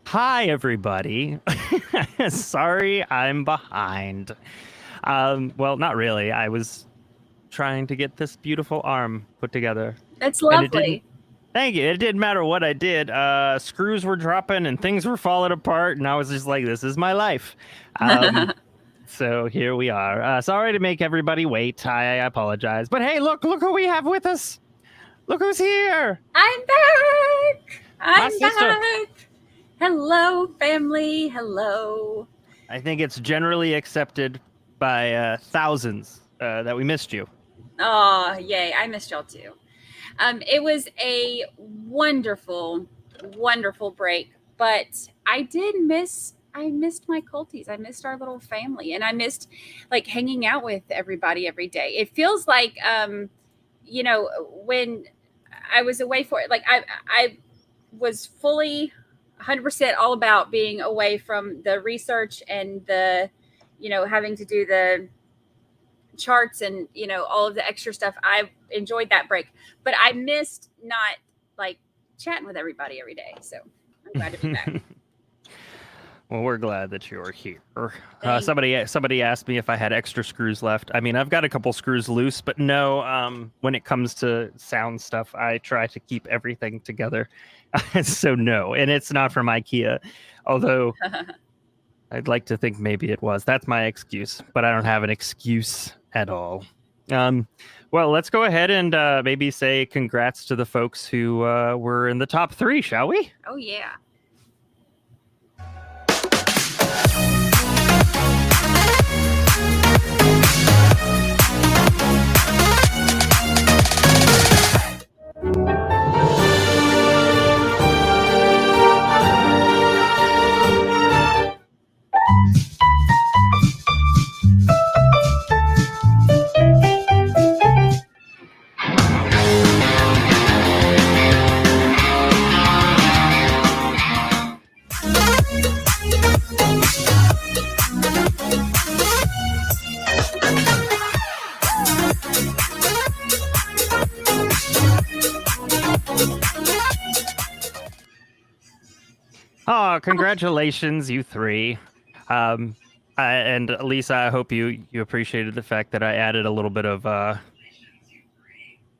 Hi, everybody. Sorry, I'm behind. Well, not really. I was trying to get this beautiful arm put together. That's lovely. Thank you. It didn't matter what I did. Screws were dropping and things were falling apart, and I was just like, this is my life. So here we are. Sorry to make everybody wait. I apologize. But hey, look who we have with us. Look who's here. I'm back. I'm back. Hello, family. Hello. I think it's generally accepted by thousands that we missed you. Oh, yay. I missed y'all too. It was a wonderful, wonderful break, but I missed my culties. I missed our little family, and I missed like hanging out with everybody every day. It feels like, when I was away for it, like I was fully 100% all about being away from the research and the, having to do the charts and, all of the extra stuff. I enjoyed that break, but I missed not like chatting with everybody every day. So I'm glad to be back. Well, we're glad that you're here. Somebody asked me if I had extra screws left. I mean, I've got a couple screws loose, but no, when it comes to sound stuff, I try to keep everything together. So no, and it's not from IKEA, although I'd like to think maybe it was. That's my excuse, but I don't have an excuse at all. Well, let's go ahead and maybe say congrats to the folks who were in the top 3, shall we? Oh, yeah. Oh, congratulations, you 3. And Lisa, I hope you appreciated the fact that I added a little bit of... I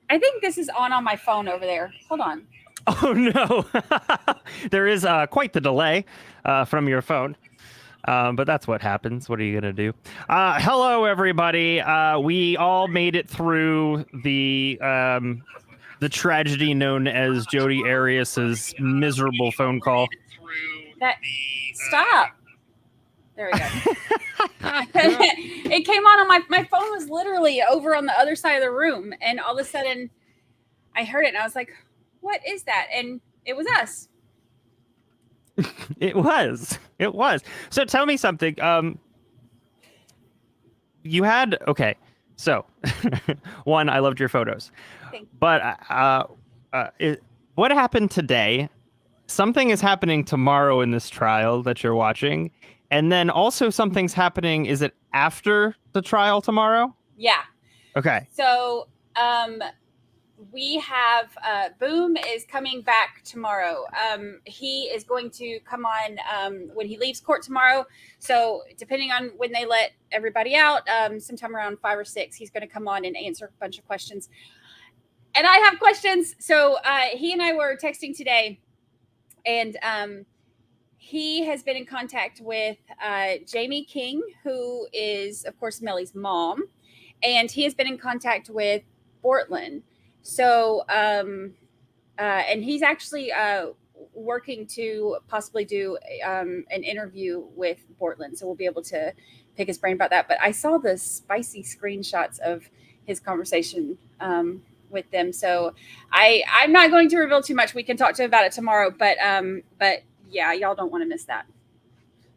think this is on my phone over there. Hold on. Oh, no. There is quite the delay from your phone. But that's what happens. What are you going to do? Hello, everybody. We all made it through the tragedy known as Jodi Arias's miserable phone call. Stop. There we go. It came on my phone was literally over on the other side of the room, and all of a sudden I heard it and I was like, what is that? And it was us. It was. So tell me something. You had, okay. So one, I loved your photos, but what happened today? Something is happening tomorrow in this trial that you're watching. And then also something's happening. Is it after the trial tomorrow? Yeah. Okay. So we have Boom is coming back tomorrow. He is going to come on when he leaves court tomorrow. So depending on when they let everybody out, sometime around 5 or 6, he's going to come on and answer a bunch of questions. And I have questions. So he and I were texting today. And he has been in contact with Jamie King, who is, of course, Mellie's mom. And he has been in contact with Portland. So, and he's actually working to possibly do an interview with Portland, so we'll be able to pick his brain about that. But I saw the spicy screenshots of his conversation with them, so I'm not going to reveal too much. We can talk to him about it tomorrow, but yeah, y'all don't want to miss that.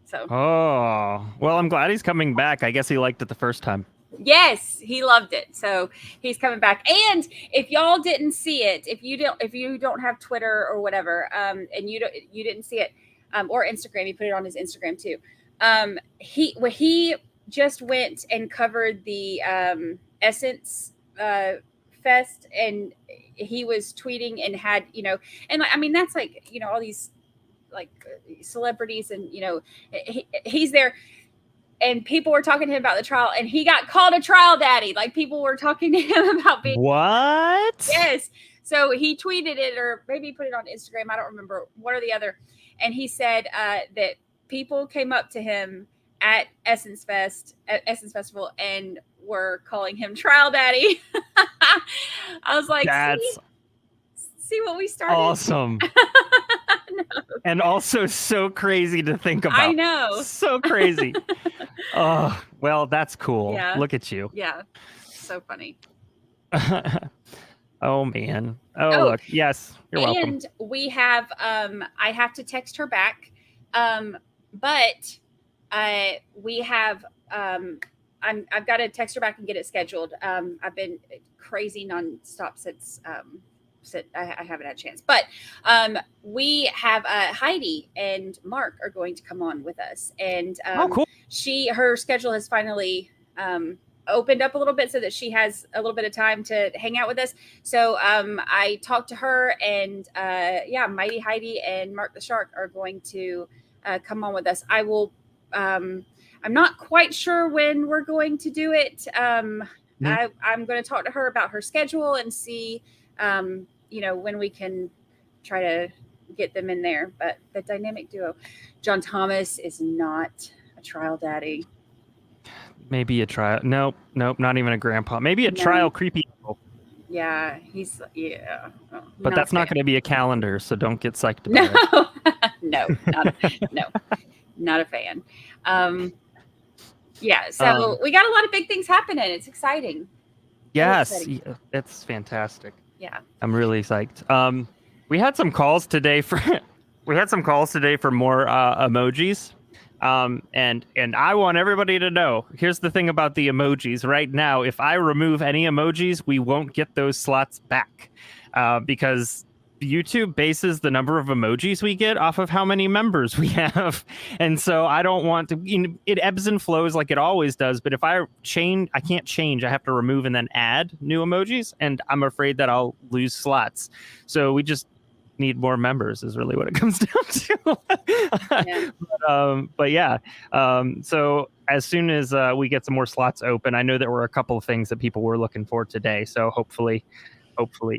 So well, I'm glad he's coming back. I guess he liked it the first time. Yes, he loved it. So he's coming back. And if y'all didn't see it, if you don't have Twitter or whatever, and you didn't see it, or Instagram, he put it on his Instagram too. He just went and covered the Essence Fest, and he was tweeting and had, and I mean, that's like, all these like celebrities, and he's there. And people were talking to him about the trial, and he got called a trial daddy. Like, people were talking to him about being what? Yes. So he tweeted it, or maybe he put it on Instagram. I don't remember, one or the other. And he said that people came up to him at Essence Festival and were calling him trial daddy. I was like, that's see what we started. Awesome. No. And also so crazy to think about. I know. So crazy. Oh, well, that's cool. Yeah. Look at you. Yeah. So funny. Oh, man. Oh, look. Yes. You're welcome. And we have, I have to text her back. But we have, I've got to text her back and get it scheduled. I've been crazy nonstop since, I haven't had a chance, but we have Heidi and Mark are going to come on with us, and cool. Her schedule has finally opened up a little bit so that she has a little bit of time to hang out with us. So I talked to her, and Mighty Heidi and Mark the Shark are going to come on with us. I will. I'm not quite sure when we're going to do it. I'm going to talk to her about her schedule and see. When we can try to get them in there. But the dynamic duo, John Thomas is not a trial daddy. Maybe a trial. Nope, not even a grandpa. Maybe a trial creepy uncle. Yeah, he's, yeah. Oh, but that's not going to be a calendar, so don't get psyched about it. No, not a fan. So we got a lot of big things happening. It's exciting. Yes, it's fantastic. Yeah, I'm really psyched. We had some calls today for more emojis. And I want everybody to know, here's the thing about the emojis right now. If I remove any emojis, we won't get those slots back, because YouTube bases the number of emojis we get off of how many members we have. And so I don't want to, it ebbs and flows like it always does. But if I can't change, I have to remove and then add new emojis. And I'm afraid that I'll lose slots. So we just need more members is really what it comes down to. Yeah. So as soon as we get some more slots open, I know there were a couple of things that people were looking for today. So hopefully,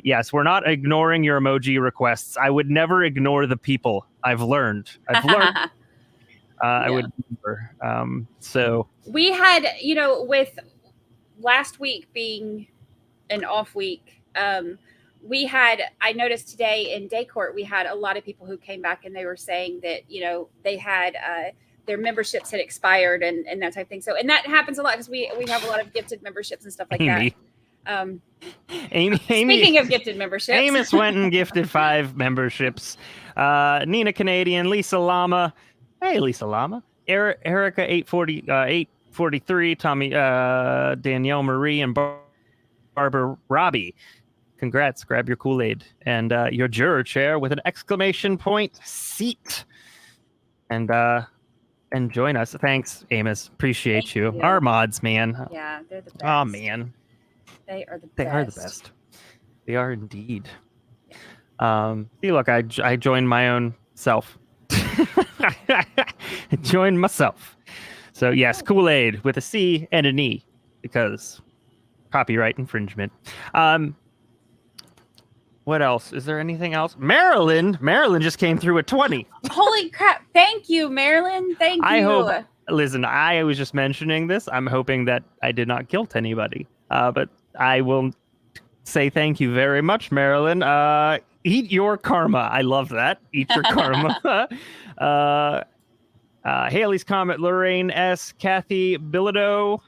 yes, we're not ignoring your emoji requests. I would never ignore the people. I've learned. I would never. So we had, with last week being an off week, I noticed today in day court, we had a lot of people who came back and they were saying that, they had their memberships had expired and that type of thing. So, and that happens a lot because we have a lot of gifted memberships and stuff like that. Amy, speaking of gifted memberships, Amos went and gifted 5 memberships. Nina Canadian, Lisa Lama, hey Lisa Lama, Erica 843, Tommy, Danielle Marie, and Barbara Robbie. Congrats! Grab your Kool-Aid and your juror chair with an exclamation point seat, and join us. Thanks, Amos. Appreciate you. Our mods, man. Yeah, they're the best. Oh man. They are the best. They are the best. They are indeed. See, look, I joined my own self. Joined myself. So yes, Kool-Aid with a C and an E because copyright infringement. What else? Is there anything else? Marilyn just came through a 20. Holy crap. Thank you, Marilyn. Thank you. Listen, I was just mentioning this. I'm hoping that I did not guilt anybody. But I will say thank you very much, Marilyn. Eat your karma. I love that. Eat your karma. Haley's Comet, Lorraine S, Kathy Bilodeau.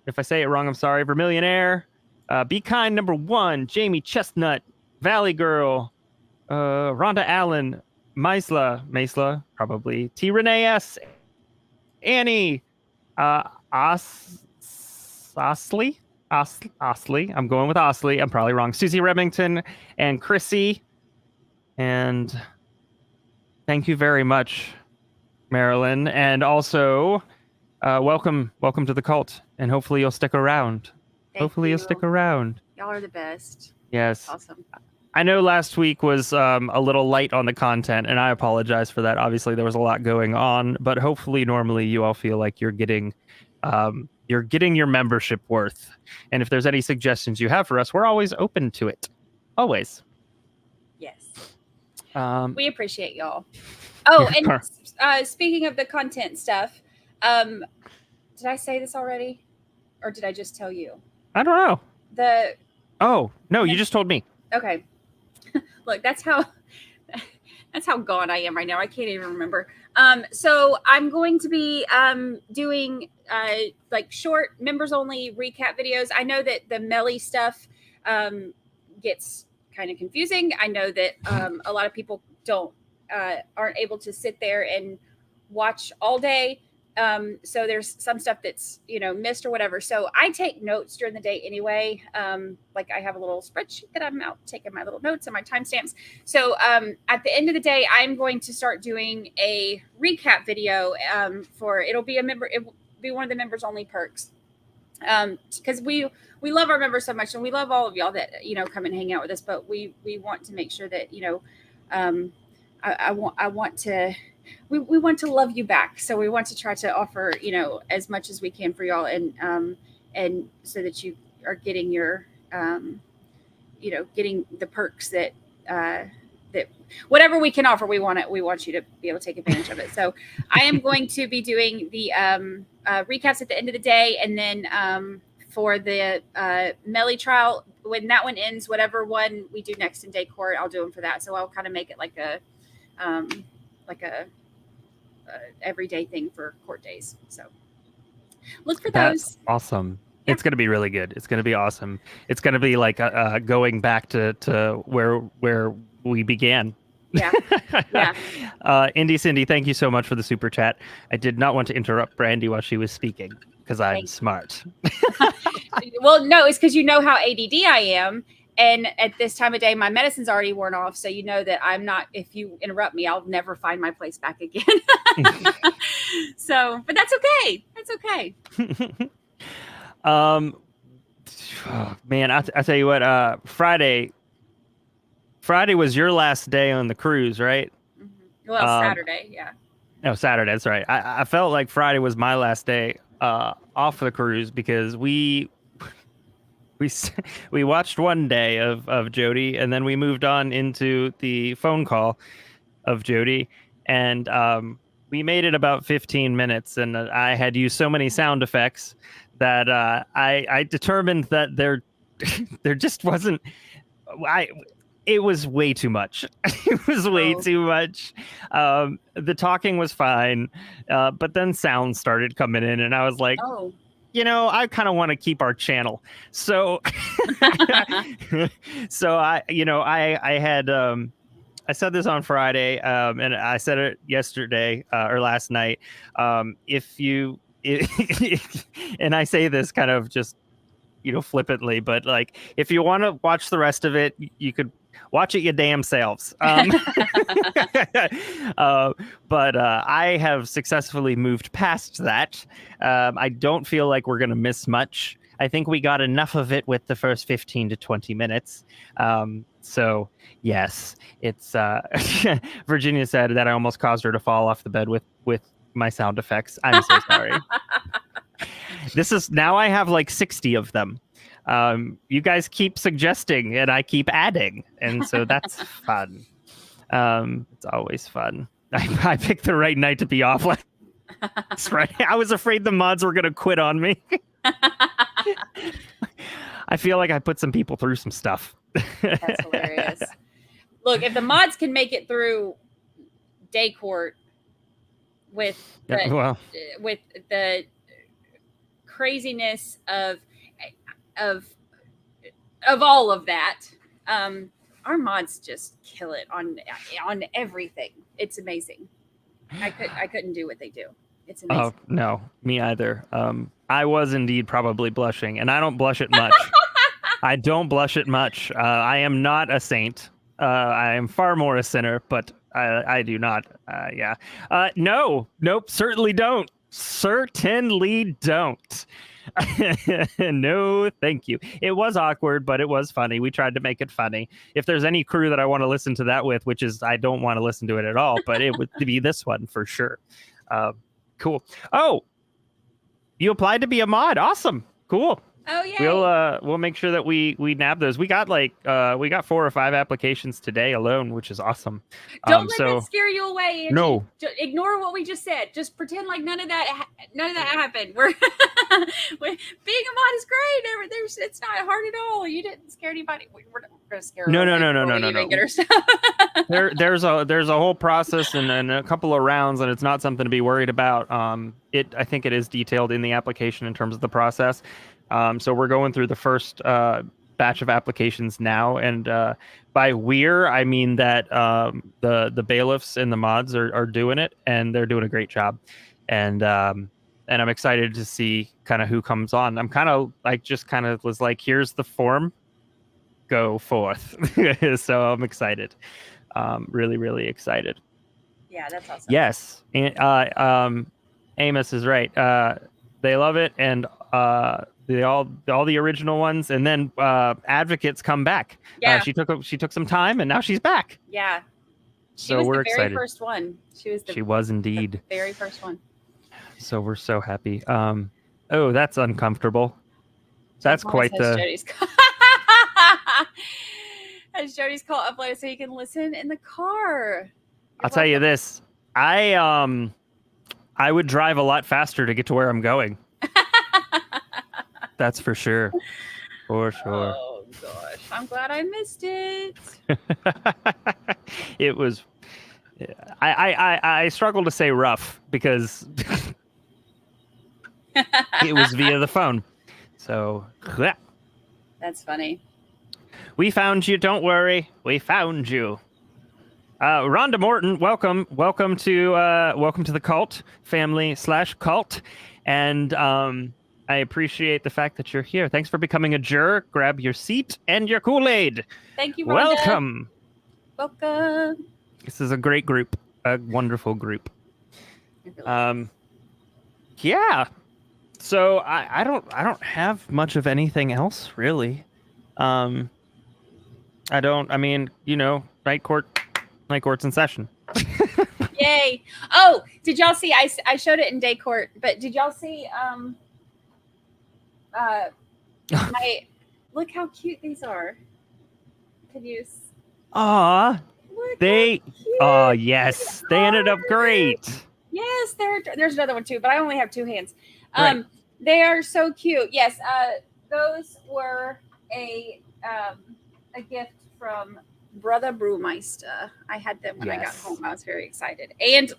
If I say it wrong, I'm sorry. Vermillionaire. Be Kind number 1, Jamie Chestnut, Valley Girl, Rhonda Allen, Maisla, probably. T Renee S, Annie, Osley. I'm going with Osley. I'm probably wrong. Susie Remington and Chrissy. And thank you very much, Marilyn. And also, welcome to the cult. And hopefully you'll stick around. Hopefully you'll stick around. Y'all are the best. Yes. Awesome. I know last week was a little light on the content, and I apologize for that. Obviously, there was a lot going on, but hopefully, normally, you all feel like you're getting your membership worth. And if there's any suggestions you have for us, we're always open to it. Always. Yes. We appreciate y'all. Oh, and speaking of the content stuff, did I say this already, or did I just tell you? I don't know. Oh no, you just told me. Okay. Look, that's how gone I am right now. I can't even remember. So I'm going to be doing like short members only recap videos. I know that the Melly stuff gets kind of confusing. I know that a lot of people aren't able to sit there and watch all day. So there's some stuff that's, missed or whatever. So I take notes during the day anyway. Like I have a little spreadsheet that I'm out taking my little notes and my timestamps. So at the end of the day, I'm going to start doing a recap video it'll be one of the members only perks. Because we love our members so much, and we love all of y'all that, come and hang out with us, but we want to make sure that, we want to love you back. So we want to try to offer, as much as we can for y'all, and so that you are getting your, getting the perks that whatever we can offer, we want you to be able to take advantage of it. So I am going to be doing the recaps at the end of the day, and then for the Melly trial, when that one ends, whatever one we do next in day court, I'll do them for that. So I'll kind of make it like a everyday thing for court days. So look for those. That's awesome. Yeah. It's going to be really good. It's going to be awesome. It's going to be like going back to where we began. Yeah. Yeah. Indy Cindy, thank you so much for the super chat. I did not want to interrupt Brandi while she was speaking because I'm smart. Well, no, it's because you know how ADD I am. And at this time of day, my medicine's already worn off. So you know that I'm not, if you interrupt me, I'll never find my place back again. So, but that's okay. That's okay. Oh, man, I tell you what, Friday was your last day on the cruise, right? Mm-hmm. Well, Saturday. Yeah. No, Saturday. That's right. I felt like Friday was my last day off the cruise because we watched one day of Jodi, and then we moved on into the phone call of Jodi, and we made it about 15 minutes, and I had used so many sound effects that I determined that there just wasn't. It was way too much. It was way too much. The talking was fine, but then sound started coming in, and I was like, I kind of want to keep our channel. So, I had, I said this on Friday, and I said it yesterday or last night. And I say this kind of just, flippantly, but like, if you want to watch the rest of it, you could watch it your damn selves. But I have successfully moved past that. I don't feel like we're going to miss much. I think we got enough of it with the first 15 to 20 minutes. So, yes, it's Virginia said that I almost caused her to fall off the bed with my sound effects. I'm so sorry. Now I have like 60 of them. You guys keep suggesting and I keep adding, and so that's fun. It's always fun. I picked the right night to be off last Friday. I was afraid the mods were gonna quit on me. I feel like I put some people through some stuff. That's hilarious. Look, if the mods can make it through day court with with the craziness of all of that, our mods just kill it on everything. It's amazing. I couldn't do what they do. It's amazing. Oh no, me either. I was indeed probably blushing, and I don't blush it much. I don't blush it much. I am not a saint. I am far more a sinner, but I do not. Yeah. Nope. Certainly don't. Certainly don't. No, thank you. It was awkward, but it was funny. We tried to make it funny. If there's any crew that I want to listen to that with, which is I don't want to listen to it at all, but it would be this one for sure. Cool. Oh, you applied to be a mod. Awesome. Cool. Oh yeah. We'll make sure that we nab those. We got 4 or 5 applications today alone, which is awesome. Don't let that scare you away. Angie. No. Ignore what we just said. Just pretend like none of that happened. We're being a mod is great. It's not hard at all. You didn't scare anybody. We're not going to scare. No. Get her stuff. There's a whole process and a couple of rounds, and it's not something to be worried about. I think it is detailed in the application in terms of the process. So we're going through the first batch of applications now, and by we're I mean that the bailiffs and the mods are doing it, and they're doing a great job, and I'm excited to see kind of who comes on. I'm kind of was like, here's the form, go forth. So I'm excited, really excited. Yeah, that's awesome. Yes, and Amos is right. They love it, and all the original ones, and then Advocates come back. Yeah, she took some time, and now she's back. Yeah, so we're excited. Very first one. She was indeed the very first one. So we're so happy. Oh, that's uncomfortable. That's quite the. Has Jody's call uploaded so you can listen in the car. I'll tell you this. I would drive a lot faster to get to where I'm going. That's for sure. For sure. Oh gosh, I'm glad I missed it. It was. I struggle to say rough because it was via the phone. So. That's funny. We found you. Don't worry. We found you. Rhonda Morton, welcome to the cult family / cult, and I appreciate the fact that you're here. Thanks for becoming a juror. Grab your seat and your Kool-Aid. Thank you, Rhonda. Welcome. This is a great group, a wonderful group. Yeah. So I don't have much of anything else really. I mean, night court's in session. Yay. Oh, did y'all see, I showed it in day court, but did y'all see look how cute these are. Can you yes, they ended up great. Yes, there's another one too, but I only have 2 hands. Right. They are so cute. Yes, those were a gift from Brother Brewmeister. I had them when I got home. I was very excited. And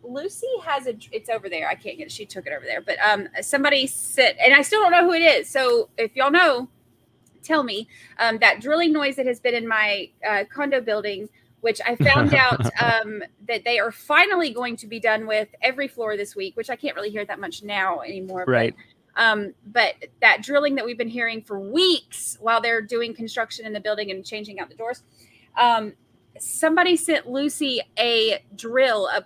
Lucy has it's over there. I can't get it. She took it over there. But somebody said, and I still don't know who it is. So if y'all know, tell me. That drilling noise that has been in my condo building, which I found out that they are finally going to be done with every floor this week, which I can't really hear that much now anymore. Right. But that drilling that we've been hearing for weeks while they're doing construction in the building and changing out the doors, somebody sent Lucy a drill, a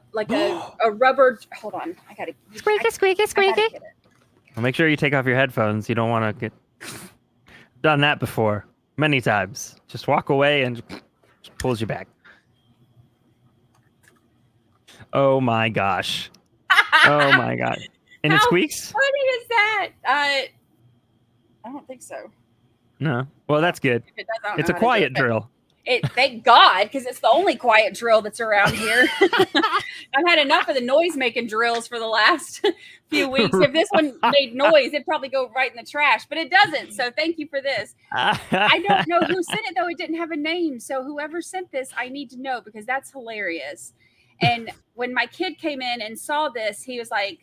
rubber. Hold on, I gotta squeaky. Well, make sure you take off your headphones. You don't want to get done that before many times. Just walk away and just pulls you back. Oh my gosh! Oh my god! And it squeaks? How funny is that? I don't think so. No. Well, that's good. If it does, it's a quiet drill. Thank God, because it's the only quiet drill that's around here. I've had enough of the noise making drills for the last few weeks. If this one made noise, it'd probably go right in the trash, but it doesn't. So thank you for this. I don't know who sent it though. It didn't have a name. So whoever sent this, I need to know because that's hilarious. And when my kid came in and saw this, he was like,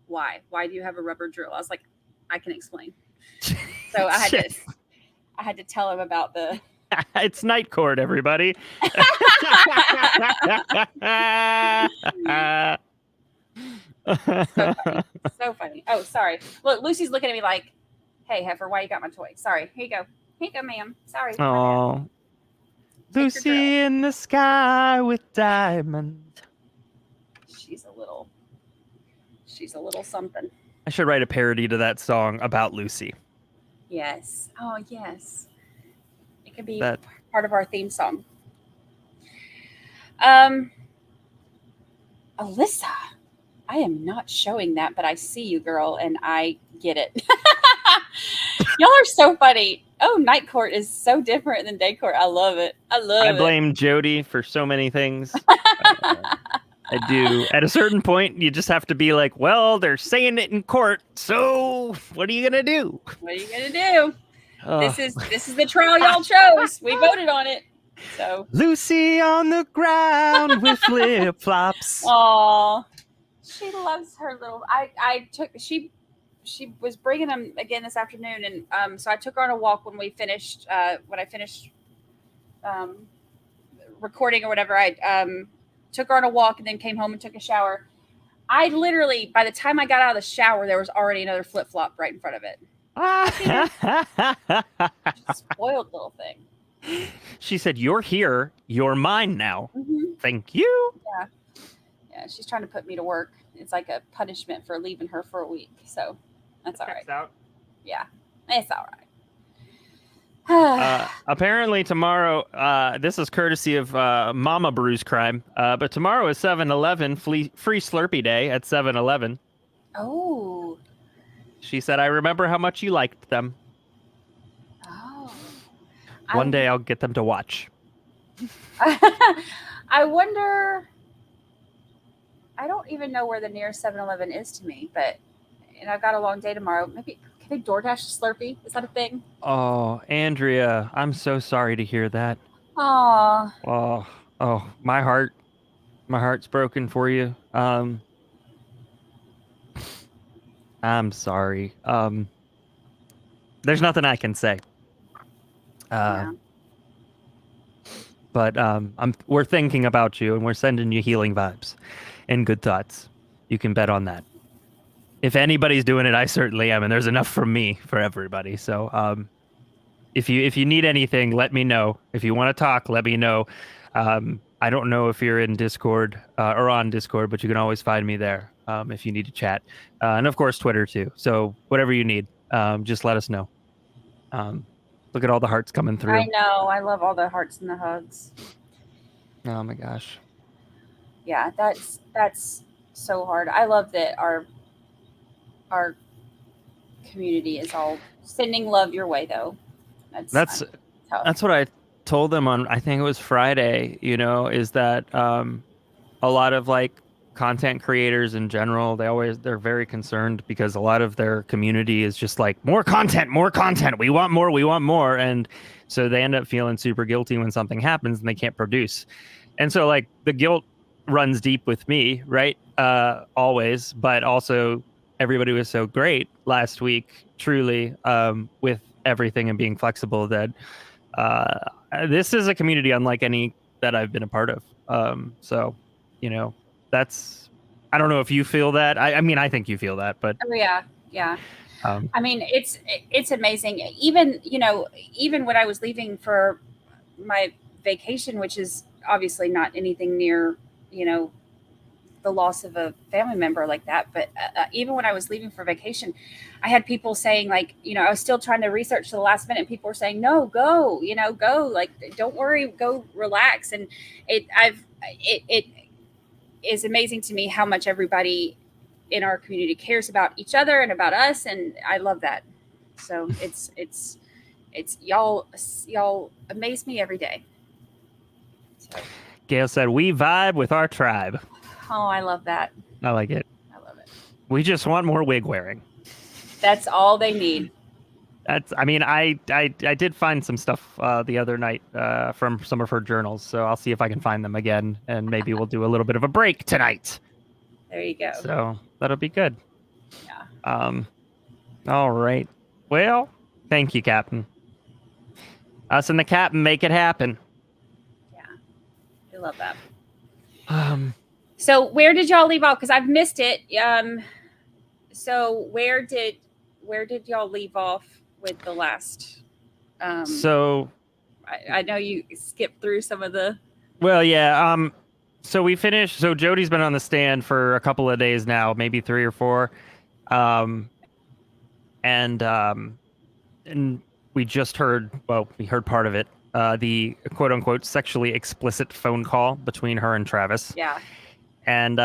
"Why? Why do you have a rubber drill?" I was like, "I can explain." So I had to tell him about the. It's night court, everybody. So funny. Oh, sorry. Look, Lucy's looking at me like, "Hey, heifer, why you got my toy?" Sorry. Here you go. Here you go, ma'am. Sorry. Oh, Lucy in the sky with diamonds. She's a little something. I should write a parody to that song about Lucy. Yes. Oh, yes. It could be part of our theme song. Alyssa, I am not showing that, but I see you, girl, and I get it. Y'all are so funny. Oh, night court is so different than day court. I love it. I blame Jodi for so many things. I do. At a certain point, you just have to be like, well, they're saying it in court, so what are you gonna do? What are you gonna do? This is the trial y'all chose. We voted on it. So Lucy on the ground with flip flops. Aw, she loves her little. She was bringing them again this afternoon, and so I took her on a walk when I finished recording or whatever. I took her on a walk and then came home and took a shower. I literally, by the time I got out of the shower, there was already another flip flop right in front of it. Spoiled little thing. She said, "You're here. You're mine now." Mm-hmm. Thank you. Yeah. She's trying to put me to work. It's like a punishment for leaving her for a week. So that's all right. Yeah, it's all right. Apparently tomorrow, this is courtesy of Mama Brews Crime, but tomorrow is 7-Eleven free Slurpee Day at 7-Eleven. Oh. She said, "I remember how much you liked them." Oh. One day I'll get them to watch. I wonder, I don't even know where the nearest 7-Eleven is to me, and I've got a long day tomorrow. Maybe, can they DoorDash Slurpee? Is that a thing? Oh, Andrea, I'm so sorry to hear that. Aw. Oh, my heart's broken for you. I'm sorry. There's nothing I can say. Yeah. But we're thinking about you and we're sending you healing vibes and good thoughts. You can bet on that. If anybody's doing it, I certainly am, and there's enough from me for everybody. So if you need anything, let me know. If you want to talk, let me know. I don't know if you're in Discord or on Discord, but you can always find me there if you need to chat. And of course, Twitter too. So whatever you need, just let us know. Look at all the hearts coming through. I know. I love all the hearts and the hugs. Oh my gosh. Yeah, that's so hard. I love that our community is all sending love your way, though. That's what I told them on, I think it was Friday, is that a lot of like content creators in general, they're very concerned because a lot of their community is just like, more content, we want more, and so they end up feeling super guilty when something happens and they can't produce. And so like the guilt runs deep with me, right? Always, but also everybody was so great last week, truly, with everything and being flexible, that this is a community unlike any that I've been a part of. So, that's, I don't know if you feel that. I mean, I think you feel that, but. Oh, yeah. I mean, it's amazing. Even when I was leaving for my vacation, which is obviously not anything near, the loss of a family member like that. But even when I was leaving for vacation, I had people saying like, I was still trying to research to the last minute. And people were saying, no, go, go, like, don't worry, go relax. And it is amazing to me how much everybody in our community cares about each other and about us. And I love that. So it's y'all amaze me every day. Gail said, "We vibe with our tribe." Oh, I love that. I like it. I love it. We just want more wig wearing. That's all they need. I mean, I did find some stuff the other night from some of her journals, so I'll see if I can find them again, and maybe we'll do a little bit of a break tonight. There you go. So that'll be good. Yeah. All right. Well, thank you, Captain. Us and the Captain make it happen. Yeah. I love that. So where did y'all leave off? Because I've missed it. So where did y'all leave off with the last? So I know you skipped through some of the. Well, yeah. So we finished. So Jodi's been on the stand for a couple of days now, maybe 3 or 4. And we just heard. Well, we heard part of it. The quote unquote sexually explicit phone call between her and Travis. Yeah. And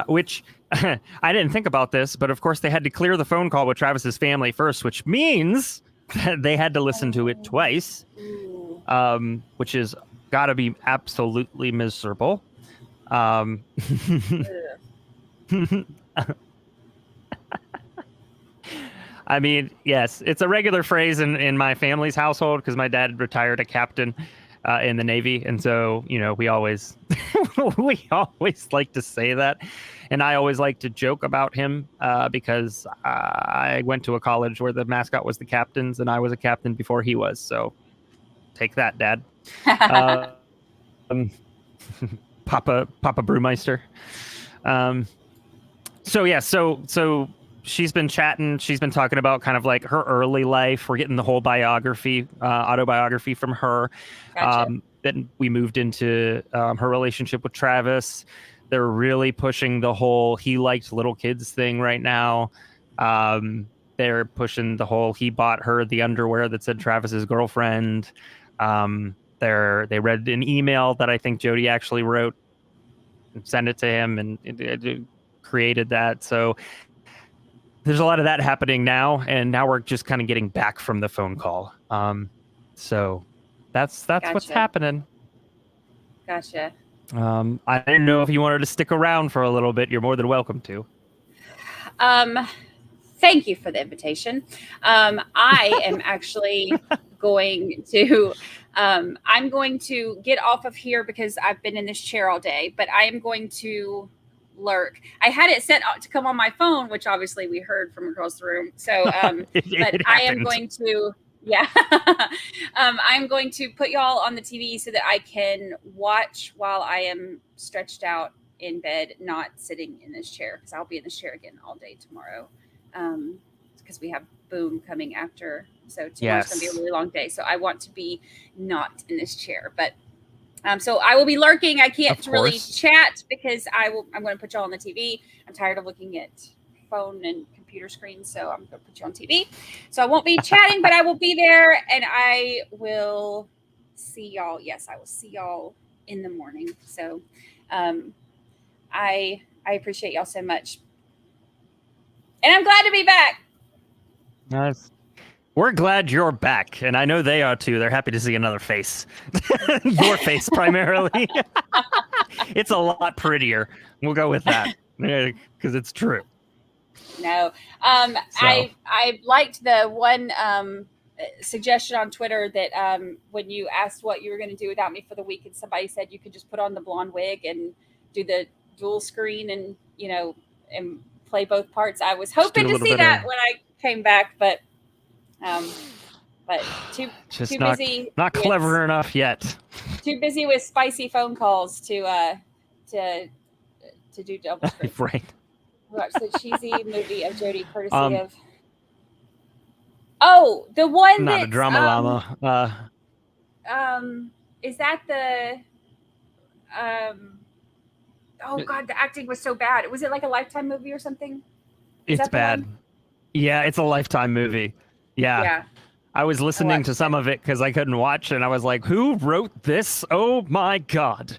which I didn't think about this, but of course they had to clear the phone call with Travis's family first, which means that they had to listen to it twice, which is got to be absolutely miserable. I mean, yes, it's a regular phrase in my family's household because my dad retired a captain in the Navy, and so we always we always like to say that, and I always like to joke about him because I went to a college where the mascot was the captains, and I was a captain before he was. So take that, Dad. Papa Brewmeister. So she's been chatting. She's been talking about kind of like her early life. We're getting the whole autobiography from her. Gotcha. Then we moved into her relationship with Travis. They're really pushing the whole he liked little kids thing right now. They're pushing the whole he bought her the underwear that said Travis's girlfriend. They read an email that I think Jodi actually wrote and sent it to him, and it created that. So there's a lot of that happening now, and now we're just kind of getting back from the phone call. So that's Gotcha. what's happening. Gotcha. I didn't know if you wanted to stick around for a little bit. You're more than welcome to. Thank you for the invitation. I am actually going to I'm going to get off of here because I've been in this chair all day, but I am going to lurk. I had it set to come on my phone, which obviously we heard from across the room. So but I am going to I'm going to put y'all on the TV so that I can watch while I am stretched out in bed, not sitting in this chair, because I'll be in this chair again all day tomorrow. Because we have Boom coming after. So tomorrow's going to be a really long day. So I want to be not in this chair. But so I will be lurking. I can't really chat because I'm going to put y'all on the TV. I'm tired of looking at phone and computer screens. So I'm going to put you on TV. So I won't be chatting, but I will be there, and I will see y'all. Yes, I will see y'all in the morning. So I appreciate y'all so much. And I'm glad to be back. Nice. We're glad you're back, and I know they are too. They're happy to see another face. Your face, primarily. It's a lot prettier. We'll go with that because it's true. No, I liked the one suggestion on Twitter that when you asked what you were going to do without me for the week, and somebody said you could just put on the blonde wig and do the dual screen and and play both parts. I was hoping to see that when I came back, but too busy. Not clever enough yet. Too busy with spicy phone calls to do double screen. Right. Watch the cheesy movie of Jodi, courtesy of. Oh, the one not a drama llama. Is that the? Oh God, the acting was so bad. Was it like a Lifetime movie or something? It's bad. Yeah, it's a Lifetime movie. Yeah. I was listening to some of it because I couldn't watch, and I was like, "Who wrote this? Oh my God!"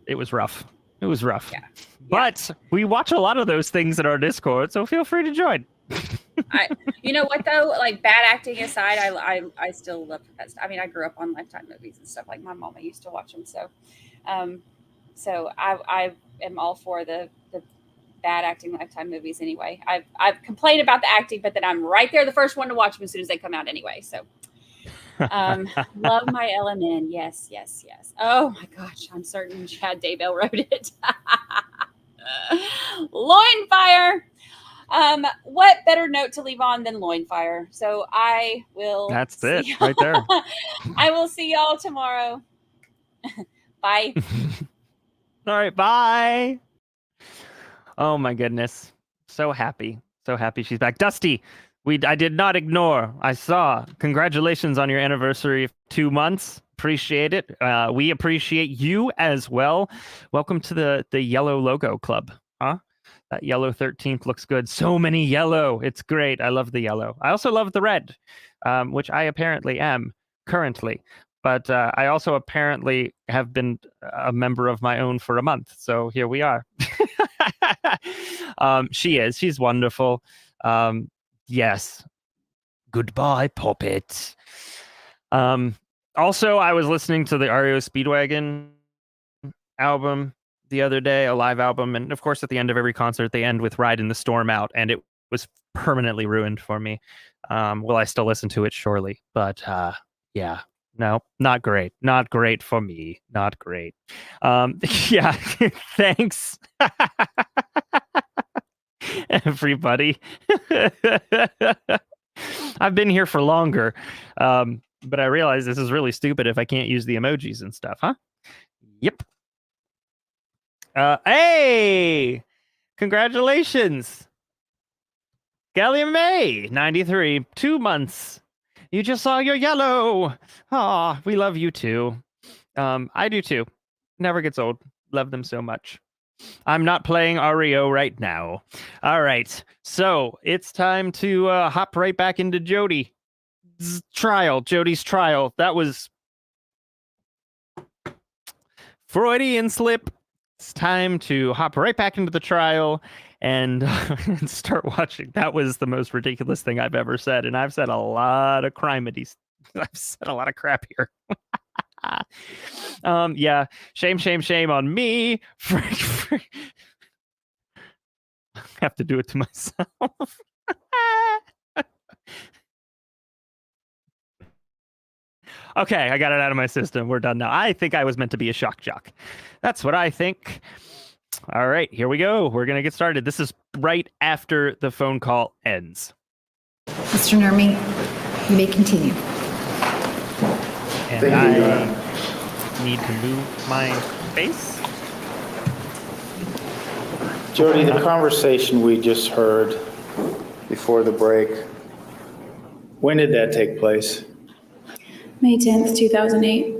It was rough. It was rough. Yeah. But we watch a lot of those things in our Discord, so feel free to join. You know what though? Like bad acting aside, I still love that stuff. I mean, I grew up on Lifetime movies and stuff. Like my mama used to watch them, so I am all for the bad acting Lifetime movies anyway. I've complained about the acting, but then I'm right there, the first one to watch them as soon as they come out anyway. So, love my LMN. Yes. Oh my gosh, I'm certain Chad Daybell wrote it. Loin fire. What better note to leave on than loin fire? So I will. That's it right there. I will see y'all tomorrow. Bye. All right, bye. Oh my goodness. So happy she's back. Dusty, I did not ignore. I saw. Congratulations on your anniversary of 2 months. Appreciate it. We appreciate you as well. Welcome to the yellow logo club. Huh? That yellow 13th looks good. So many yellow. It's great. I love the yellow. I also love the red, which I apparently am currently. But I also apparently have been a member of my own for a month. So here we are. She's wonderful. Yes. Goodbye, Puppet. Also, I was listening to the REO Speedwagon album the other day, a live album. And of course, at the end of every concert, they end with Riding the Storm Out. And it was permanently ruined for me. Will I still listen to it? Surely. But yeah. No, not great. Not great for me. Not great. Yeah, thanks. Everybody. I've been here for longer, but I realize this is really stupid if I can't use the emojis and stuff, huh? Yep. Hey! Congratulations! Gallium May, 93, 2 months. You just saw your yellow. Aw, we love you too. I do too. Never gets old. Love them so much. I'm not playing REO right now. All right. So it's time to hop right back into Jodi's trial. That was Freudian slip. It's time to hop right back into the trial and start watching. That was the most ridiculous thing I've ever said. And I've said a lot of crimedies. I've said a lot of crap here. Yeah. Shame on me. I have to do it to myself. Okay, I got it out of my system. We're done now. I think I was meant to be a shock jock. That's what I think. All right, here we go. We're going to get started. This is right after the phone call ends. Mr. Nurmi, you may continue. And I need to move my face. Jodi, the conversation we just heard before the break, when did that take place? May 10th, 2008.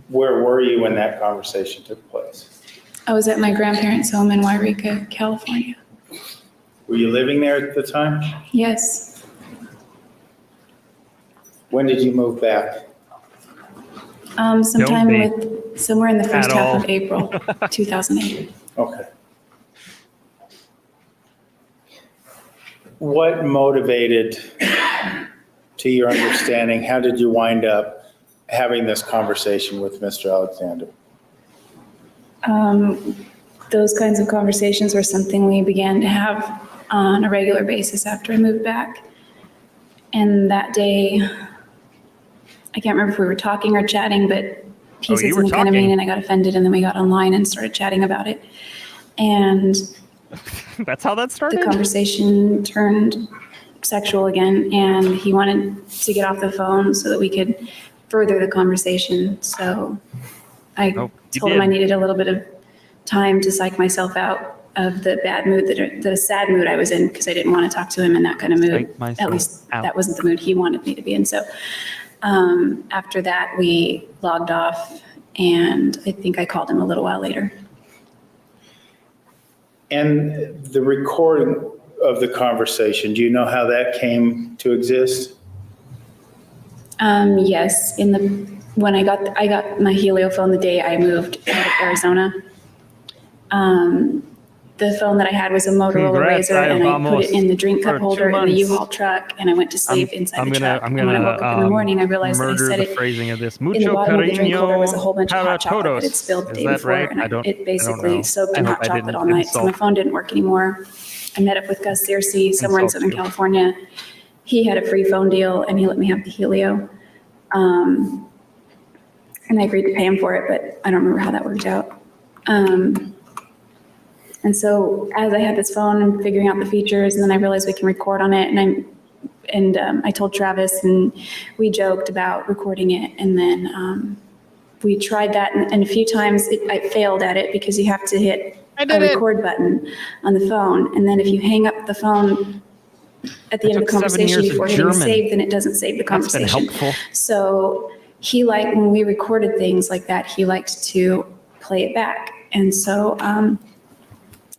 Where were you when that conversation took place? I was at my grandparents' home in Wairika, California. Were you living there at the time? Yes. When did you move back? Somewhere in the first half of April, 2008. Okay. What motivated, to your understanding, how did you wind up having this conversation with Mr. Alexander? Those kinds of conversations were something we began to have on a regular basis after I moved back. And that day, I can't remember if we were talking or chatting, but he said something kind of mean and I got offended, and then we got online and started chatting about it. And that's how that started? The conversation turned sexual again, and he wanted to get off the phone so that we could further the conversation. So I told him I needed a little bit of time to psych myself out of the bad mood, the sad mood I was in, because I didn't want to talk to him in that kind of mood. At least that wasn't the mood he wanted me to be in. So after that, we logged off, and I think I called him a little while later. And the recording of the conversation, do you know how that came to exist? Yes. When I got my Helio phone the day I moved out of Arizona, the phone that I had was a Motorola Congrats, Razr, and I put almost it in the drink cup for 2 holder in the months. U-Haul truck, and I went to sleep inside the truck. I'm And when I gonna woke up in the morning, I realized that I murder set the it phrasing of this. in the Mucho bottom of the drink holder was a cariño whole bunch of para hot chocolate that todos. had spilled the Is day that before, right? and I don't it know. basically soaked I in hope hot I chocolate didn't all night. So my insult. phone didn't work anymore. I met up with Gus Searcy somewhere in Insult Southern you. California. He had a free phone deal, and he let me have the Helio. And I agreed to pay him for it, but I don't remember how that worked out. And so as I had this phone and figuring out the features, and then I realized we can record on it, and I told Travis, and we joked about recording it, and then we tried that, and a few times I failed at it because you have to hit a record button on the phone, and then if you hang up the phone at the end of the took 7 conversation years of before hitting German. save, then it doesn't save the That's been conversation. helpful. So he liked, when we recorded things like that, he liked to play it back. And so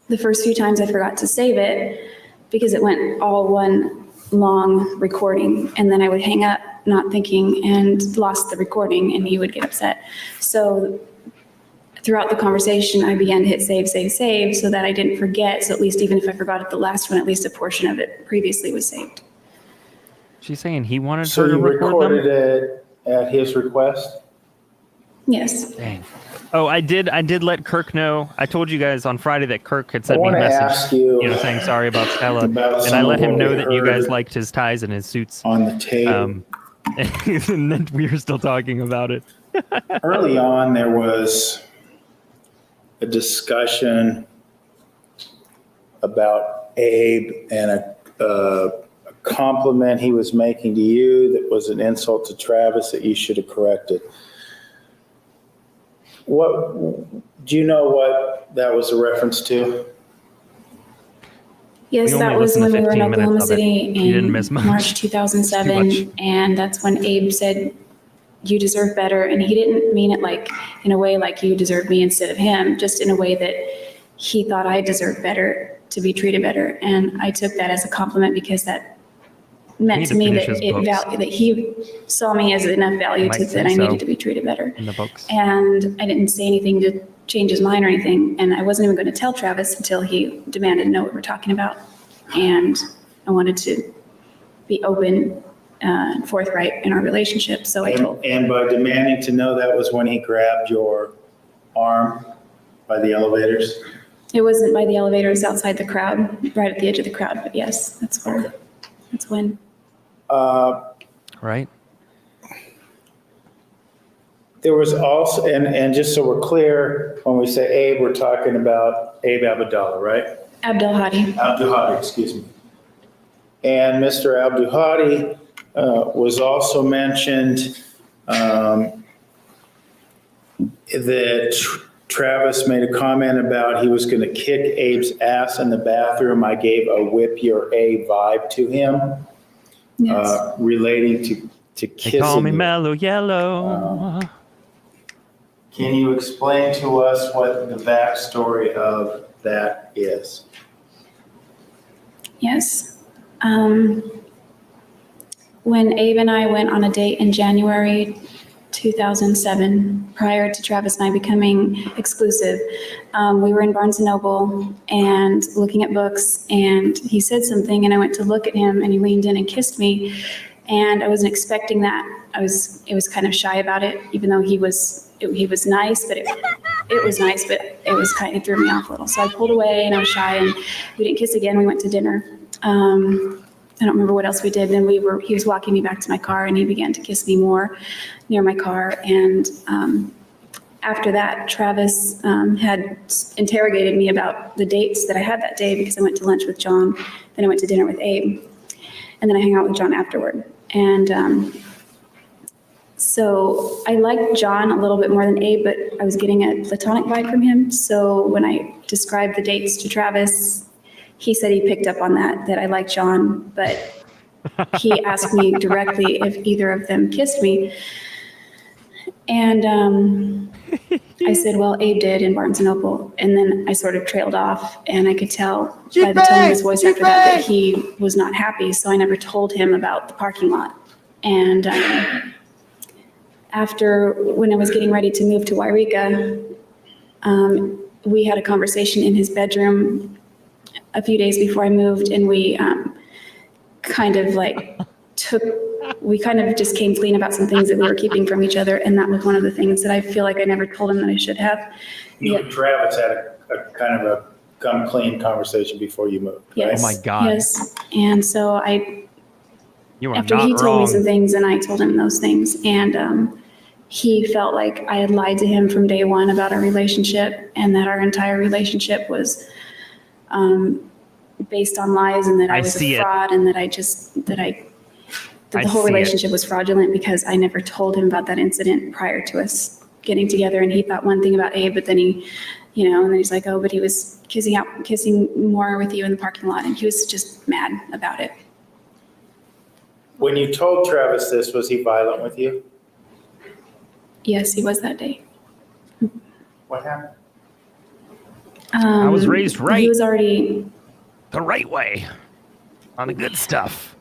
the first few times I forgot to save it because it went all one long recording, and then I would hang up not thinking and lost the recording, and he would get upset. So throughout the conversation, I began to hit save, save, save so that I didn't forget. So at least even if I forgot at the last one, at least a portion of it previously was saved. She's saying he wanted So her to you record recorded them? it at his request? Yes. Dang. Oh, I did let Kirk know. I told you guys on Friday that Kirk had I sent me a want to message, ask you, saying sorry about Stella. about And some I of let him what know we that you guys heard liked his ties and his suits. on the tape. And then we were still talking about it. Early on, there was a discussion about Abe and a compliment he was making to you that was an insult to Travis that you should have corrected. What, do you know what that was a reference to? Yes, We only that was listened to when we were in 15 Oklahoma minutes of it. City You didn't in miss much. March Too much. 2007, and that's when Abe said, "You deserve better," and he didn't mean it like in a way like you deserve me instead of him, just in a way that he thought I deserved better, to be treated better, and I took that as a compliment because that meant need to to me finish that his books. that he saw me as enough value Might to say that I so. needed to be treated better. In the books. And I didn't say anything to change his mind or anything. And I wasn't even going to tell Travis until he demanded to know what we're talking about. And I wanted to be open and forthright in our relationship. So I told. And by demanding to know, that was when he grabbed your arm by the elevators? It wasn't by the elevators outside the crowd, right at the edge of the crowd, but yes, that's when. Right? There was also, and just so we're clear, when we say Abe, we're talking about Abe Abdallah, right? Abdel Hadi. Abduhadi, excuse me. And Mr. Abduhadi was also mentioned that Travis made a comment about he was going to kick Abe's ass in the bathroom. I gave a whip your A vibe to him, Yes. relating to kissing. They call me you. Mellow Yellow. Can you explain to us what the backstory of that is? Yes. When Abe and I went on a date in January 2007, prior to Travis and I becoming exclusive, we were in Barnes & Noble and looking at books, and he said something, and I went to look at him, and he leaned in and kissed me, and I wasn't expecting that. I was kind of shy about it, even though he was nice, but it was nice, but it was kind of threw me off a little. So I pulled away, and I was shy, and we didn't kiss again. We went to dinner. I don't remember what else we did. Then he was walking me back to my car, and he began to kiss me more near my car. And after that, Travis had interrogated me about the dates that I had that day, because I went to lunch with John, then I went to dinner with Abe, and then I hung out with John afterward. And so I liked John a little bit more than Abe, but I was getting a platonic vibe from him. So when I described the dates to Travis, he said he picked up on that I liked John, but he asked me directly if either of them kissed me. And I said, well, Abe did in Barnes & Noble. And then I sort of trailed off, and I could tell by the tone of his voice after that he was not happy. So I never told him about the parking lot. And when I was getting ready to move to Wairika, we had a conversation in his bedroom a few days before I moved, and we kind of just came clean about some things that we were keeping from each other, and that was one of the things that I feel like I never told him that I should have. You and Travis had a kind of a come clean conversation before you moved, right? Yes. Oh my God. Yes, and so You are after not he told me wrong. some things and I told him those things, and he felt like I had lied to him from day one about our relationship, and that our entire relationship was based on lies, and that I was a fraud, and that the whole relationship was fraudulent because I never told him about that incident prior to us getting together. And he thought one thing about Abe, but then and then he's like, oh, but he was kissing more with you in the parking lot, and he was just mad about it. When you told Travis this, was he violent with you? Yes, he was that day. What happened? I was raised right. He was already The right way. On the good stuff.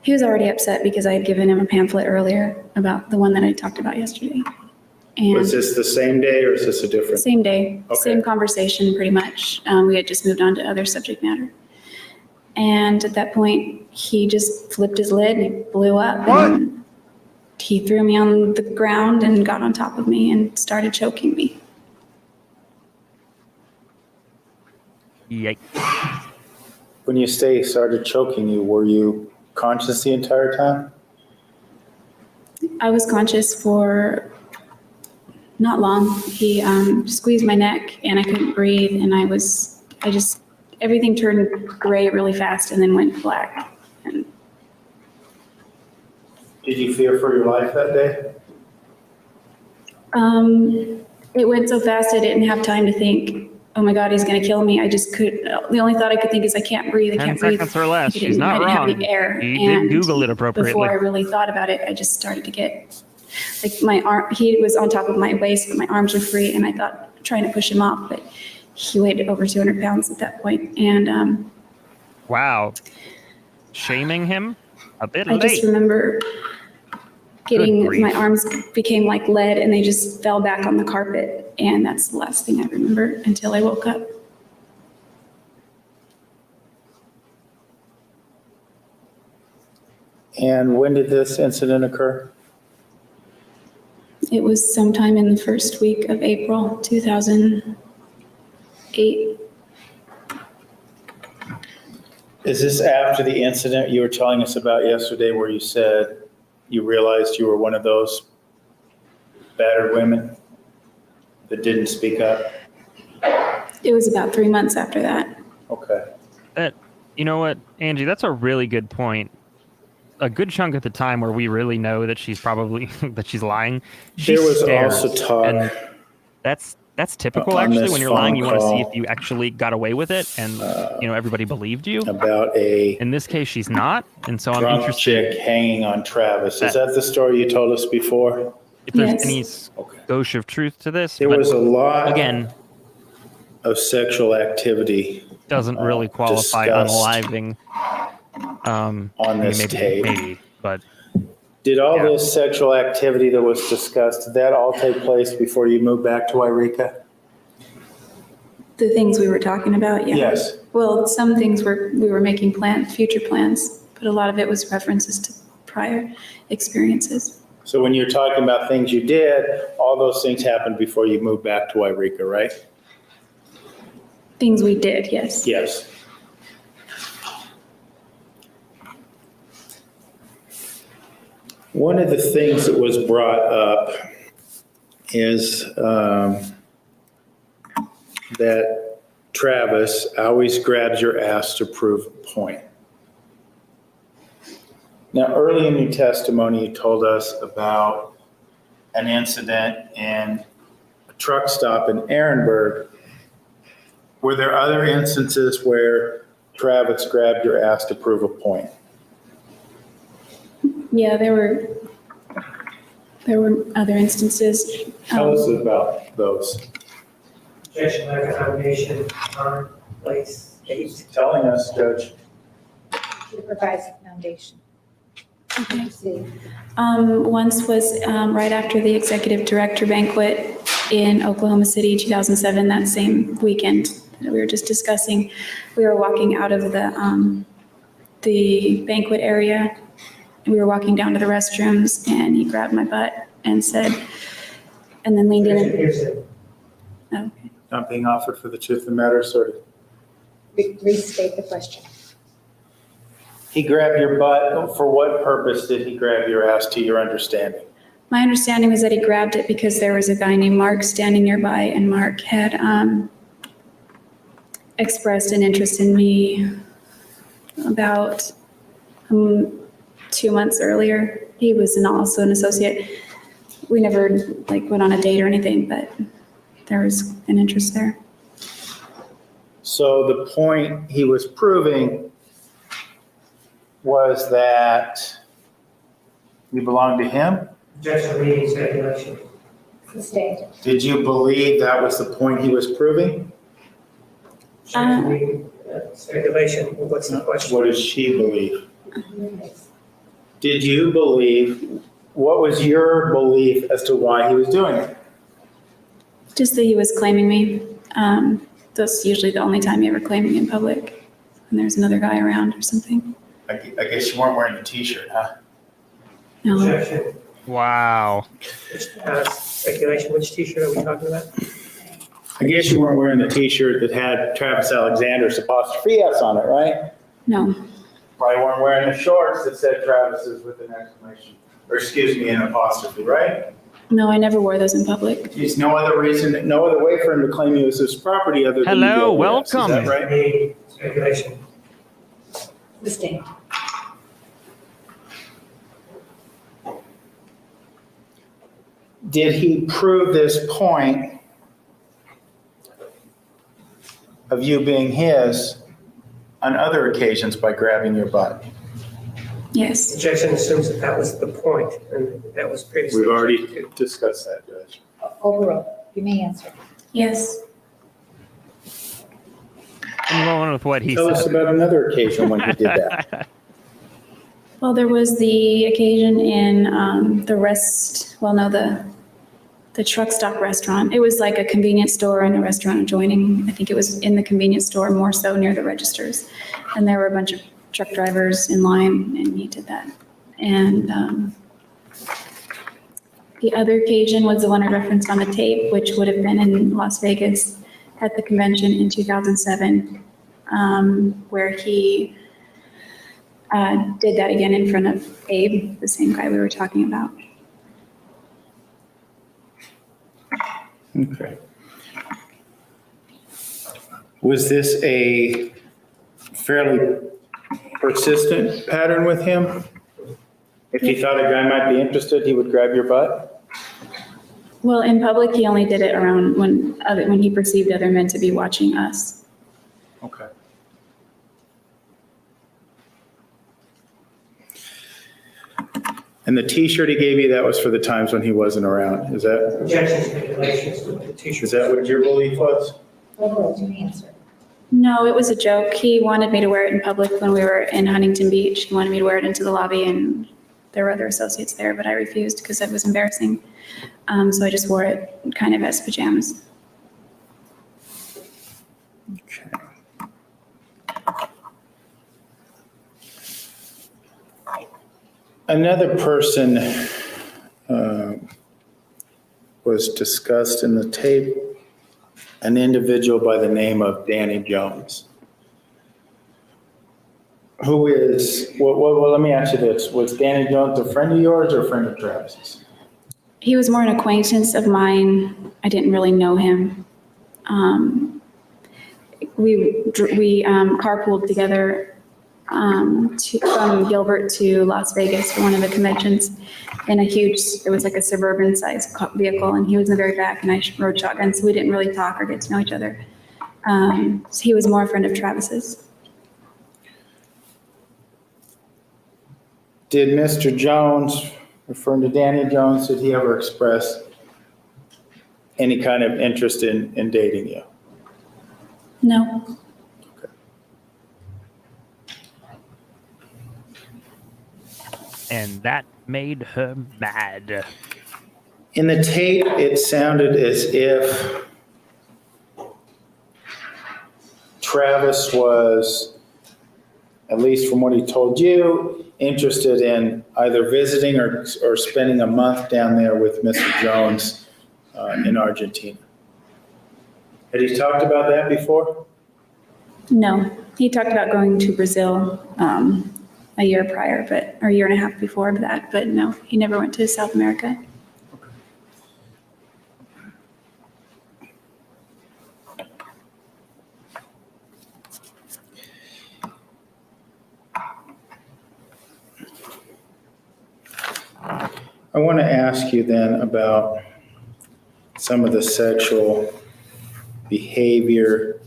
He was already upset because I had given him a pamphlet earlier about the one that I talked about yesterday. And Was this the same day or is this a different? same day, Okay. same conversation pretty much. We had just moved on to other subject matter. And at that point, he just flipped his lid and he blew up. What? And he threw me on the ground and got on top of me and started choking me. Yikes. When you say he started choking you, were you conscious the entire time? I was conscious for not long. He squeezed my neck and I couldn't breathe, and everything turned gray really fast and then went black. And Did you fear for your life that day? it went so fast I didn't have time to think, oh my God, he's gonna kill me. I just the only thought I could think is I can't breathe, I 10 can't breathe. seconds or less. I She's didn't- not I didn't have wrong. any air. You did And Google it appropriately. Before I really thought about it, I just started to get, like my arm, he was on top of my waist, but my arms were free, and I thought, trying to push him off, but he weighed over 200 pounds at that point. And Wow. Shaming him? A bit I late. just remember Good grief. my arms became like lead and they just fell back on the carpet. And that's the last thing I remember until I woke up. And when did this incident occur? It was sometime in the first week of April 2008. Is this after the incident you were telling us about yesterday where you said you realized you were one of those battered women that didn't speak up? It was about 3 months after that. Okay. You know what, Angie, that's a really good point. A good chunk of the time where we really know that she's probably that she's lying. She There was stares, also talk and that's typical on actually. this When you're lying, phone you want to see call, if you actually got away with it, and everybody believed you. about a In this case, she's not, and so I'm drunk interested chick hanging on Travis. Is that the story you told us before? if there's Yes. any Okay. gauge of truth to this. There but was a lot again, of sexual activity doesn't really qualify discussed unaliving. on I mean, this tape. maybe, but Did all Yeah. this sexual activity that was discussed, did that all take place before you moved back to Wairika? The things we were talking about, yeah. Yes. Well, some things we were making future plans, but a lot of it was references to prior experiences. So when you're talking about things you did, all those things happened before you moved back to Wairika, right? Things we did, yes. Yes. One of the things that was brought up is that Travis always grabs your ass to prove a point. Now, early in your testimony, you told us about an incident in a truck stop in Ehrenberg. Were there other instances where Travis grabbed your ass to prove a point? Yeah, there were other instances. Tell us about those. Objection, lack of foundation, time, place, date. Telling us, Judge. She provides a foundation. Once was right after the executive director banquet. in Oklahoma City, 2007, that same weekend that we were just discussing. We were walking out of the banquet area. We were walking down to the restrooms, and he grabbed my butt and said, and then leaned in. Hearsay. Okay. Not being offered for the truth of the matter, sort of. Restate the question. He grabbed your butt. For what purpose did he grab your ass, to your understanding? My understanding was that he grabbed it because there was a guy named Mark standing nearby, and Mark had expressed an interest in me about 2 months earlier. He was also an associate. We never went on a date or anything, but there was an interest there. So the point he was proving was that you belonged to him? Objection, reading speculation. Sustained. Did you believe that was the point he was proving? Objection, reading speculation. What's the question? What did she believe? Did you believe, what was your belief as to why he was doing it? Just that he was claiming me. That's usually the only time he ever claimed me in public. And there's another guy around or something. I guess you weren't wearing a t-shirt, huh? No. Objection. Wow. Speculation. Which T-shirt are we talking about? I guess you weren't wearing the t-shirt that had Travis Alexander's apostrophe S on it, right? No. Probably weren't wearing the shorts that said Travis's with an exclamation, or excuse me, an apostrophe, right? No, I never wore those in public. There's no other reason, no other way for him to claim you as his property other than. Hello, the OPS. Is that welcome. right? Reading speculation. Sustained. Did he prove this point of you being his on other occasions by grabbing your butt? Yes. Objection assumes that that was the point, and that was previously. We've already objected discussed that, Judge. Overruled. You may answer. Yes. I'm going with what he Tell us said. about another occasion when he did that. Well, there was the occasion in the truck stop restaurant. It was like a convenience store and a restaurant adjoining. I think it was in the convenience store, more so near the registers. And there were a bunch of truck drivers in line, and he did that. And the other occasion was the one I referenced on the tape, which would have been in Las Vegas at the convention in 2007, where he did that again in front of Abe, the same guy we were talking about. Okay. Was this a fairly persistent pattern with him? If he thought a guy might be interested, he would grab your butt? Well, in public, he only did it around when he perceived other men to be watching us. Okay. And the t-shirt he gave you, that was for the times when he wasn't around, is that? Objection speculations with the T-shirt. Is that what your belief was? Overruled. You may answer. No, it was a joke. He wanted me to wear it in public when we were in Huntington Beach. He wanted me to wear it into the lobby, and there were other associates there, but I refused because it was embarrassing. So I just wore it kind of as pajamas. Okay. Another person was discussed in the tape, an individual by the name of Danny Jones. Who is, well, let me ask you this. Was Danny Jones a friend of yours or a friend of Travis's? He was more an acquaintance of mine. I didn't really know him. We carpooled together from Gilbert to Las Vegas for one of the conventions in it was like a suburban sized vehicle, and he was in the very back and I rode shotgun, so we didn't really talk or get to know each other. So he was more a friend of Travis's. Did Mr. Jones, referring to Danny Jones, did he ever express any kind of interest in dating you? No. And that made her mad. In the tape, it sounded as if Travis was, at least from what he told you, interested in either visiting or spending a month down there with Mr. Jones in Argentina. Had he talked about that before? No, he talked about going to Brazil a year prior, or a year and a half before that, but no, he never went to South America. I want to ask you then about some of the sexual behavior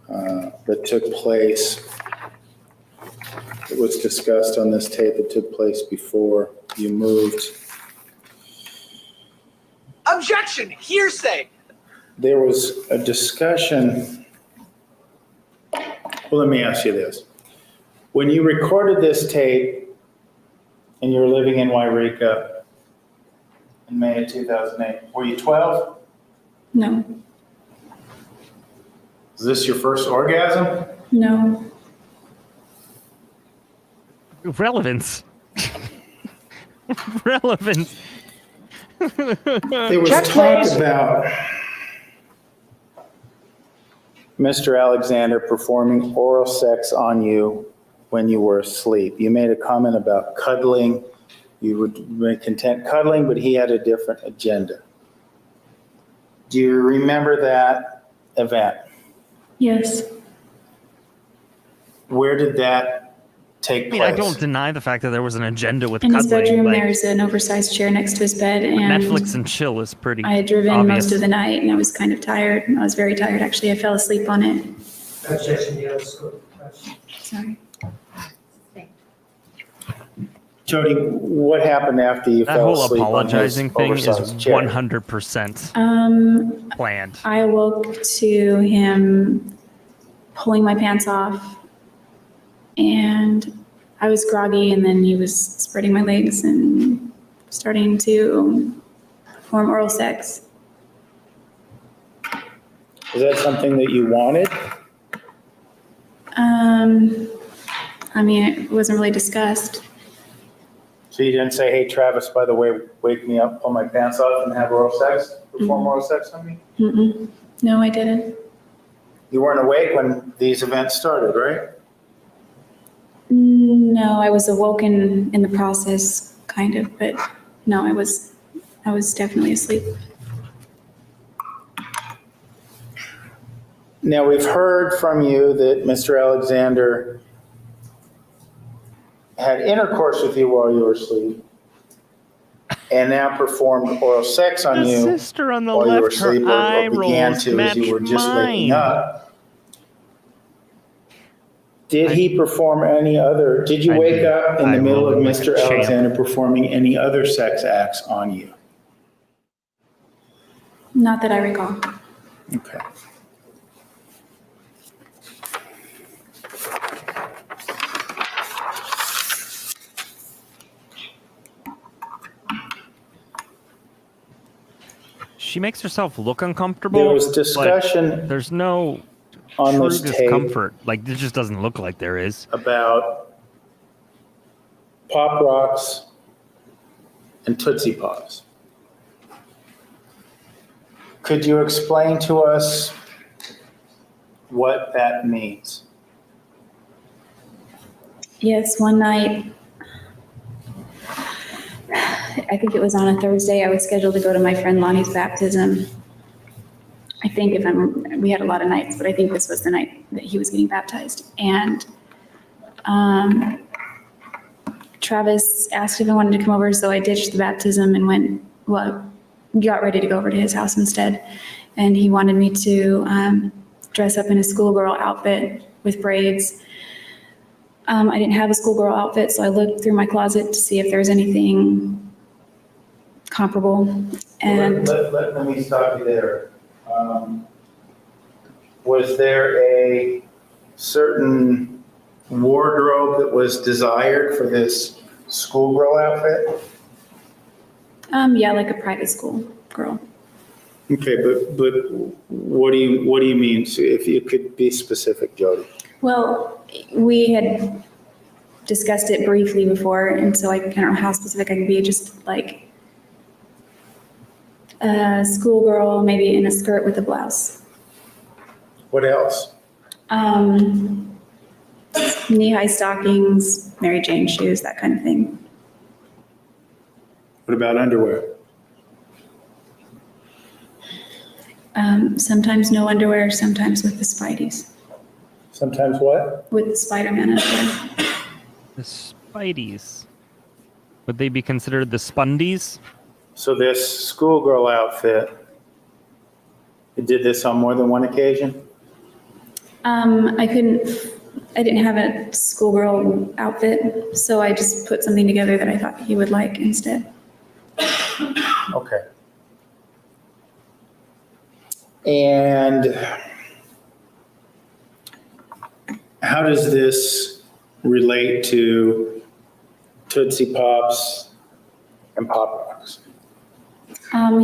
that took place, that was discussed on this tape that took place before you moved. Objection! Hearsay! There was a discussion. Well, let me ask you this. When you recorded this tape and you were living in Wairika in May of 2008, were you 12? No, Was this your first orgasm? no, Relevance. Relevance. There was Check, talk please. about Mr. Alexander performing oral sex on you when you were asleep. You made a comment about cuddling. You would be content cuddling, but he had a different agenda. Do you remember that event? yes. Where did that take I mean, place? I don't deny the fact that there was an agenda with In his cuddling. bedroom, like, there's an oversized chair next to his bed, and Netflix and chill is pretty I had driven obvious. most of the night, and I was kind of tired. I was very tired, actually. I fell asleep on it. Objection, the other school. Sorry. Jodi, what happened after you That fell whole asleep on his apologizing thing is oversized chair? 100% planned. I awoke to him pulling my pants off, and I was groggy, and then he was spreading my legs and starting to perform oral sex. Is that something that you wanted? I mean, it wasn't really discussed. So you didn't say, hey, Travis, by the way, wake me up, pull my pants off and have oral sex, perform oral sex on me? Mm-mm. No, I didn't. You weren't awake when these events started, right? No, I was awoken in the process, kind of, but no, I was definitely asleep. Now, we've heard from you that Mr. Alexander had intercourse with you while you were asleep and now performed oral sex on The you sister on the while you were left, her asleep eye or began rolls to as you were match just waking mine. up. Did he perform any other, did you I wake did. up in the I middle of rolled like a Mr. champ. Alexander performing any other sex acts on you? Not that I recall. Okay. She makes herself look uncomfortable. There was but discussion There's no on true this tape discomfort. Like, it just doesn't look like there is. about Pop Rocks and Tootsie Pops. Could you explain to us what that means? Yes, one night, I think it was on a Thursday, I was scheduled to go to my friend Lonnie's baptism. I think we had a lot of nights, but I think this was the night that he was getting baptized. And Travis asked if I wanted to come over, so I ditched the baptism and got ready to go over to his house instead. And he wanted me to dress up in a schoolgirl outfit with braids. I didn't have a schoolgirl outfit, so I looked through my closet to see if there was anything comparable. And Let me stop you there. Was there a certain wardrobe that was desired for this schoolgirl outfit? Yeah, like a private school girl. Okay, but what do you mean? So if you could be specific, Jodi. Well, we had discussed it briefly before, and so I don't know how specific I can be, just like a schoolgirl, maybe in a skirt with a blouse. What else? Knee-high stockings, Mary Jane shoes, that kind of thing. What about underwear? Sometimes no underwear, sometimes with the Spideys, Sometimes what? with the Spider-Man underwear. The Spideys. Would they be considered the Spundies? So this schoolgirl outfit, you did this on more than one occasion? I didn't have a schoolgirl outfit, so I just put something together that I thought he would like instead. Okay. And how does this relate to Tootsie Pops and Pop Rocks?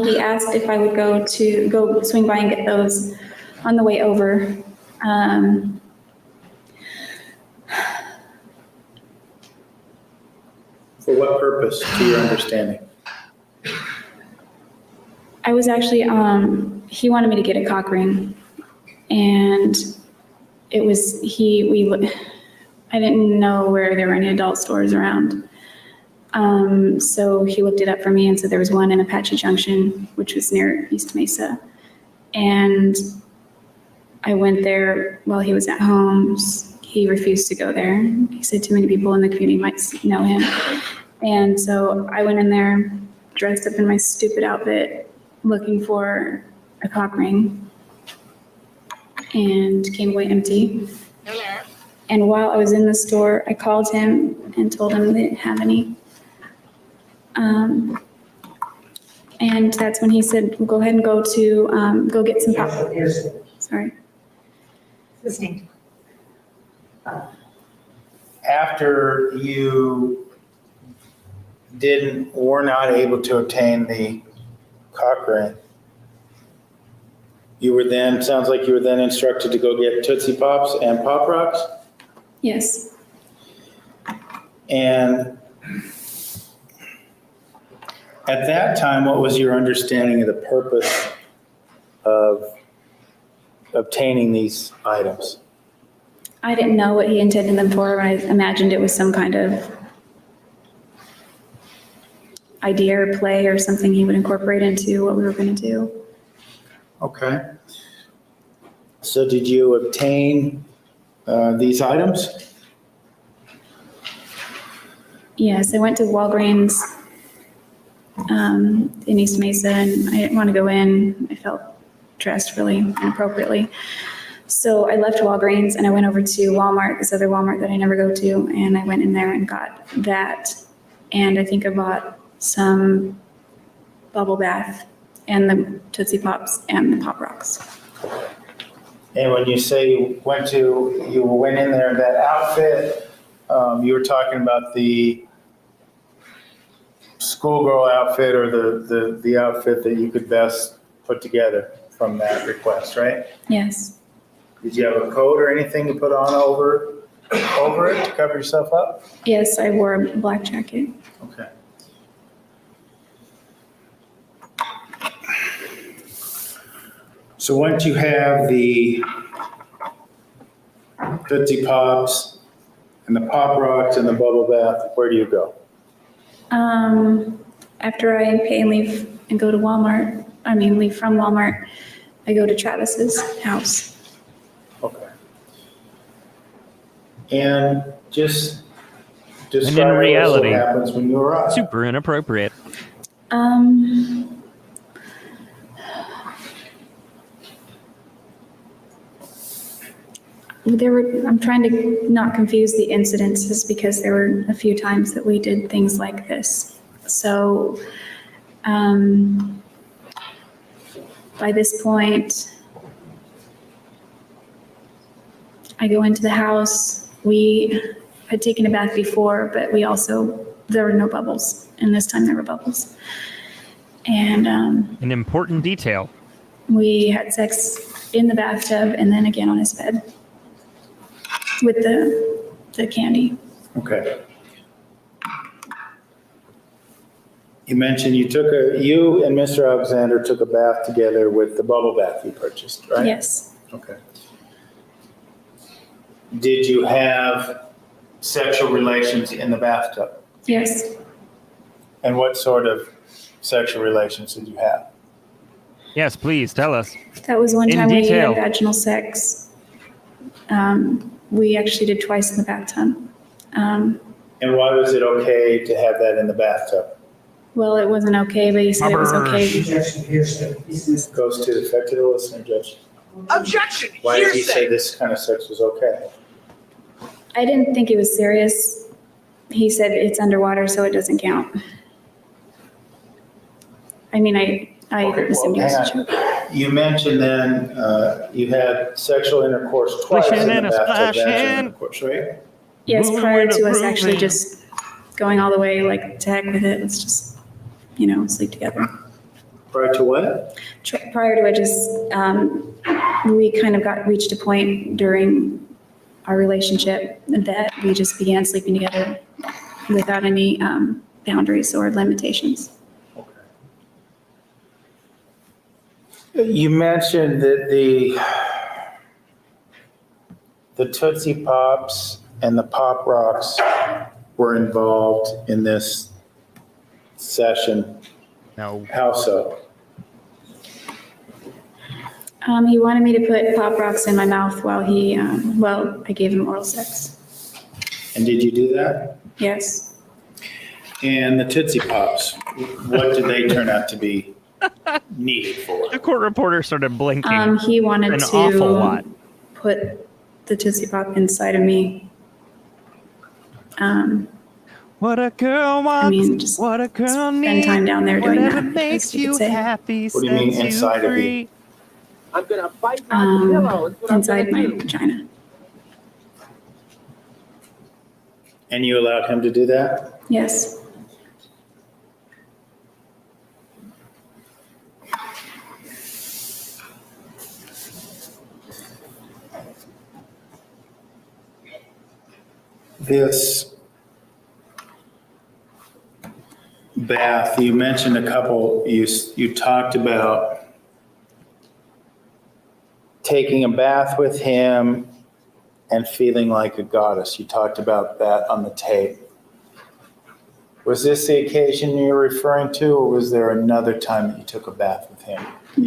He asked if I would go swing by and get those on the way over. For what purpose, to your understanding? I was actually, he wanted me to get a cock ring, and it was, I didn't know where there were any adult stores around. So he looked it up for me and said there was one in Apache Junction, which was near East Mesa. And I went there while he was at home. He refused to go there. He said too many people in the community might know him. And so I went in there, dressed up in my stupid outfit, looking for a cock ring, and came away empty. And while I was in the store, I called him and told him they didn't have any. And that's when he said, well, go ahead and go get some pop. Sorry. Sustained. After you were not able to obtain the cock ring, sounds like you were then instructed to go get Tootsie Pops and Pop Rocks? Yes. And at that time, what was your understanding of the purpose of obtaining these items? I didn't know what he intended them for. I imagined it was some kind of idea or play or something he would incorporate into what we were going to do. Okay. So did you obtain these items? Yes, I went to Walgreens in East Mesa, and I didn't want to go in. I felt dressed really inappropriately. So I left Walgreens and I went over to Walmart, this other Walmart that I never go to, and I went in there and got that. And I think I bought some bubble bath and the Tootsie Pops and the Pop Rocks. And when you say you went in there in that outfit, you were talking about the schoolgirl outfit or the outfit that you could best put together from that request, right? Yes. Did you have a coat or anything to put on over it to cover yourself up? Yes, I wore a black jacket. Okay. So once you have the Tootsie Pops and the Pop Rocks and the bubble bath, where do you go? After I pay and leave and go to Walmart, leave from Walmart, I go to Travis's house. Okay. And just And in describe reality, what happens when you arrive. super inappropriate. I'm trying to not confuse the incidences because there were a few times that we did things like this. So, by this point, I go into the house. We had taken a bath before, but there were no bubbles, and this time there were bubbles. And An important detail. we had sex in the bathtub and then again on his bed with the candy. Okay. You mentioned you and Mr. Alexander took a bath together with the bubble bath you purchased, right? Yes. Okay. Did you have sexual relations in the bathtub? Yes. And what sort of sexual relations did you have? Yes, please tell us. That was one In time we detail. had vaginal sex. We actually did twice in the bathtub. And why was it okay to have that in the bathtub? Well, it wasn't okay, but he said it was okay. Objection, hearsay. Goes to the effect of the listener, Judge. Objection! Why did he say Hearsay! this kind of sex was okay? I didn't think it was serious. He said it's underwater, so it doesn't count. I mean, I Okay, assumed well, it was a hang on. joke. You mentioned then you had sexual intercourse twice in Splishing the and a bathtub, splashing. vaginal intercourse, right? Yes, Moving prior with to a us actually grooving. just going all the way, like, to heck with it, let's just, sleep together. Prior to what? Prior to it, just, we kind of reached a point during our relationship that we just began sleeping together without any boundaries or limitations. You mentioned that the Tootsie Pops and the Pop Rocks were involved in this session. No. How so? He wanted me to put Pop Rocks in my mouth while I gave him oral sex. And did you do that? Yes. And the Tootsie Pops, what did they turn out to be needed for? The court reporter started blinking. He wanted An awful lot. to put the Tootsie Pop inside of me. What a girl wants, mean, just what a girl needs. spend time down there doing Whatever that, makes as you you could say. happy, What do you mean sets inside of you? free. I'm gonna bite my pillow. That's what I'm inside my gonna do. vagina. And you allowed him to do that? Yes. This bath, you mentioned a couple, you talked about taking a bath with him and feeling like a goddess. You talked about that on the tape. Was this the occasion you're referring to, or was there another time that you took a bath with him?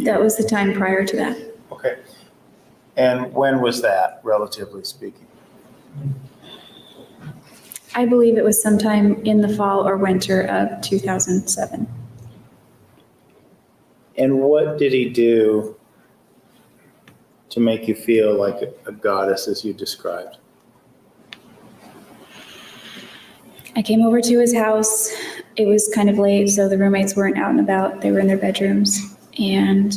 That was the time prior to that. Okay. And when was that, relatively speaking? I believe it was sometime in the fall or winter of 2007. And what did he do to make you feel like a goddess, as you described? I came over to his house. It was kind of late, so the roommates weren't out and about. They were in their bedrooms. And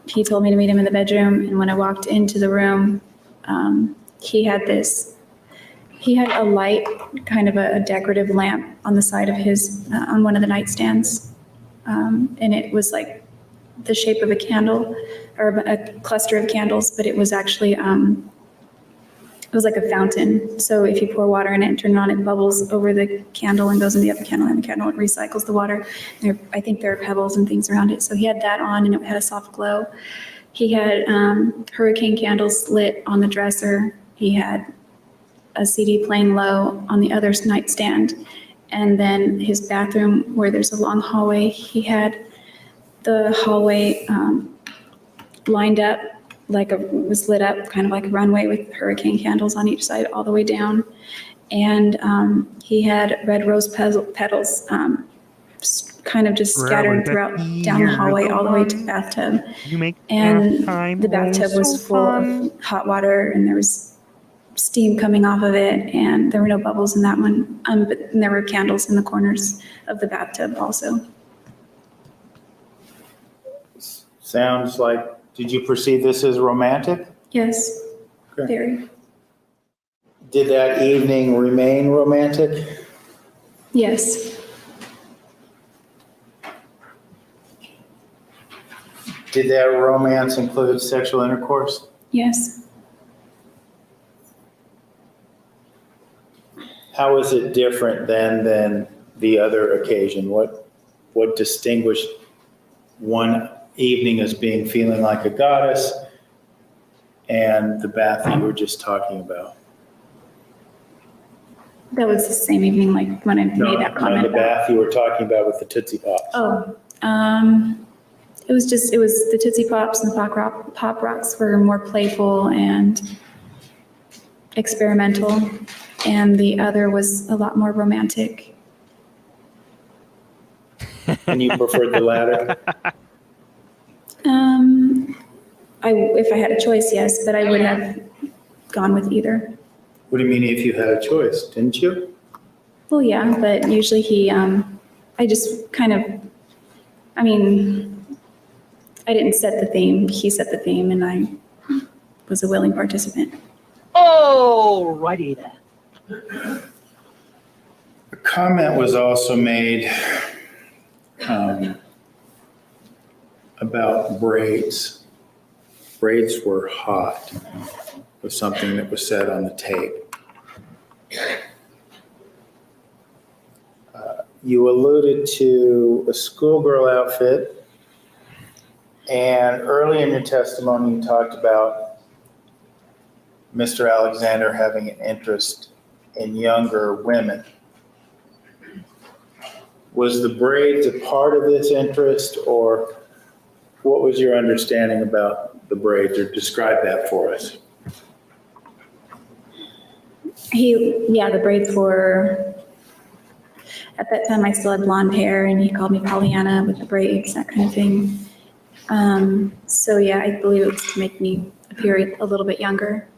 he told me to meet him in the bedroom. And when I walked into the room, he had a light, kind of a decorative lamp on the side of his, on one of the nightstands. And it was like the shape of a candle or a cluster of candles, but it was actually, it was like a fountain. So if you pour water in it and turn it on, it bubbles over the candle and goes in the other candle, and the candle recycles the water. I think there are pebbles and things around it. So he had that on, and it had a soft glow. He had hurricane candles lit on the dresser. He had a CD playing low on the other nightstand. And then his bathroom, where there's a long hallway, he had the hallway lined up was lit up kind of like a runway with hurricane candles on each side all the way down. And he had red rose petals kind of just scattered throughout down the hallway all the way to the bathtub. And the bathtub was full of hot water, and there was steam coming off of it, and there were no bubbles in that one. But there were candles in the corners of the bathtub also. Sounds like, did you perceive this as romantic? Yes, Okay. very. Did that evening remain romantic? Yes. Did that romance include sexual intercourse? Yes. How is it different than the other occasion? What distinguished one evening as being feeling like a goddess and the bath that you were just talking about? That was the same evening, like when I made that comment. The bath you were talking about with the Tootsie Pops. Oh, it was the Tootsie Pops and the Pop Rocks were more playful and experimental, and the other was a lot more romantic. And you preferred the latter? If I had a choice, yes, but I would have gone with either. What do you mean if you had a choice? Didn't you? Well, yeah, but usually I just kind of, I didn't set the theme. He set the theme, and I was a willing participant. Alrighty then. A comment was also made about braids. Braids were hot, was something that was said on the tape. You alluded to a schoolgirl outfit, and early in your testimony, you talked about Mr. Alexander having an interest in younger women. Was the braids a part of this interest, or what was your understanding about the braids, or describe that for us? The braids were, at that time I still had blonde hair, and he called me Pollyanna with the braids, that kind of thing. I believe it was to make me appear a little bit younger.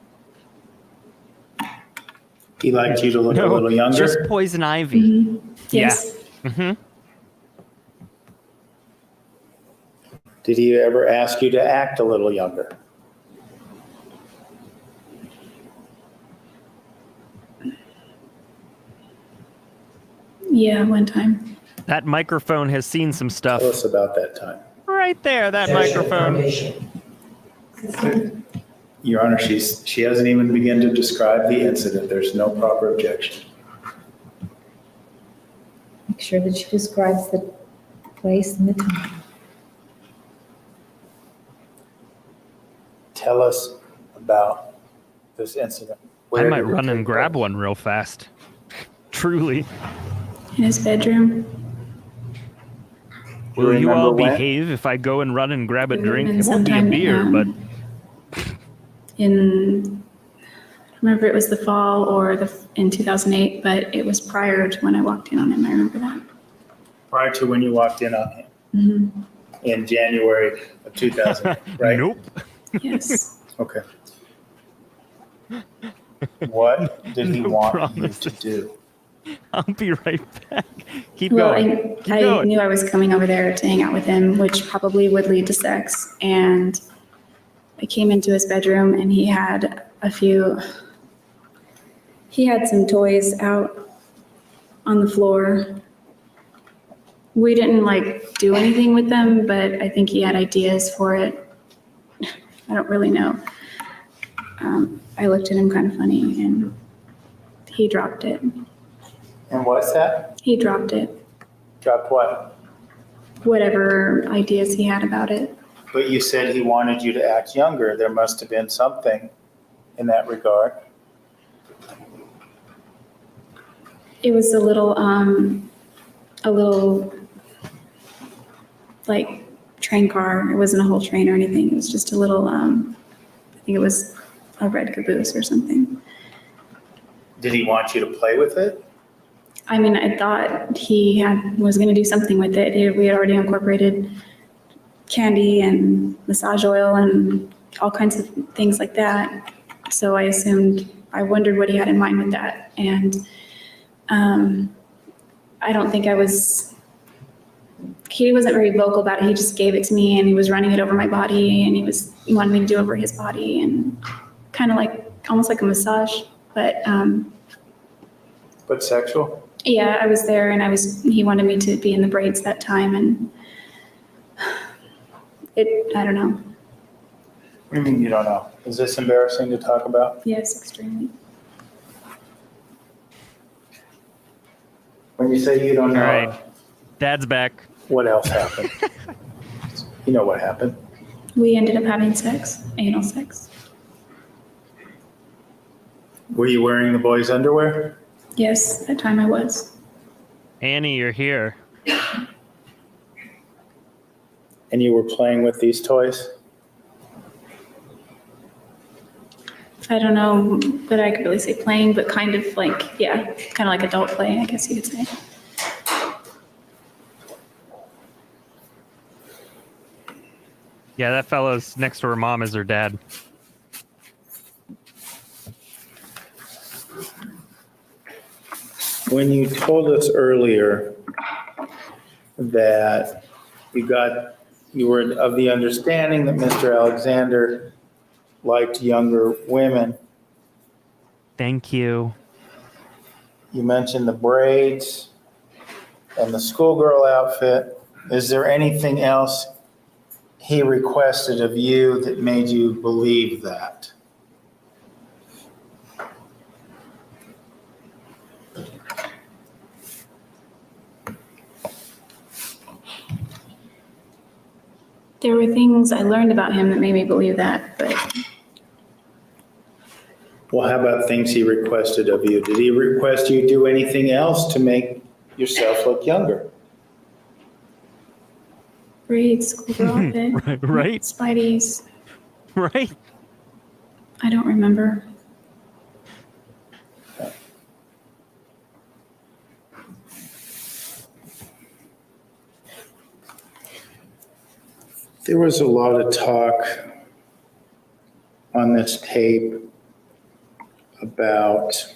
He liked you to look a little younger? Just poison ivy. Mm-hmm. Yes. Yeah. Mm-hmm. Did he ever ask you to act a little younger? Yeah, one time. That microphone has seen some stuff. Tell us about that time. Right there, that Objection, microphone. affirmation. Your Honor, she hasn't even begun to describe the incident. There's no proper objection. Make sure that she describes the place and the time. Tell us about this incident. I Where might did it run and take grab place? one real fast. Truly. In his bedroom. Do you Will you all remember when? behave if I go and run and grab a It would've drink? been It won't be a sometime, beer, but I don't remember if it was the fall or in 2008, but it was prior to when I walked in on him. I remember that. Prior to when you walked in on him Mm-hmm. in January of 2000, right? Nope. Yes. Okay. What did he No want promises. you to do? I'll be right back. Keep Well, going. Keep I going. knew I was coming over there to hang out with him, which probably would lead to sex. And I came into his bedroom, and he had some toys out on the floor. We didn't do anything with them, but I think he had ideas for it. I don't really know. I looked at him kind of funny, and he dropped it. And what's that? He dropped it. Dropped what? Whatever ideas he had about it. But you said he wanted you to act younger. There must have been something in that regard. It was a little train car. It wasn't a whole train or anything. It was just a little, I think it was a red caboose or something. Did he want you to play with it? I thought he was going to do something with it. We had already incorporated candy and massage oil and all kinds of things like that. So I wondered what he had in mind with that. And I don't think he wasn't very vocal about it. He just gave it to me, and he was running it over my body, and he wanted me to do it over his body, and kind of almost like a massage, but sexual? yeah, I was there, and he wanted me to be in the braids that time, and I don't know. What do you mean you don't know? Is this embarrassing to talk about? Yes, extremely. When you say you don't know, All right. Dad's back. what else happened? You know what happened. We ended up having sex, anal sex. Were you wearing the boys' underwear? Yes, that time I was. Annie, you're here. And you were playing with these toys? I don't know that I could really say playing, but kind of like, yeah, kind of like adult play, I guess you could say. Yeah, that fella's next to her mom is her dad. When you told us earlier that you were of the understanding that Mr. Alexander liked younger women, Thank you. you mentioned the braids and the schoolgirl outfit. Is there anything else he requested of you that made you believe that? There were things I learned about him that made me believe that, but Well, how about things he requested of you? Did he request you do anything else to make yourself look younger? braids, schoolgirl outfit, Right? Spidey's, Right? I don't remember. There was a lot of talk on this tape about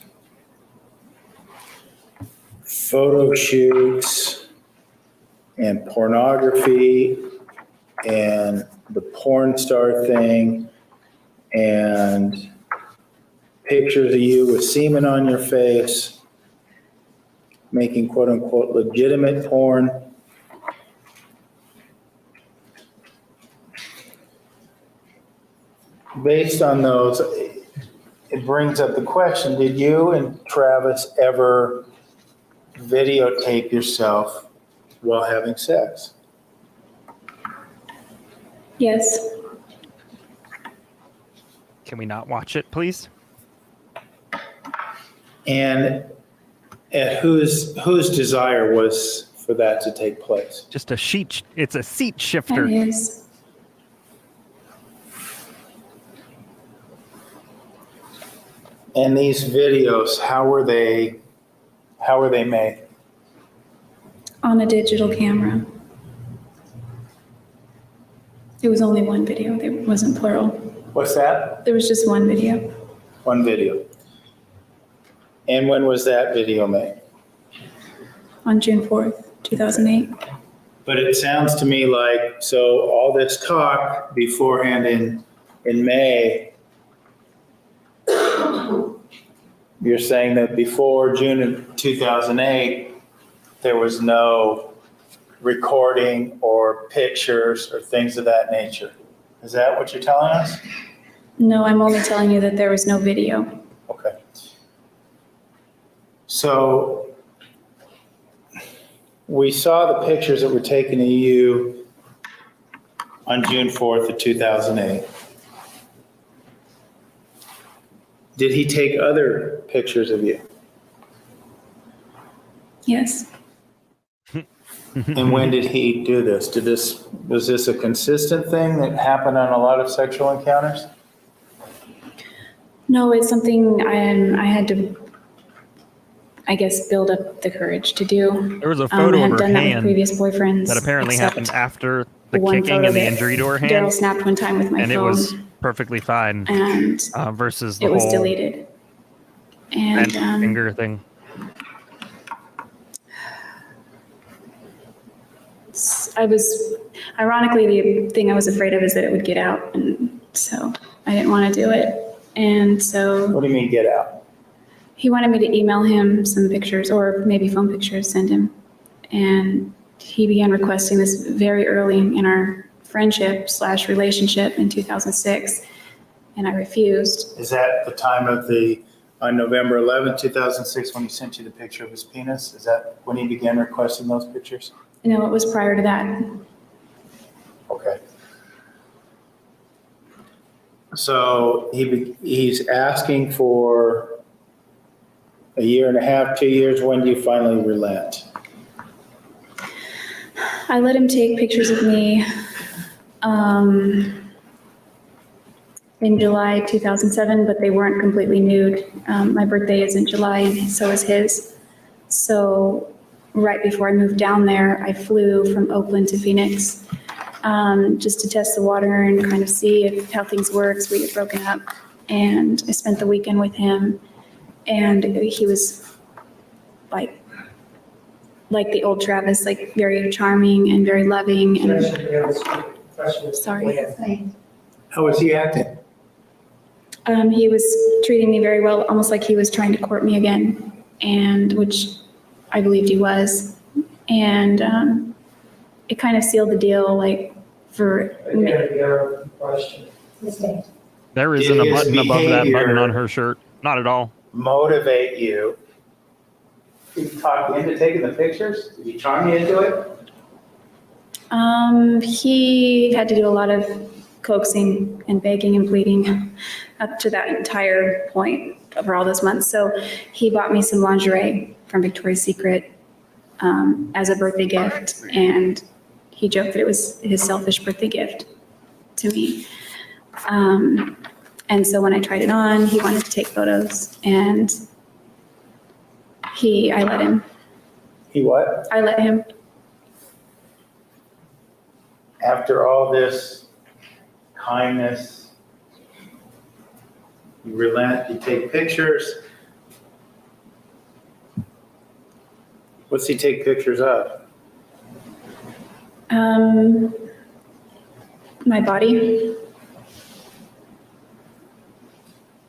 photo shoots and pornography and the porn star thing and pictures of you with semen on your face, making quote unquote legitimate porn. Based on those, it brings up the question, did you and Travis ever videotape yourself while having sex? Yes, Can we not watch it, please? And whose desire was for that to take place? Just a sheet. It's a seat that shifter. is. And these videos, how were they made? On a digital camera. It was only one video, there wasn't plural. What's that? There was just one video. One video. And when was that video made? On June 4th, 2008. But it sounds to me like, so all this talk beforehand in May, you're saying that before June of 2008, there was no recording or pictures or things of that nature. Is that what you're telling us? No, I'm only telling you that there was no video. Okay. So we saw the pictures that were taken of you on June 4th of 2008. Did he take other pictures of you? Yes. And when did he do this? Was this a consistent thing that happened on a lot of sexual encounters? No, it's something I had to, I guess, build up the courage to do. There was a I photo had of her done that with hand previous boyfriends. that apparently except happened after the one kicking photo and the that injury to her Daryl hand, snapped one time with my and phone. it was perfectly fine. And Versus the it was whole deleted. And finger thing. ironically, the thing I was afraid of is that it would get out. And so I didn't want to do it. And so What do you mean get out? he wanted me to email him some pictures or maybe phone pictures, send him. And he began requesting this very early in our friendship / relationship in 2006, and I refused. Is that the time of on November 11th, 2006, when he sent you the picture of his penis? Is that when he began requesting those pictures? No, it was prior to that. Okay. So he's asking for a year and a half, 2 years. When do you finally relent? I let him take pictures of me in July 2007, but they weren't completely nude. My birthday is in July, and so is his. So right before I moved down there, I flew from Oakland to Phoenix just to test the water and kind of see how things were, because we had broken up. And I spent the weekend with him, and he was like the old Travis, like very charming and very loving. And sorry. How was he acting? He was treating me very well, almost like he was trying to court me again, and which I believed he was. And it kind of sealed the deal, like for me. Question. There isn't a Did his button above that button behavior on her shirt. Not at all. Motivate you? Did he talk you into taking the pictures? Did he charm you into it? He had to do a lot of coaxing and begging and pleading up to that entire point over all those months. So he bought me some lingerie from Victoria's Secret as a birthday gift, and he joked that it was his selfish birthday gift to me. And so when I tried it on, he wanted to take photos, and I let him. He what? I let him. After all this kindness, you relent, you take pictures. What's he take pictures of? My body.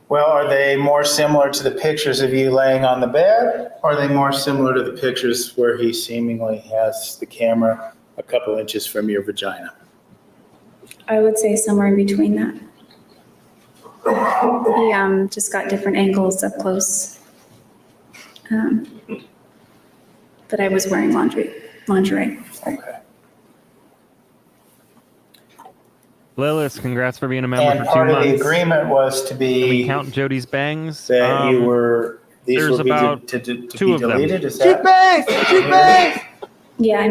Well, are they more similar to the pictures of you laying on the bed? Or are they more similar to the pictures where he seemingly has the camera a couple inches from your vagina? I would say somewhere in between that. He just got different angles up close. But I was wearing lingerie. Okay. Lilith, congrats for being a member And for 2 part of the months. agreement was to Can we be count Jody's bangs? that you were, these there's would be about to two be of them. deleted, is that? Yeah,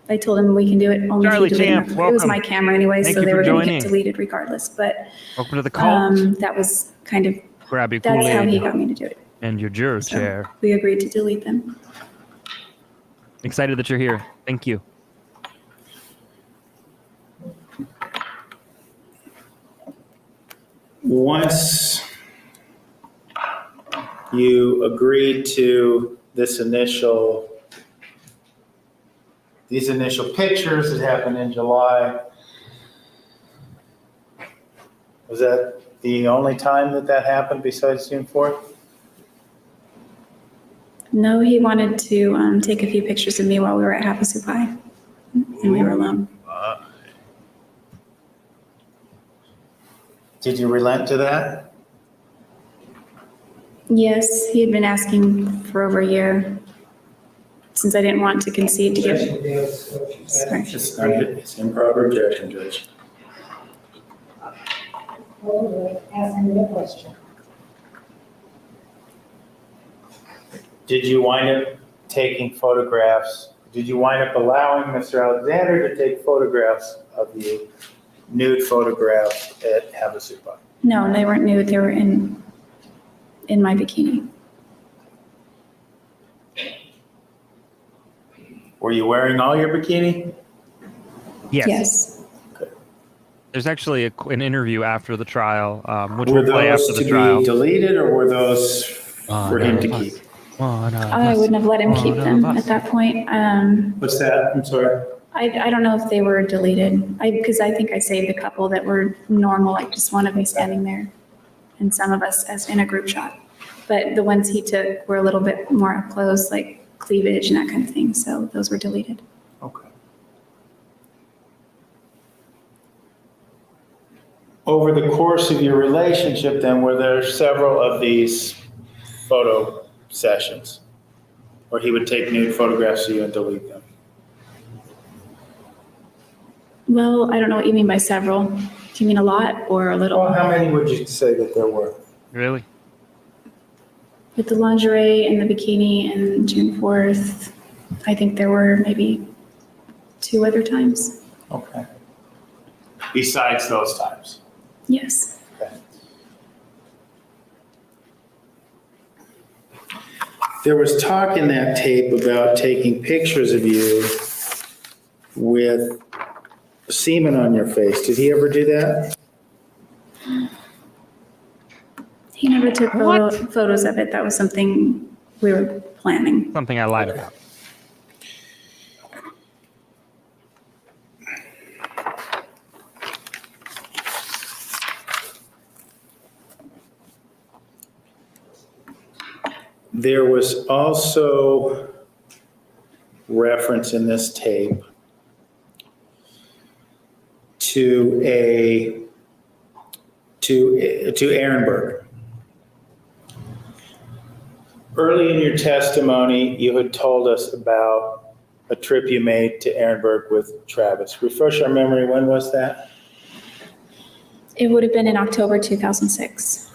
I told him we can do it only if Charlie you delete Champ, it. It was welcome. my camera anyway, Thank so you they for were going to joining. get deleted regardless. But Welcome to the cult. that was kind of, Grab your that's how he Kool-Aid got me to do it. and your juror So chair. we agreed to delete them. Excited that you're here. Thank you. Once you agreed to these initial pictures that happened in July, was that the only time that happened besides June 4th? No, he wanted to take a few pictures of me while we were at Havasu Pie, and we were alone. Did you relent to that? Yes, he had been asking for over a year, since I didn't want to concede to give. Sorry. It's improper objection, Judge. Ask me a question. Did you wind up taking photographs? Did you wind up allowing Mr. Alexander to take photographs of you, nude photographs at Havasu Pie? No, they weren't nude. They were in my bikini. Were you wearing all your bikini? Yes. Yes. There's actually an interview after the trial, which Were will play those after to the trial. be deleted, or were those for him to keep? I wouldn't have let him keep them at that point. What's that? I'm sorry. I don't know if they were deleted. Because I think I saved a couple that were normal, like just one of me standing there, and some of us as in a group shot. But the ones he took were a little bit more up close, like cleavage and that kind of thing. So those were deleted. Okay. over the course of your relationship, then, were there several of these photo sessions? Where he would take nude photographs of you and delete them? Well, I don't know what you mean by several. Do you mean a lot or a little? Well, how many would you say that there were? Really? With the lingerie and the bikini and June 4th, I think there were maybe 2 other times. Okay. Besides those times? Yes. Okay. There was talk in that tape about taking pictures of you with semen on your face. Did he ever do that? He never took photos of it. That was something we were planning. Something I lied about. There was also reference in this tape to Ehrenberg. Early in your testimony, you had told us about a trip you made to Ehrenberg with Travis. Refresh our memory, when was that? It would have been in October 2006.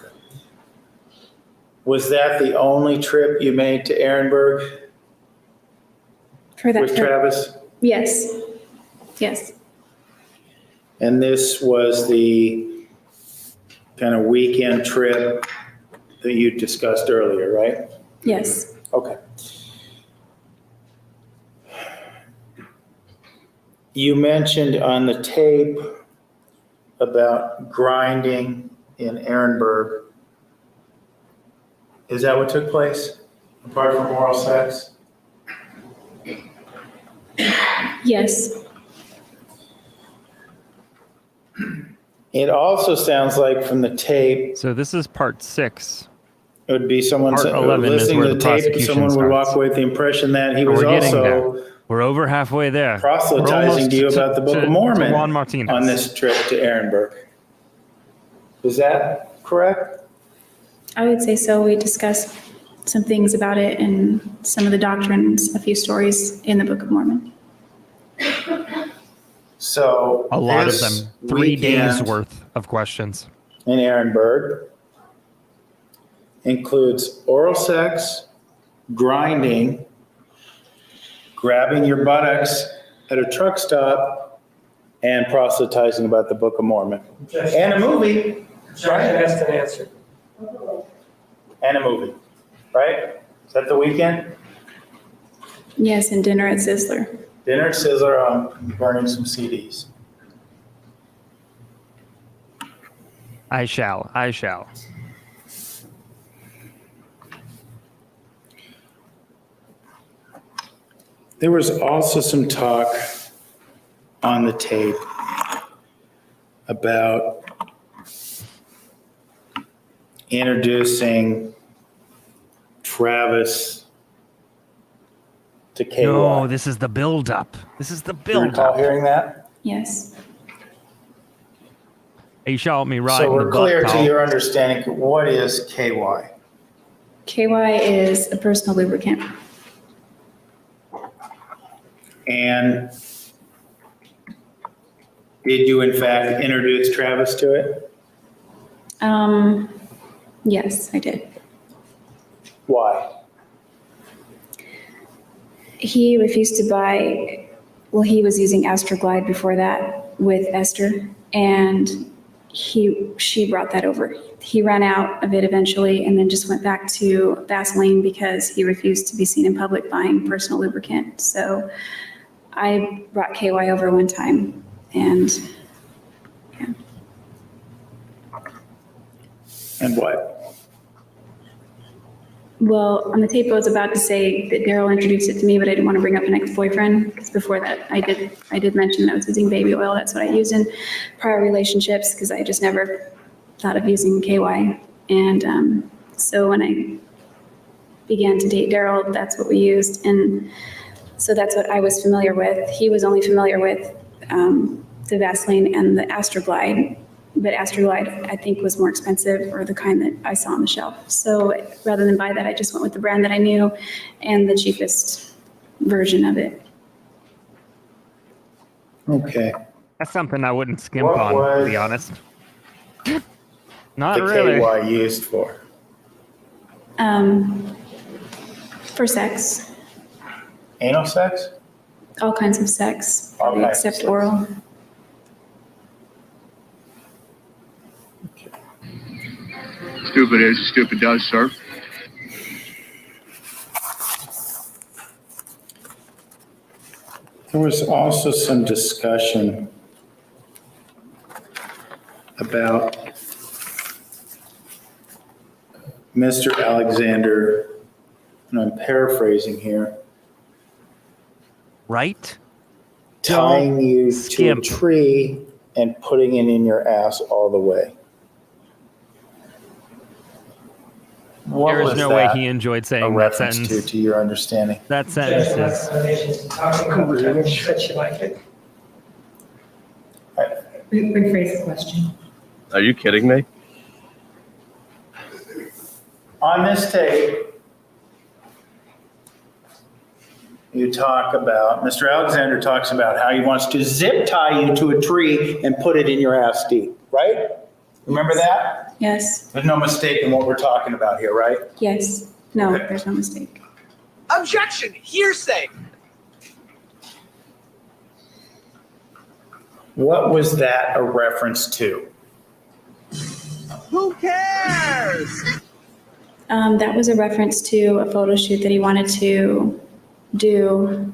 Was that the only trip you made to Ehrenberg For that with Travis? Yes. Yes. And this was the kind of weekend trip that you discussed earlier, right? Yes. Okay. You mentioned on the tape about grinding in Ehrenberg. Is that what took place, apart from oral sex? Yes. It also sounds like from the tape, So this is part 6. it would be someone Part 11 is listening where to the the tape, prosecution someone would walk starts. away with the impression that he was We're getting also there. We're over halfway there. proselytizing to you about the Book of Mormon Juan Martinez. on this trip to Ehrenberg. Is that correct? I would say so. We discussed some things about it and some of the doctrines, a few stories in the Book of Mormon. So A lot of this them. 3 days weekend worth of questions. in Ehrenberg includes oral sex, grinding, grabbing your buttocks at a truck stop, and proselytizing about the Book of Mormon. And a movie. Objection asked and answered. And a movie, right? Is that the weekend? Yes, and dinner at Sizzler. Dinner at Sizzler on burning some CDs. I shall. There was also some talk on the tape about introducing Travis to KY. No, this is the build-up. This is the Do you recall build-up. hearing that? Yes. He shot me right So in the we're butt, clear to pal. your understanding, what is KY? KY is a personal lubricant. And did you in fact introduce Travis to it? Yes, I did. Why? He refused to buy, well, he was using Astroglide before that with Esther, and she brought that over. He ran out of it eventually and then just went back to Vaseline because he refused to be seen in public buying personal lubricant. So I brought KY over one time, and yeah. And what? Well, on the tape I was about to say that Daryl introduced it to me, but I didn't want to bring up an ex-boyfriend because before that I did mention that I was using baby oil. That's what I used in prior relationships because I just never thought of using KY. And so when I began to date Daryl, that's what we used. And so that's what I was familiar with. He was only familiar with the Vaseline and the Astroglide but Astroglide I think was more expensive, or the kind that I saw on the shelf. So rather than buy that, I just went with the brand that I knew and the cheapest version of it. Okay. That's something I wouldn't skimp What on, was to be honest. Not the really. KY used for? For sex, Anal sex? all kinds of sex, All kinds of except sex. oral. Stupid is, stupid does, sir. There was also some discussion about Mr. Alexander, and I'm paraphrasing here, Right? tying you to a skimp. tree and putting it in your ass all the way. What There is was no way that he enjoyed a saying that reference sentence. to your understanding? That sentence Objection, is explanations, talking about the time that you like it. Rephrase the question. Are you kidding me? On this tape, you talk about, Mr. Alexander talks about how he wants to zip tie you to a tree and put it in your ass deep, right? Remember that? Yes, There's no mistake in what we're talking about here, right? yes. No, Okay. there's no mistake. Objection! Hearsay! What was that a reference to? Who cares? That was a reference to a photo shoot that he wanted to do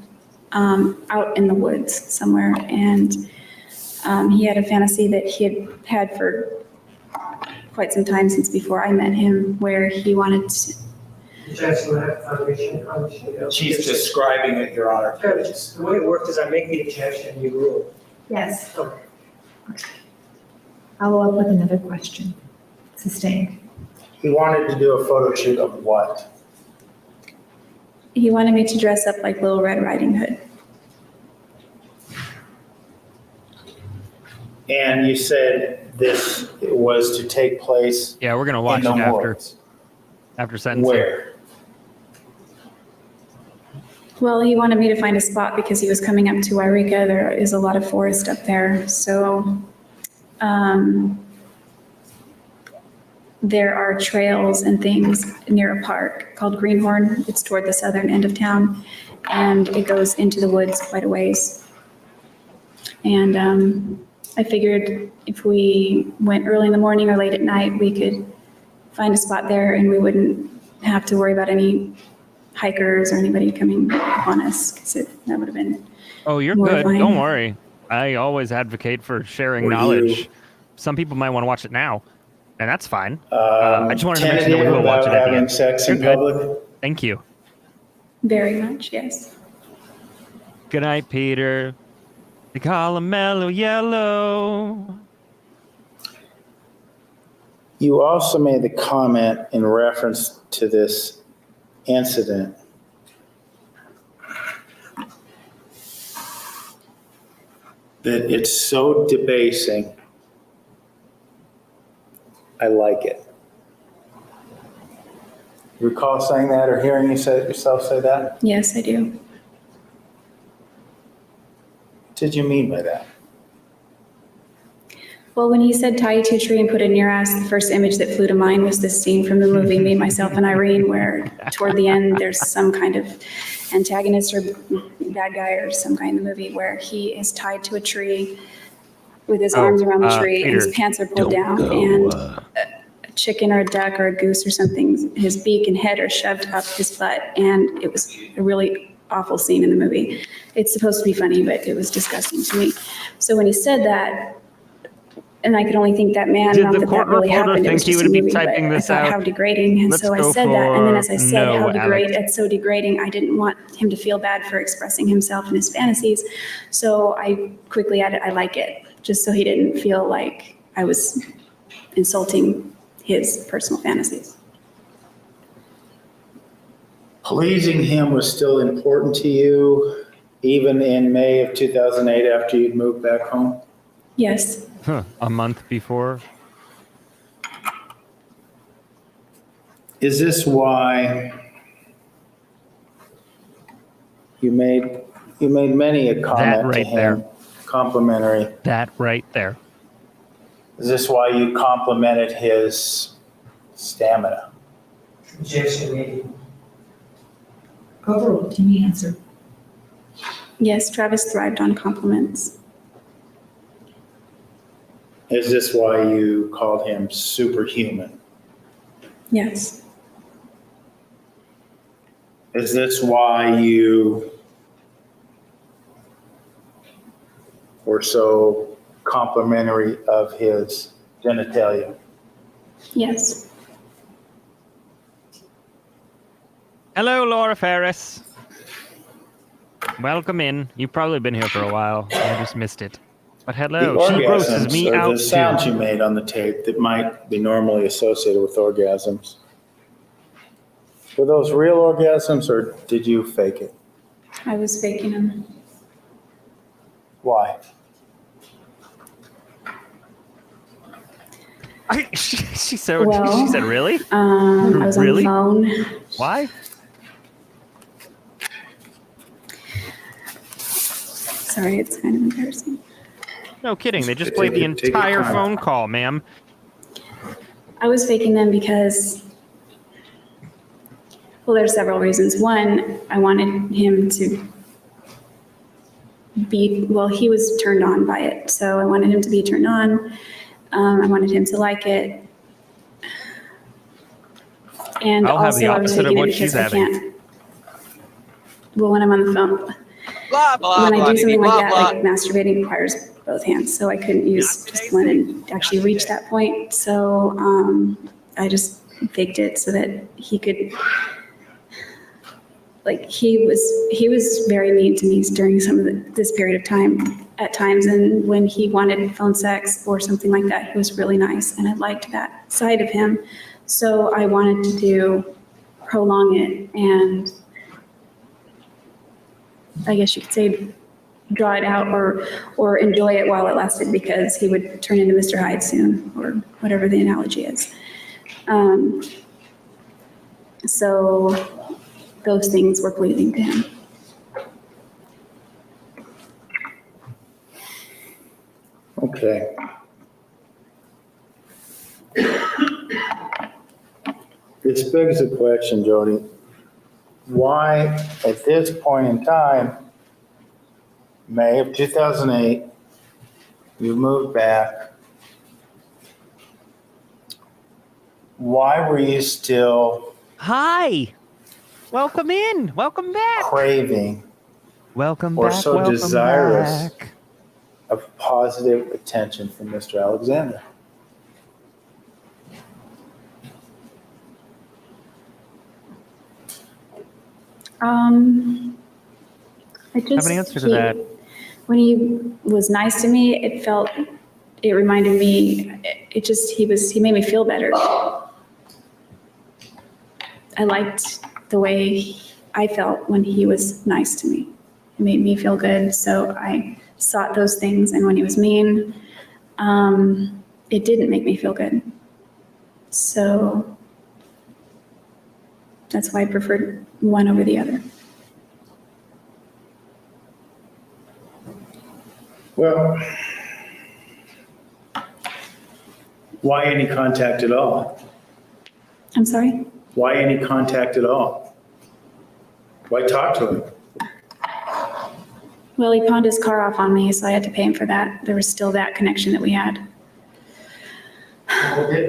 out in the woods somewhere. And he had a fantasy that he had had for quite some time since before I met him, where he wanted to, Objection, foundation, foundation. She's describing it, Your Honor. The way it worked is I make the objection, you rule. Yes. Okay. Follow up with another question. Sustained. He wanted to do a photo shoot of what? he wanted me to dress up like Little Red Riding Hood. And you said this was to take place Yeah, we're gonna watch in it the after woods. sentencing. Where? Well, he wanted me to find a spot because he was coming up to Wairika. There is a lot of forest up there. So there are trails and things near a park called Greenhorn. It's toward the southern end of town, and it goes into the woods quite a ways. And I figured if we went early in the morning or late at night, we could find a spot there and we wouldn't have to worry about any hikers or anybody coming upon us, because that would have been Oh, you're good. mortifying. Don't worry. I always advocate for sharing Were knowledge. you- Some people might want to watch it now, and that's fine. I just wanted to mention that we Tentative will watch about it at the having end. sex in You're good. public? Thank you. very much, yes. Good night, Peter. They call him Mellow Yellow. You also made the comment in reference to this incident that it's so debasing. I like it. Recall saying that or hearing yourself say that? Yes, I do. What did you mean by that? Well, when he said tie you to a tree and put it in your ass, the first image that flew to mind was this scene from the movie Me, Myself, and Irene, where toward the end, there's some kind of antagonist or bad guy or some kind in the movie where he is tied to a tree with his arms around the tree and his Peter, pants are pulled down, and a chicken or a duck or a goose or something, his beak and head are shoved up his butt, and it was a really awful scene in the movie. It's supposed to be funny, but it was disgusting to me. So when he said that, and I could only think that, man, Did not the that court that really reporter happened. It think was he just would a be movie, but typing I this thought out? how degrading. And Let's so I go said that. And then as I for said no, how Alex. it's so degrading, I didn't want him to feel bad for expressing himself and his fantasies. So I quickly added, I like it, just so he didn't feel like I was insulting his personal fantasies. Pleasing him was still important to you, even in May of 2008 after you'd moved back home? Yes. A month before? Is this why you made many a comment right to him, there. complimentary? That right there. Is this why you complimented his stamina? Objection made. Overall, Jimmy answered. Yes, Travis thrived on compliments. Is this why you called him superhuman? Yes. Is this why you were so complimentary of his genitalia? Yes. Hello, Laura Ferris. Welcome in. You've probably been here for a while. I just missed it. But hello, The she grosses orgasms me are out the sounds too. you made on the tape that might be normally associated with orgasms. Were those real orgasms or did you fake it? I was faking them. Why? She said, Well, she said, really? I was Really? on the phone. Why? Sorry, it's kind of embarrassing. No kidding. They just Take played the your entire time. phone call, ma'am. I was faking them because, well, there's several reasons. One, I wanted him to be, well, he was turned on by it. So I wanted him to be turned on. I wanted him to like it. And I'll have the also I was opposite of faking it what because she's I having. can't. Well, when I'm on the phone, Blah, blah, when I blah, do something blah, like that, blah. like masturbating requires both hands, so I couldn't use just one and actually reach that point. So I just faked it so that he could, like, he was very mean to me during some of this period of time at times, and when he wanted phone sex or something like that, he was really nice, and I liked that side of him. So I wanted to prolong it, and I guess you could say draw it out or enjoy it while it lasted, because he would turn into Mr. Hyde soon, or whatever the analogy is. So those things were pleasing to him. Okay. This begs the question, Jodi. Why, at this point in time, May of 2008, you moved back. Why were you still Hi. Welcome in. Welcome back. craving Welcome or back. so welcome desirous back. of positive attention from Mr. Alexander? I just, Have an answer to that. When he was nice to me, it reminded me, he made me feel better. I liked the way I felt when he was nice to me. It made me feel good, so I sought those things, and when he was mean, it didn't make me feel good. So that's why I preferred one over the other. Well, why any contact at all? I'm sorry? Why any contact at all? Why talk to him? Well, he pawned his car off on me, so I had to pay him for that. There was still that connection that we had.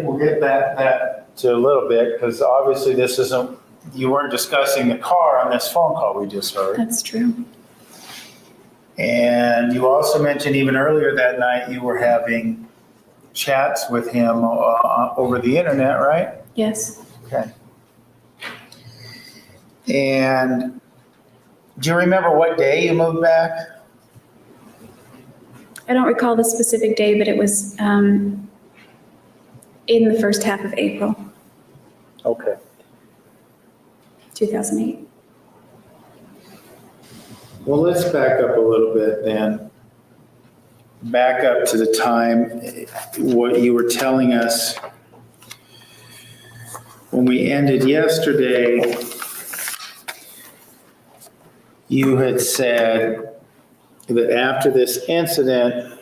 We'll get that to a little bit, because obviously you weren't discussing the car on this phone call we just heard. That's true. And you also mentioned even earlier that night you were having chats with him over the internet, right? Yes. Okay. And do you remember what day you moved back? I don't recall the specific day, but it was in the first half of April, Okay. 2008. Well, let's back up a little bit then. back up to the time, what you were telling us when we ended yesterday, you had said that after this incident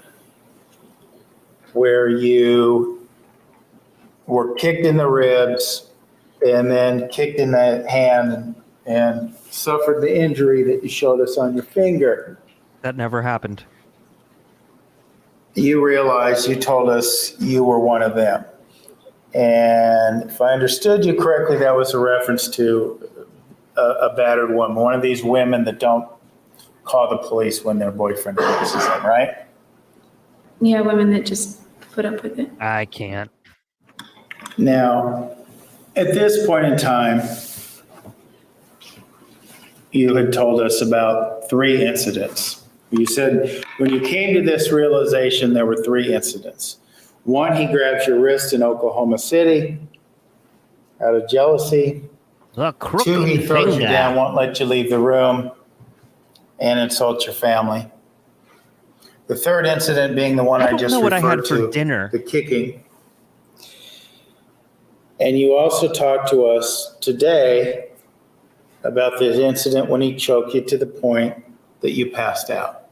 where you were kicked in the ribs and then kicked in the hand and suffered the injury that you showed us on your finger, That never happened. you realized, you told us you were one of them. And if I understood you correctly, that was a reference to a battered woman, one of these women that don't call the police when their boyfriend abuses them, right? Yeah, women that just put up with it. I can't. Now, at this point in time, you had told us about 3 incidents. You said when you came to this realization, there were 3 incidents. 1, he grabs your wrist in Oklahoma City out of jealousy. The 2, he crooked throws you finger. down, won't let you leave the room, and insults your family. The 3rd incident being the one I don't just know what I referred had for to, dinner. the kicking. And you also talked to us today about this incident when he choked you to the point that you passed out.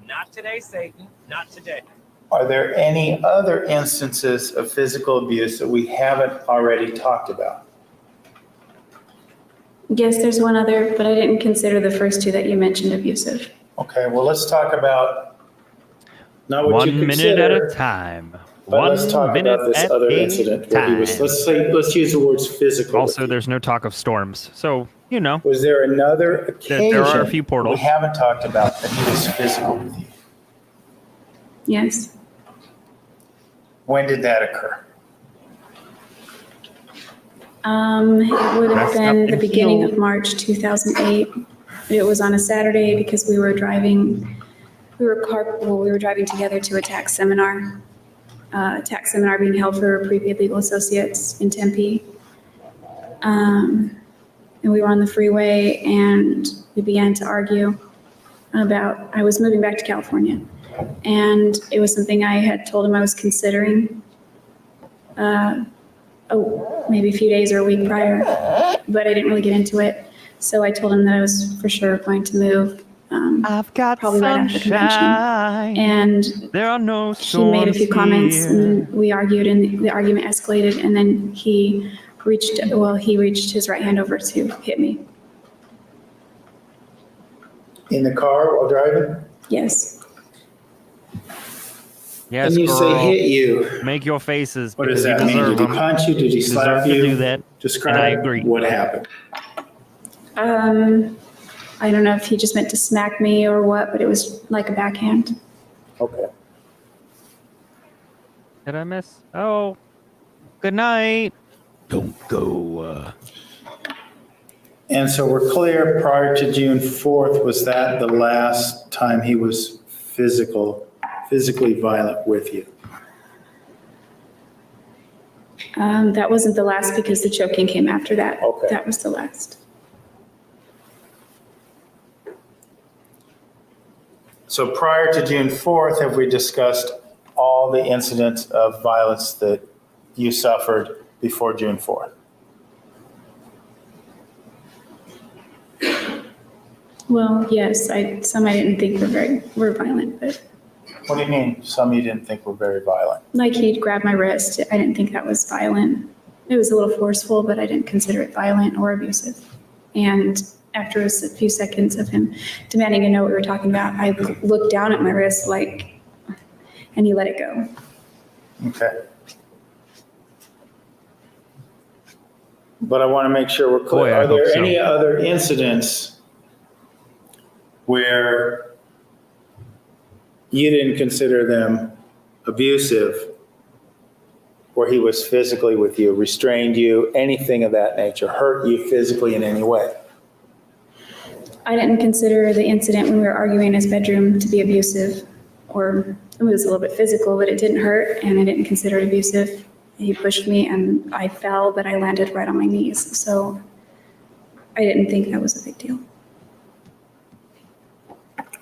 Not today, Satan. Not today. Are there any other instances of physical abuse that we haven't already talked about? Yes, there's one other, but I didn't consider the first 2 that you mentioned abusive. Okay, well, let's talk about not what you 1 minute at consider, a time. but 1 let's talk minute about this at other a incident where he was, time. let's use the words physical. Also, with you. there's no talk of storms. So, you know, Was there another occasion there are a few portals. we haven't talked about that he was physical with you? Yes. When did that occur? It would have Dressed up been the in beginning heels. of March 2008. It was on a Saturday because we were driving, we were driving together to a tax seminar. Tax seminar being held for prepaid legal associates in Tempe. And we were on the freeway and we began to argue about, I was moving back to California. And it was something I had told him I was considering. Maybe a few days or a week prior, but I didn't really get into it. So I told him that I was for sure going to move. I've got Probably right after convention. sunshine. And There are no he storms made a few comments here. and we argued and the argument escalated and then he reached his right hand over to hit me. In the car while driving? Yes. Yes, And you girl. say hit you. Make your faces. What does because that you mean? deserve Did he them. punch you? Did he slap deserve you? to do that, Describe and I agree. what happened. I don't know if he just meant to smack me or what, but it was like a backhand. Okay. Did I miss? Oh, good night. Don't go. And so we're clear, prior to June 4th, was that the last time he was physically violent with you? That wasn't the last because the choking came after that. Okay. That was the last. So prior to June 4th, have we discussed all the incidents of violence that you suffered before June 4th? Well, yes, some I didn't think were violent, but What do you mean, some you didn't think were very violent? like he'd grab my wrist. I didn't think that was violent. It was a little forceful, but I didn't consider it violent or abusive. And after a few seconds of him demanding to know what we were talking about, I looked down at my wrist and he let it go. Okay. But I want to make sure we're clear. Boy, I Are there hope so. any other incidents where you didn't consider them abusive, where he was physically with you, restrained you, anything of that nature, hurt you physically in any way? I didn't consider the incident when we were arguing in his bedroom to be abusive, or it was a little bit physical, but it didn't hurt, and I didn't consider it abusive. He pushed me and I fell, but I landed right on my knees. So I didn't think that was a big deal.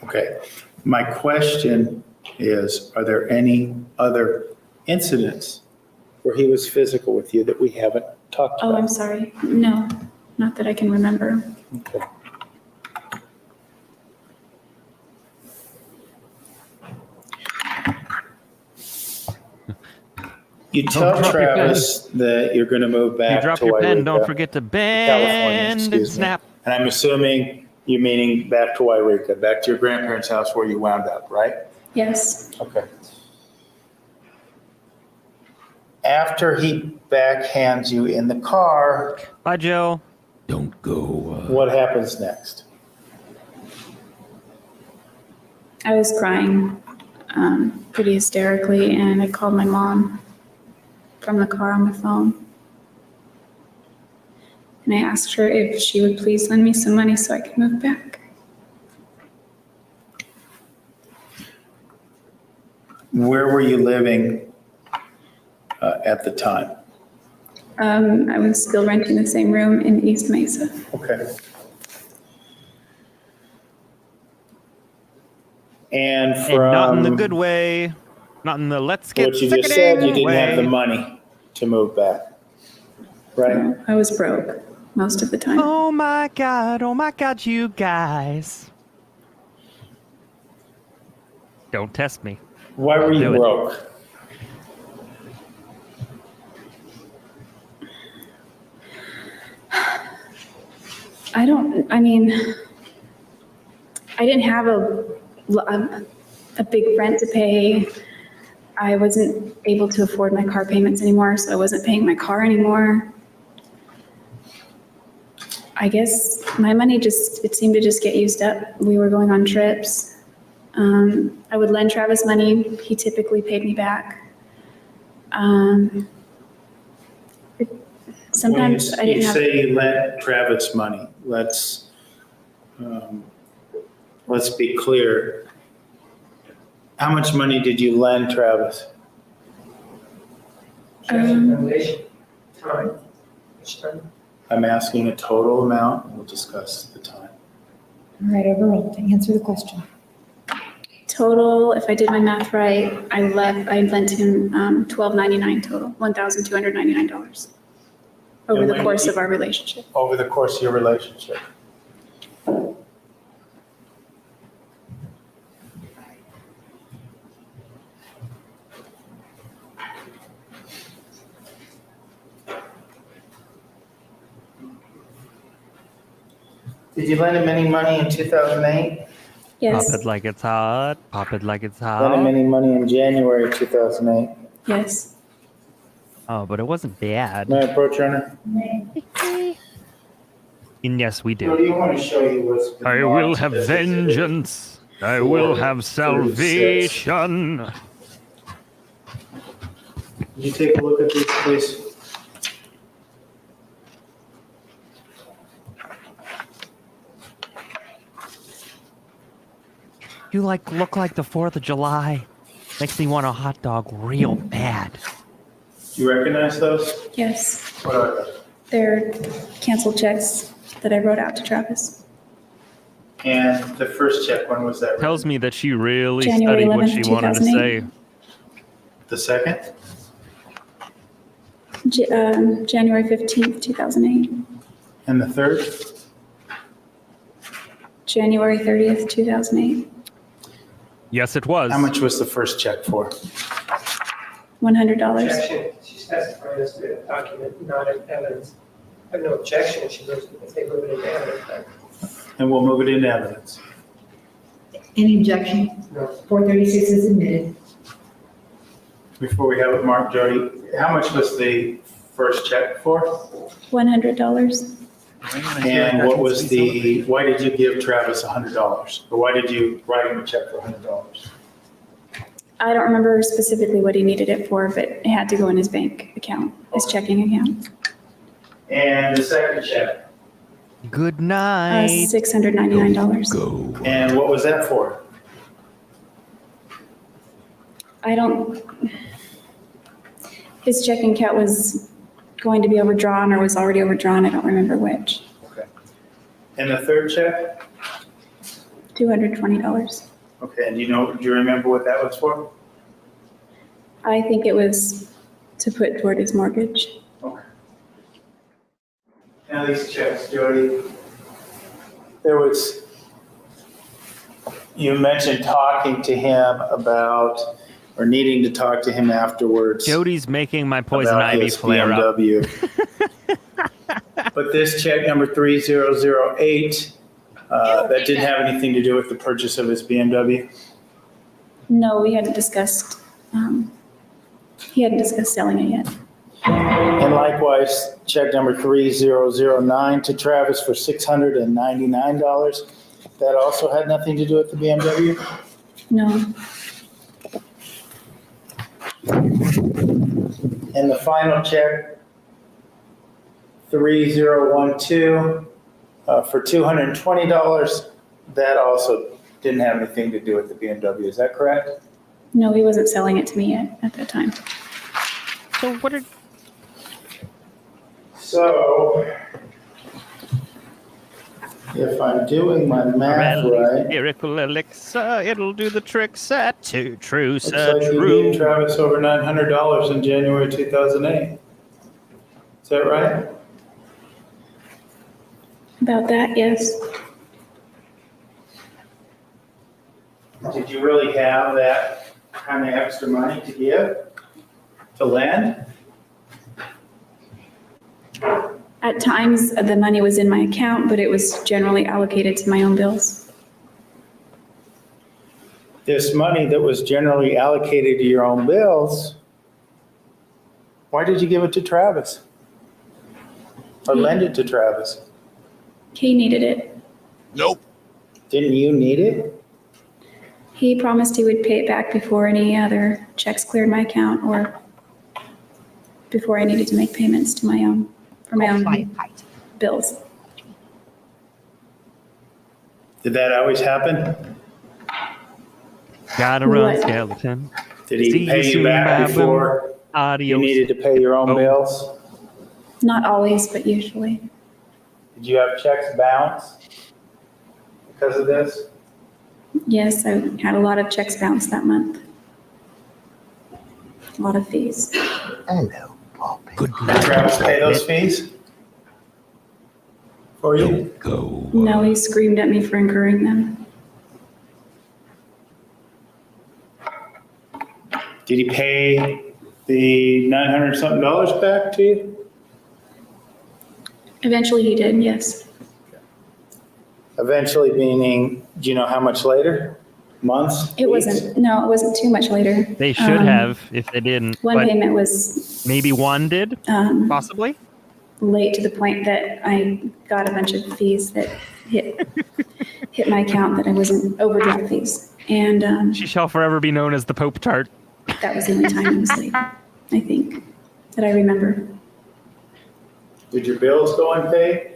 Okay. My question is, are there any other incidents where he was physical with you that we haven't talked Oh, about? I'm sorry. No, not that I can remember. Okay. You tell drop your pen. Travis that you're going to move back You drop to your pen, Wairika, don't forget to California, bend and excuse me. snap. And I'm assuming you meaning back to Wairika, back to your grandparents' house where you wound up, right? Yes. Okay. After he backhands you in the car, Bye, Joe. Don't go. what happens next? I was crying pretty hysterically, and I called my mom from the car on my phone. And I asked her if she would please lend me some money so I could move back. Where were you living at the time? I was still renting the same room in East Mesa. Okay. And from And not in the good way. Not in the let's get what you just said, you didn't have the way. money to move back, right? No, I was broke most of the time. Oh my God, you guys. Don't test me. Why were you Do it. broke? I didn't have a big rent to pay. I wasn't able to afford my car payments anymore, so I wasn't paying my car anymore. I guess my money it seemed to just get used up. We were going on trips. I would lend Travis money. He typically paid me back. Sometimes I didn't have. You say you lent Travis money. Let's be clear. How much money did you lend Travis? Objection, revelation, time, which time? I'm asking a total amount. We'll discuss the time. All right, overall, to answer the question. Total, if I did my math right, I lent him $1,299 total, $1,299 over And the when course did of our relationship. Over the course of your relationship. Did you lend him any money in 2008? Yes, Pop it like it's hot. Pop it like it's Lend him hot. any money in January 2008? yes. Oh, but it wasn't bad. May I approach, Your Honor? And yes, we What do. do you want to show you what's been I will marked have as exhibit vengeance. I will have 36? salvation. Can you take a look at these, please? You look like the 4th of July. Makes me want a hot dog real bad. Do you recognize those? Yes, What are they? they're canceled checks that I wrote out to Travis. And the first check, when was that written? Tells me that she really January studied what 11th, she wanted to 2008. say. The second? January 15th, 2008. And the third? January 30th, 2008. Yes, it was. How much was the first check for? $100. Objection, she's testifying as to a document, not an evidence. I have no objection if she moves, if they move it into evidence. And we'll move it into evidence. Any objection? No. 436 is admitted. Before we have it marked, Jodi, how much was the first check for? $100. And what was why did you give Travis $100? Or why did you write him a check for $100? I don't remember specifically what he needed it for, but it had to go in his bank account, his checking account. And the second check? Good night. $699. Go. And what was that for? His checking account was going to be overdrawn or was already overdrawn. I don't remember which. Okay. And the third check? $220. Okay, and do you remember what that was for? I think it was to put toward his mortgage. Okay. Now these checks, Jodi, you mentioned talking to him about, or needing to talk to him afterwards. Jodi's making my poison about ivy his flare up. BMW. But this check number 3008, that didn't have anything to do with the purchase of his BMW? No, we hadn't discussed, he hadn't discussed selling it yet. And likewise, check number 3009 to Travis for $699. That also had nothing to do with the BMW? No, And the final check, 3012, for $220, that also didn't have anything to do with the BMW, is that correct? no, he wasn't selling it to me yet at that time. So what are So, if I'm doing my math right, miracle elixir? It'll do the tricks at two true, looks like you gave Travis over $900 in January 2008. Is that right? About that, yes. Did you really have that kind of extra money to give to lend? At times, the money was in my account, but it was generally allocated to my own bills. This money that was generally allocated to your own bills, why did you give it to Travis? Or lend it to Travis? He needed it. Didn't you need it? He promised he would pay it back before any other checks cleared my account or before I needed to make payments to my own, for my own bills. Did that always happen? Gotta run, What? skeleton. Did he See pay you you soon, back baboon. before you Adios. needed to pay your own Oh. bills? Not always, but usually. Did you have checks bounce because of this? Yes, I had a lot of checks bounced that month. A lot of fees. Good Did Travis pay those fees for you? No, he screamed at me for incurring them. Did he pay the $900 something back to you? Eventually he did, yes. Eventually meaning, do you know how much later? Months? It Weeks? wasn't too much later. They should have if they didn't. One But payment was maybe one did, possibly. late to the point that I got a bunch of fees that hit my account that I wasn't overdraft fees. And She shall forever be known as the Pope Tart. that was the only time it was late, I think, that I remember. Did your bills go unpaid?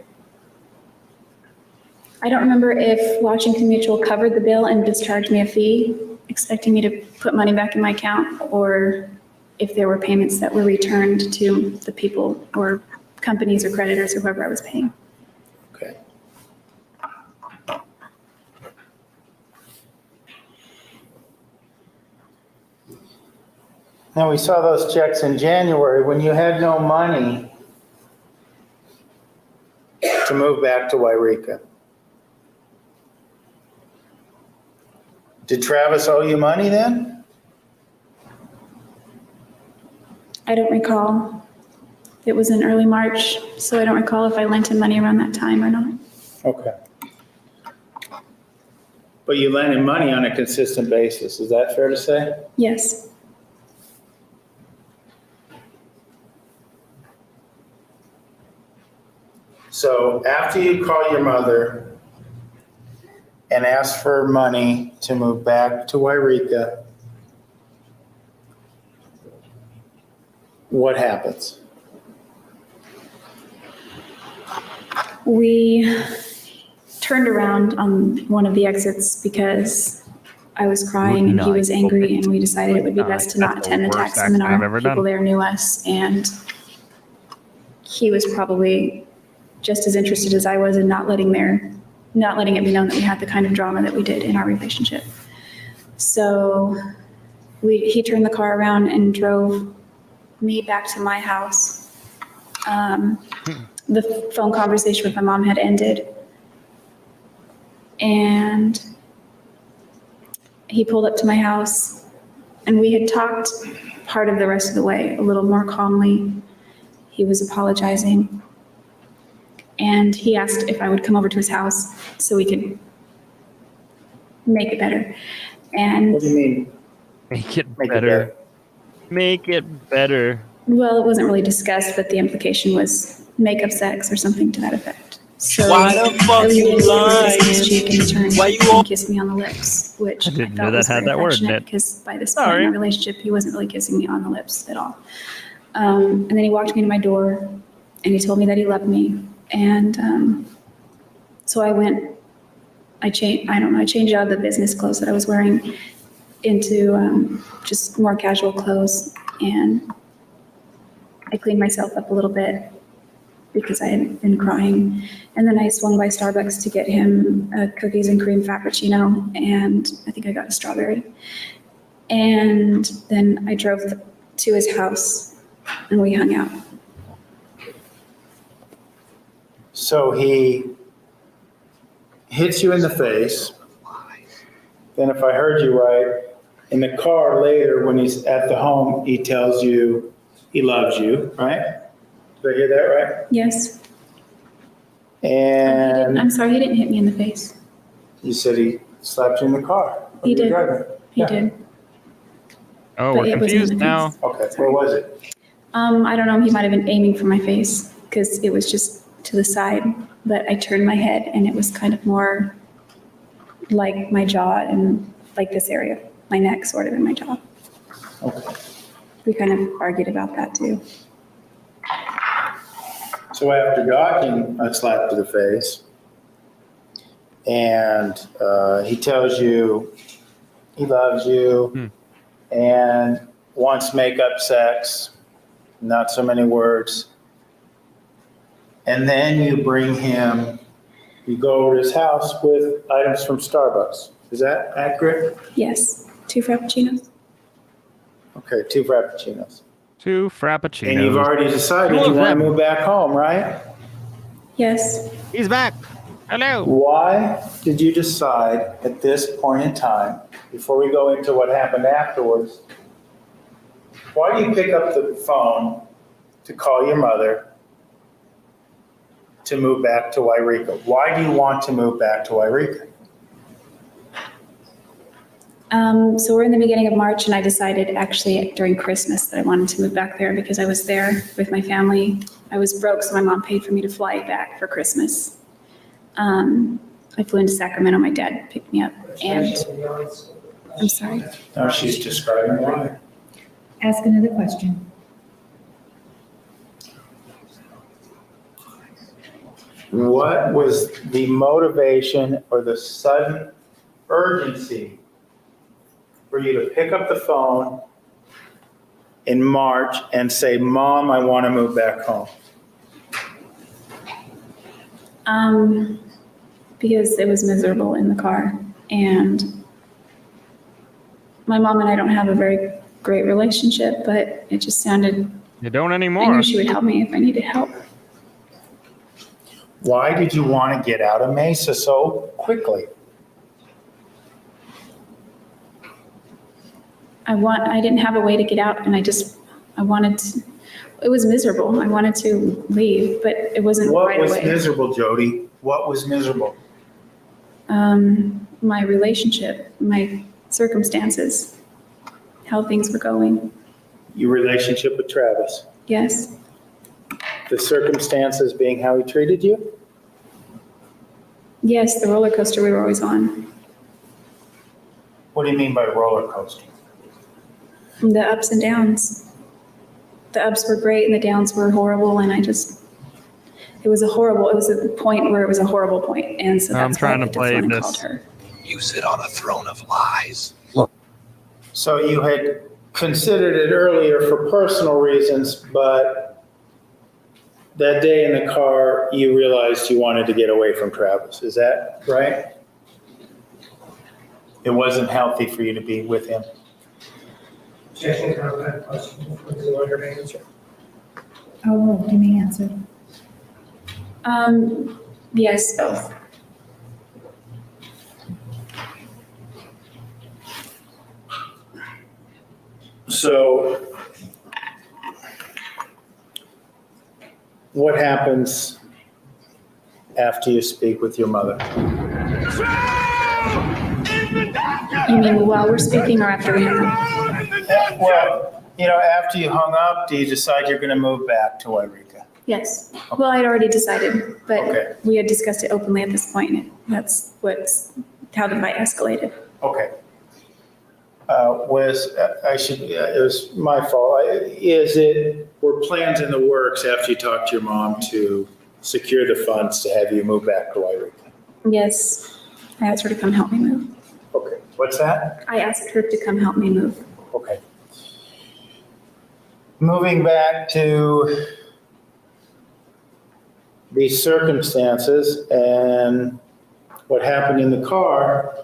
I don't remember if Washington Mutual covered the bill and discharged me a fee, expecting me to put money back in my account, or if there were payments that were returned to the people or companies or creditors or whoever I was paying. Okay. Now, we saw those checks in January when you had no money to move back to Wairika. Did Travis owe you money then? I don't recall. It was in early March, so I don't recall if I lent him money around that time or not. Okay. But you lent him money on a consistent basis, is that fair to say? Yes. So after you call your mother and ask for money to move back to Wairika, what happens? We turned around on one of the exits because I was crying and he was angry, and we decided it would be best to not That's the attend the worst tax accident I've seminar. ever People done. there knew us, and he was probably just as interested as I was in not letting it be known that we had the kind of drama that we did in our relationship. So he turned the car around and drove me back to my house. The phone conversation with my mom had ended. And he pulled up to my house, and we had talked part of the rest of the way a little more calmly. He was apologizing, and he asked if I would come over to his house so we could make it better. And What do you mean? Make it Make it better. Make it better. well, it wasn't really discussed, but the implication was makeup sex or something to that effect. So Why the fuck I leaned you into his lying? cheek and he turned Why you and all- kissed me on the lips, which I didn't thought know that was had very that word in affectionate it. because by this point Sorry. in our relationship, he wasn't really kissing me on the lips at all. And then he walked me to my door and he told me that he loved me. And so I changed out of the business clothes that I was wearing into just more casual clothes, and I cleaned myself up a little bit because I had been crying. And then I swung by Starbucks to get him a cookies and cream frappuccino, and I think I got a strawberry. And then I drove to his house and we hung out. So he hits you in the face. Then if I heard you right, in the car later when he's at the home, he tells you he loves you, right? Did I hear that right? Yes. And I'm sorry, he didn't hit me in the face. you said he slapped you in the car. He did. He Yeah. did. Oh, But we're it wasn't confused in the now. face. Okay, where was it? I don't know, he might have been aiming for my face because it was just to the side, but I turned my head and it was kind of more like my jaw and like this area, my neck sort of in my jaw. Okay. We kind of argued about that too. So after dodging a slap to the face, and he tells you he loves you and wants makeup sex, not so many words. And then you bring him, you go over to his house with items from Starbucks. Is that accurate? Yes, 2 frappuccinos. Okay, 2 frappuccinos. 2 frappuccinos. And you've already decided you want to move back home, right? Yes. He's back. Hello. Why did you decide at this point in time, before we go into what happened afterwards, why do you pick up the phone to call your mother to move back to Wairika? Why do you want to move back to Wairika? So we're in the beginning of March and I decided actually during Christmas that I wanted to move back there because I was there with my family. I was broke, so my mom paid for me to fly back for Christmas. I flew into Sacramento, my dad picked me up, and I'm sorry. No, she's describing why. Ask another question. What was the motivation or the sudden urgency for you to pick up the phone in March and say, Mom, I want to move back home? Because it was miserable in the car, and my mom and I don't have a very great relationship, but it just sounded, You don't I anymore. knew she would help me if I needed help. Why did you want to get out of Mesa so quickly? I didn't have a way to get out, and I wanted to, it was miserable. I wanted to leave, but it wasn't What right was away. miserable, Jodi? What was miserable? My relationship, my circumstances, how things were going. Your relationship with Travis? Yes. The circumstances being how he treated you? Yes, the roller coaster we were always on. What do you mean by roller coaster? The ups and downs. The ups were great and the downs were horrible, and it was a point where it was a horrible point, and so I'm that's why I trying to picked up the play phone and this. called her. You sit on a throne of lies. So you had considered it earlier for personal reasons, but that day in the car, you realized you wanted to get away from Travis. Is that right? it wasn't healthy for you to be with him? Objection, comment, question, does you want her to answer? Oh, you may answer. Yes, both. So what happens after you speak with your mother? You mean while we're speaking or after we hang up? Well, after you hung up, do you decide you're going to move back to Wairika? Yes. Well, I'd already decided, but Okay. we had discussed it openly at this point, and that's how the fight escalated. Okay. It was my fault. Were plans in the works after you talked to your mom to secure the funds to have you move back to Wairika? Yes, I asked her to come help me move. Okay. What's that? I asked her to come help me move. Okay. Moving back to these circumstances and what happened in the car,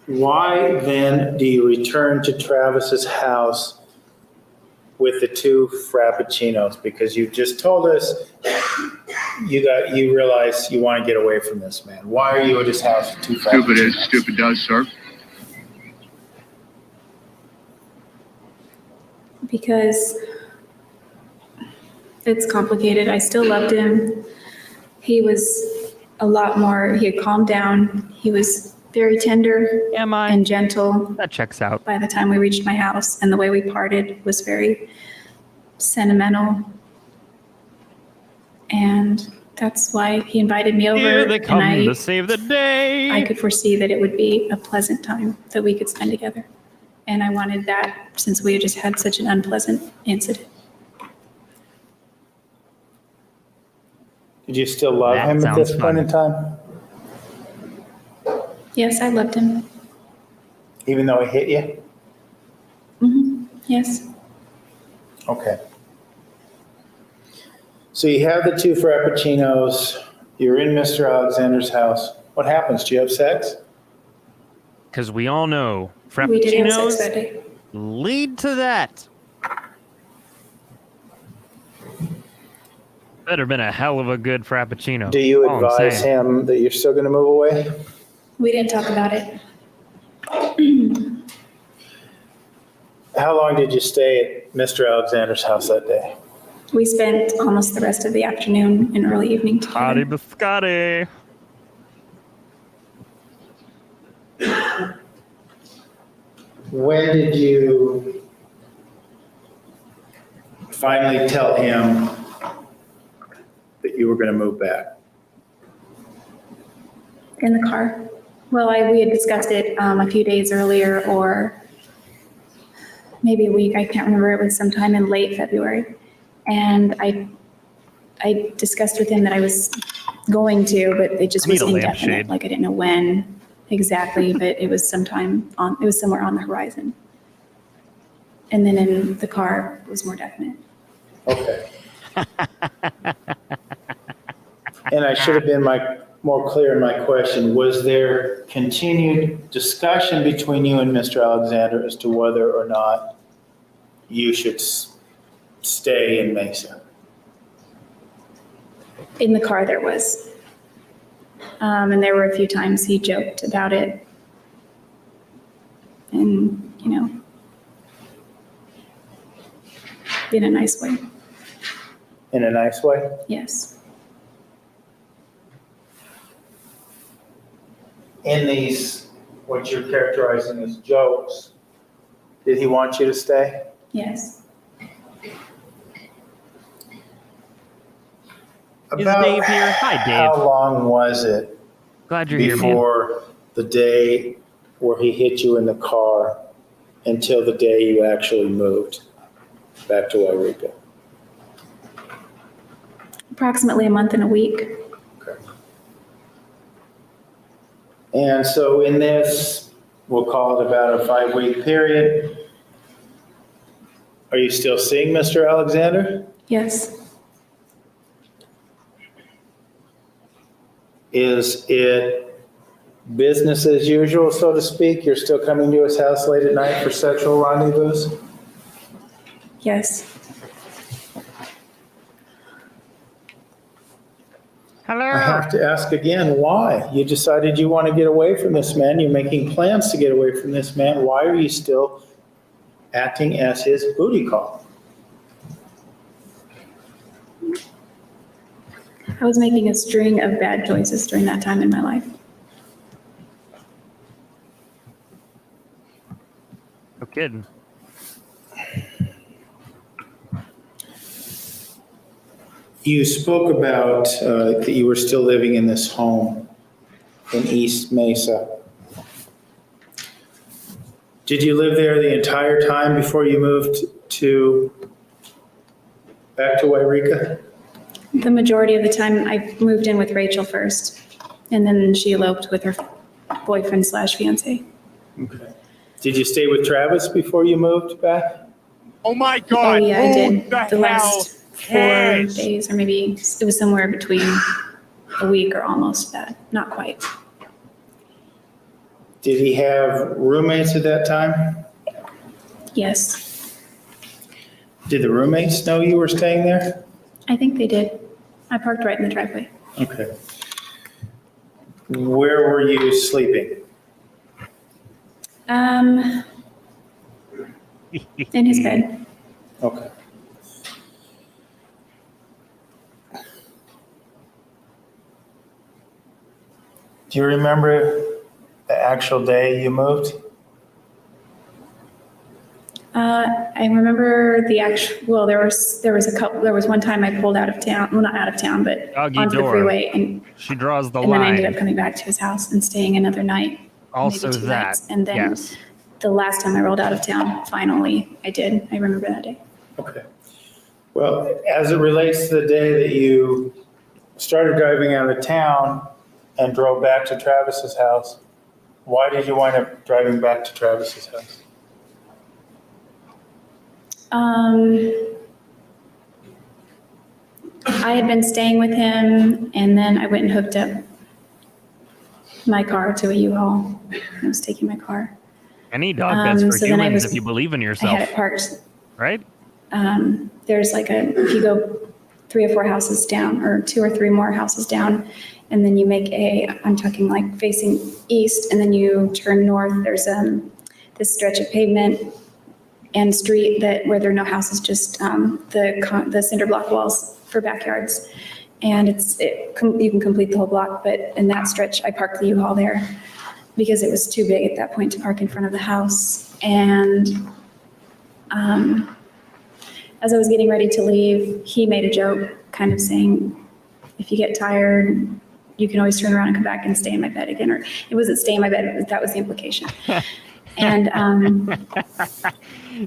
why then do you return to Travis's house with the 2 frappuccinos? Because you just told us you realize you want to get away from this man. Why are you at his house with 2 frappuccinos? Stupid is, stupid does, sir. Because it's complicated. I still loved him. He was he had calmed down. He was very tender Am I? and gentle That checks out. by the time we reached my house, and the way we parted was very sentimental. And that's why he invited me over. Here they come and to save the day. I could foresee that it would be a pleasant time that we could spend together. And I wanted that since we had just had such an unpleasant incident. Did you still love That him at sounds this point fun. in time? Yes, I loved him. Even though he hit you? Yes. Okay. So you have the 2 frappuccinos. You're in Mr. Alexander's house. What happens? Do you have sex? Because we all know We did have sex frappuccinos that day. lead to that. Better been a hell of a good frappuccino. Do you All I'm advise saying. him that you're still going to move away? We didn't talk about it. How long did you stay at Mr. Alexander's house that day? We spent almost the rest of the afternoon and early evening Hottie together. biscotti. When did you finally tell him that you were going to move back? In the car. Well, we had discussed it a few days earlier, or maybe a week. I can't remember. It was sometime in late February. And I discussed with him that I was going to, but it just I need was a indefinite. lampshade. Like I didn't know when exactly, but it was it was somewhere on the horizon. And then in the car, it was more definite. Okay. And I should have been more clear in my question. Was there continued discussion between you and Mr. Alexander as to whether or not you should stay in Mesa? In the car, there was. And there were a few times he joked about it. And, in a nice way. In a nice way? Yes. In these, what you're characterizing as jokes, did he want you to stay? Yes. Is Dave here? Hi, Dave. How long was it Glad you're here, man. before the day where he hit you in the car until the day you actually moved back to Wairika? Approximately a month and a week. Okay. And so in this, we'll call it about a 5-week period, are you still seeing Mr. Alexander? Yes. Is it business as usual, so to speak? You're still coming to his house late at night for sexual rendezvous? Yes. Hello. I have to ask again, why? You decided you want to get away from this man. You're making plans to get away from this man. Why are you still acting as his booty call? I was making a string of bad choices during that time in my life. No kidding. You spoke about that you were still living in this home in East Mesa. Did you live there the entire time before you moved back to Wairika? The majority of the time, I moved in with Rachel first, and then she eloped with her boyfriend / fiance. Okay. Did you stay with Travis before you moved back? Oh my Oh, God. yeah, I did. The hell last 4 cares? days, or maybe it was somewhere between a week or almost that. Not quite. Did he have roommates at that time? Yes, Did the roommates know you were staying there? I think they did. I parked right in the driveway. Okay. Where were you sleeping? In his bed. Okay. Do you remember the actual day you moved? I remember the actual, well, there was one time I pulled out of town, well, not out of town, but Doggy onto the door. freeway, and She draws the then I ended up line. coming back to his house and staying another night. Also maybe 2 that. nights. And then Yes. the last time I rolled out of town, finally, I did. I remember that day. Okay. Well, as it relates to the day that you started driving out of town and drove back to Travis's house, why did you wind up driving back to Travis's house? I had been staying with him, and then I went and hooked up my car to a U-Haul. I was taking my car. Any dog beds for so then I humans was- if you believe in I yourself, had it parked. right? There's like if you go 3 or 4 houses down, or 2 or 3 more houses down, and then you make I'm talking like facing east, and then you turn north, there's this stretch of pavement and street where there are no houses, just the cinder block walls for backyards. And you can complete the whole block, but in that stretch, I parked the U-Haul there because it was too big at that point to park in front of the house. And as I was getting ready to leave, he made a joke kind of saying, if you get tired, you can always turn around and come back and stay in my bed again. Or it wasn't stay in my bed, but that was the implication. And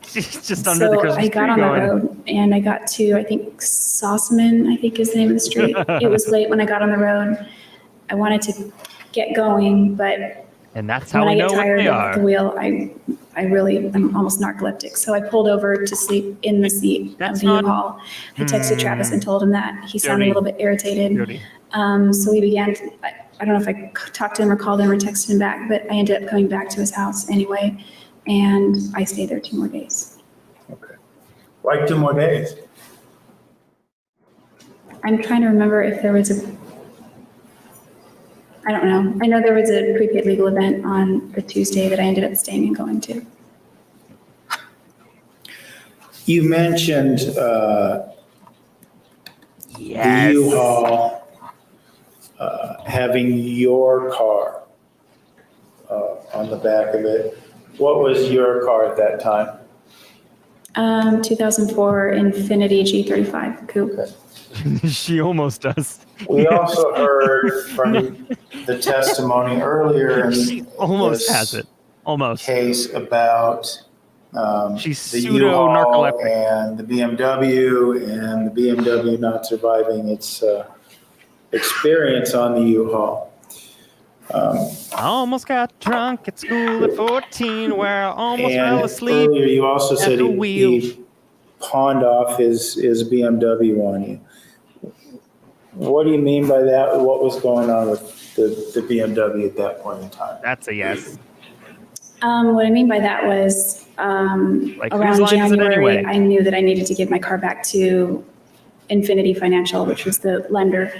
She's just under the so Christmas I got tree on the going. road, and I got to, I think, Sossaman, I think is the name of the street. It was late when I got on the road. I wanted to get going, but And that's how when I we get know what tired they of are. the wheel, I'm almost narcoleptic. So I pulled over to sleep in the seat That's of the not- U-Haul. I texted Travis and told him that. He sounded Jodi. a little bit irritated. Jodi. So we began to, I don't know if I talked to him or called him or texted him back, but I ended up coming back to his house anyway. And I stayed there 2 more days. Okay. Why 2 more days? I'm trying to remember if there was I don't know. I know there was a prepaid legal event on a Tuesday that I ended up staying and going to. You mentioned the U-Haul having your car on the back of it. What was your car at that time? 2004 Infiniti G35 coupe. She almost does. We also heard from the testimony earlier She in almost this has it. Almost. case about She's the pseudo U-Haul narcoleptic. and the BMW and the BMW not surviving its experience on the U-Haul. I almost got drunk at school at 14 where I almost fell And asleep. earlier you also at said the he wheel. pawned off his BMW on you. What do you mean by that? What was going on with the BMW at that point in time? That's a yes. What I mean by that was, Like, whose around line is it January, anyway? I knew that I needed to give my car back to Infinity Financial, which was the lender.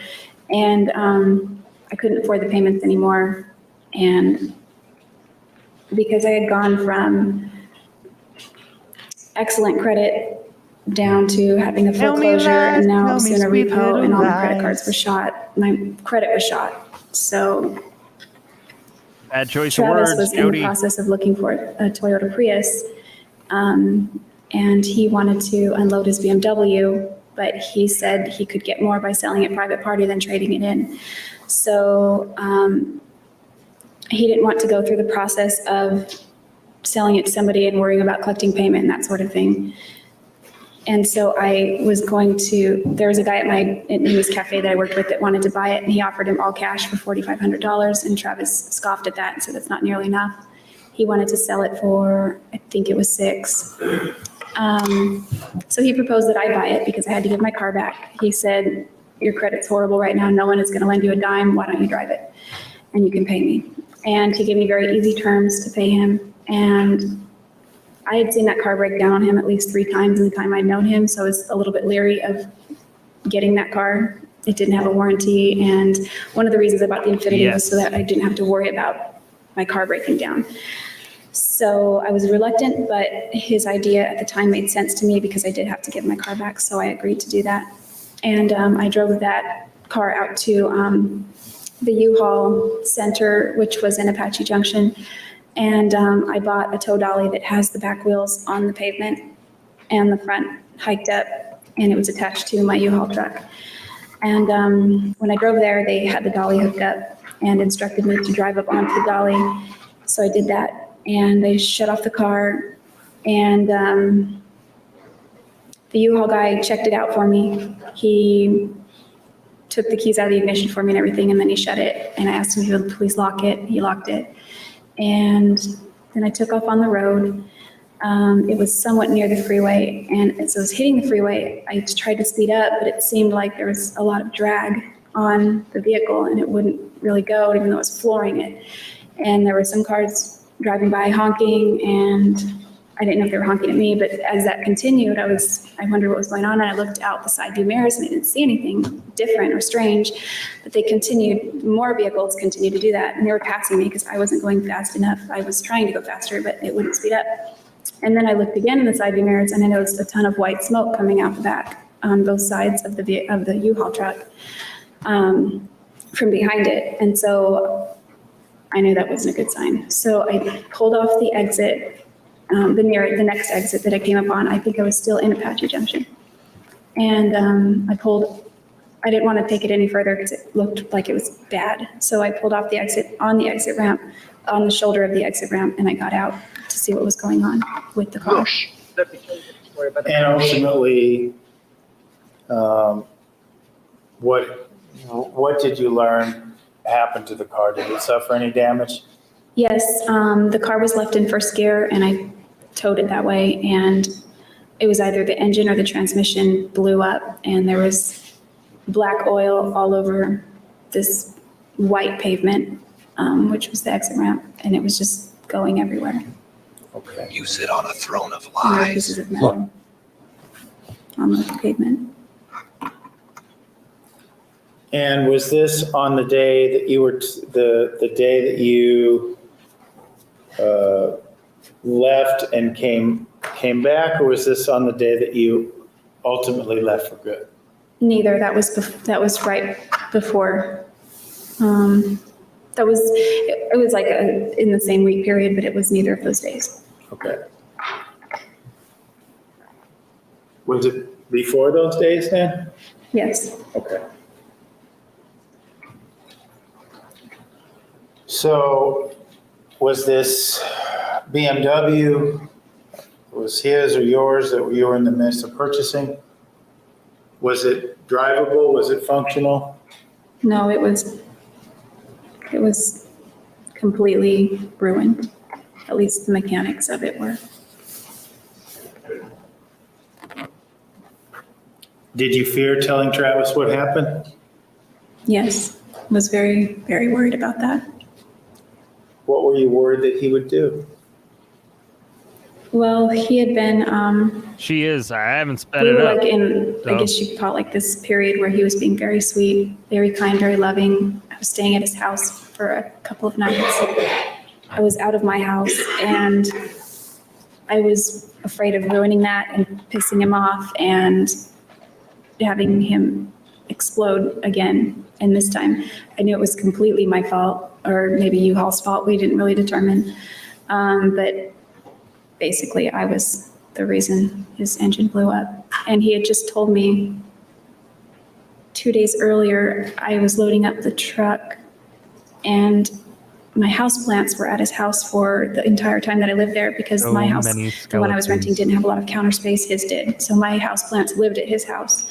And I couldn't afford the payments anymore. And because I had gone from excellent credit down to having a foreclosure and now I was in a repo and all my credit cards were shot, my credit was shot. So Bad choice of Travis words, was in the Jodi. process of looking for a Toyota Prius, and he wanted to unload his BMW, but he said he could get more by selling it private party than trading it in. So he didn't want to go through the process of selling it to somebody and worrying about collecting payment and that sort of thing. And so I was going to, there was a guy at my Amy's Cafe that I worked with that wanted to buy it, and he offered him all cash for $4,500, and Travis scoffed at that and said that's not nearly enough. He wanted to sell it for, I think it was $6,000. So he proposed that I buy it because I had to give my car back. He said, your credit's horrible right now. No one is going to lend you a dime. Why don't you drive it? And you can pay me. And he gave me very easy terms to pay him. And I had seen that car break down on him at least 3 times in the time I'd known him, so I was a little bit leery of getting that car. It didn't have a warranty, and one of the reasons I bought the Infinity was so that I didn't have to worry about my car breaking down. So I was reluctant, but his idea at the time made sense to me because I did have to give my car back, so I agreed to do that. And I drove that car out to the U-Haul Center, which was in Apache Junction. And I bought a tow dolly that has the back wheels on the pavement and the front hiked up, and it was attached to my U-Haul truck. And when I drove there, they had the dolly hooked up and instructed me to drive up onto the dolly. So I did that, and they shut off the car, and the U-Haul guy checked it out for me. He took the keys out of the ignition for me and everything, and then he shut it, and I asked him if he would please lock it. He locked it. And then I took off on the road. It was somewhat near the freeway, and as I was hitting the freeway, I tried to speed up, but it seemed like there was a lot of drag on the vehicle, and it wouldn't really go, even though I was flooring it. And there were some cars driving by honking, and I didn't know if they were honking at me, but as that continued, I wondered what was going on, and I looked out the side view mirrors, and I didn't see anything different or strange, but more vehicles continued to do that, and they were passing me because I wasn't going fast enough. I was trying to go faster, but it wouldn't speed up. And then I looked again in the side view mirrors, and I noticed a ton of white smoke coming out the back on both sides of the U-Haul truck from behind it, and so I knew that wasn't a good sign. So I pulled off the exit, the next exit that I came up on. I think I was still in Apache Junction. And I didn't want to take it any further because it looked like it was bad. So I pulled off the exit on the exit ramp, on the shoulder of the exit ramp, and I got out to see what was going on with the car. And ultimately, what did you learn happened to the car? Did it suffer any damage? Yes, the car was left in first gear, and I towed it that way, and it was either the engine or the transmission blew up, and there was black oil all over this white pavement, which was the exit ramp, and it was just going everywhere. Okay. You sit on a throne of And there were lies. pieces of metal on the pavement. And was this on the day that you were, the day that you left and came back, or was this on the day that you ultimately left for good? Neither. That was right before. It was like in the same week period, but it was neither of those days. Okay. Was it before those days then? Yes. Okay. So was this BMW, was his or yours that you were in the midst of purchasing? Was it drivable? Was it functional? No, it was completely ruined. At least the mechanics of it were. Did you fear telling Travis what happened? Yes. was very, very worried about that. What were you worried that he would do? Well, he had been, She is. I haven't sped we it were up. like in, I So- guess you could call it like this period where he was being very sweet, very kind, very loving. I was staying at his house for a couple of nights. I was out of my house and I was afraid of ruining that and pissing him off and having him explode again. And this time I knew it was completely my fault, or maybe U-Haul's fault. We didn't really determine. But basically I was the reason his engine blew up. And he had just told me 2 days earlier, I was loading up the truck and my houseplants were at his house for the entire time that I lived there, because So my house, many the one I was renting, skeletons. didn't have a lot of counter space. His did. So my houseplants lived at his house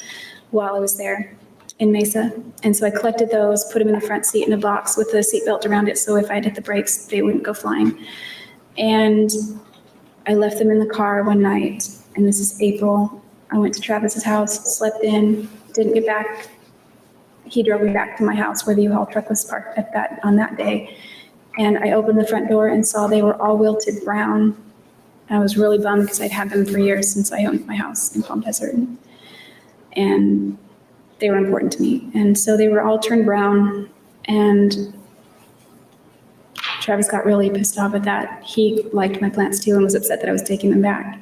while I was there in Mesa. And so I collected those, put them in the front seat in a box with the seatbelt around it, so if I hit the brakes, they wouldn't go flying. And I left them in the car one night, and this is April. I went to Travis's house, slept in, didn't get back. He drove me back to my house where the U-Haul truck was parked on that day. And I opened the front door and saw they were all wilted brown. I was really bummed because I'd had them for years since I owned my house in Palm Desert. And they were important to me. And so they were all turned brown, and Travis got really pissed off at that. He liked my plants too and was upset that I was taking them back.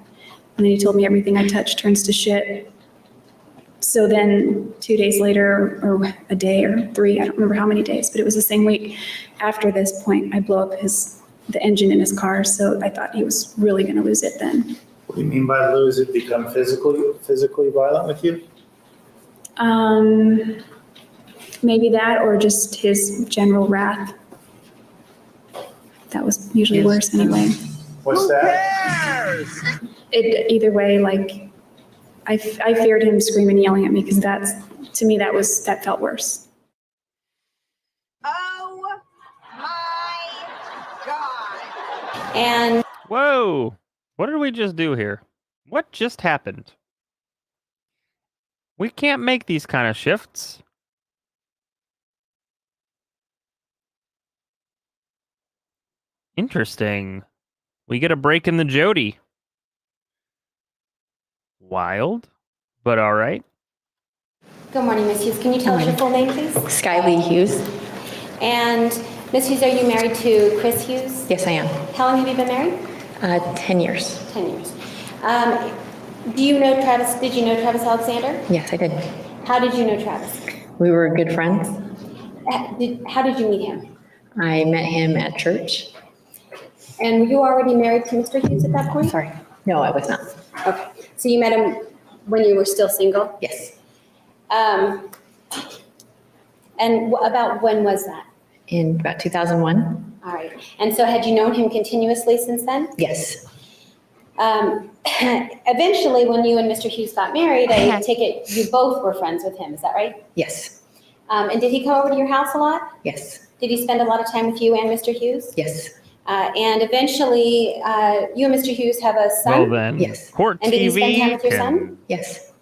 And then he told me everything I touch turns to shit. So then 2 days later, or a day or 3, I don't remember how many days, but it was the same week after this point, I blew up the engine in his car. So I thought he was really going to lose it then. What do you mean by lose it? Become physically violent with you? Maybe that, or just his general wrath. That was usually worse anyway. What's that? Either way, like, I feared him screaming and yelling at me, because to me, that felt worse. Oh my God. And Whoa. What did we just do here? What just happened? We can't make these kind of shifts. Interesting. We get a break in the Jodi. Wild, but all right. good morning, Ms. Hughes. Can you tell us your full name, please? Skylee Hughes. And Ms. Hughes, are you married to Chris Hughes? Yes, I am. How long have you been married? 10 years. 10 years. Do you know Travis? Did you know Travis Alexander? Yes, I did. How did you know Travis? We were good friends. How did you meet him? I met him at church. And were you already married to Mr. Hughes at that point? Sorry. No, I was not. Okay. So you met him when you were still single? Yes. And about when was that? In about 2001? All right. And so had you known him continuously since then? Yes. Eventually, when you and Mr. Hughes got married, I take it you both were friends with him. Is that right? Yes. And did he come over to your house a lot? Yes. Did he spend a lot of time with you and Mr. Hughes? Yes. And eventually, you and Mr. Hughes have a son? Well then, Yes. Court And did he spend time TV. with your son? Yes.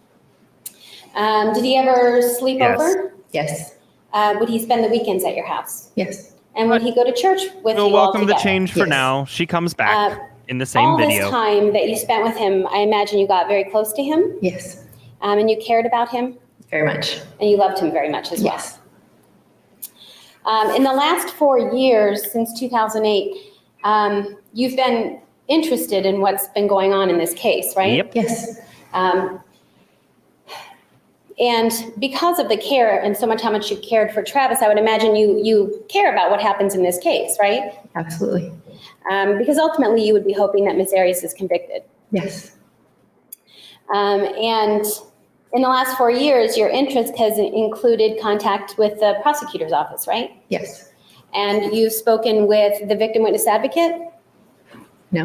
Did he ever sleep Yes. over? Yes. Would he spend the weekends at your house? Yes. And would he go to church with We'll you all welcome the together? change for Yes. now. She comes back in the same All video. this time that you spent with him, I imagine you got very close to him, Yes. and you cared about him, Very much. and you loved him very much as well. Yes. In the last 4 years, since 2008, you've been interested in what's been going on in this case, right? Yep. Yes. And because of the care and so much how much you cared for Travis, I would imagine you care about what happens in this case, right? Absolutely. Because ultimately you would be hoping that Ms. Arias is convicted. Yes. And in the last 4 years, your interest has included contact with the prosecutor's office, right? Yes. And you've spoken with the victim witness advocate? No.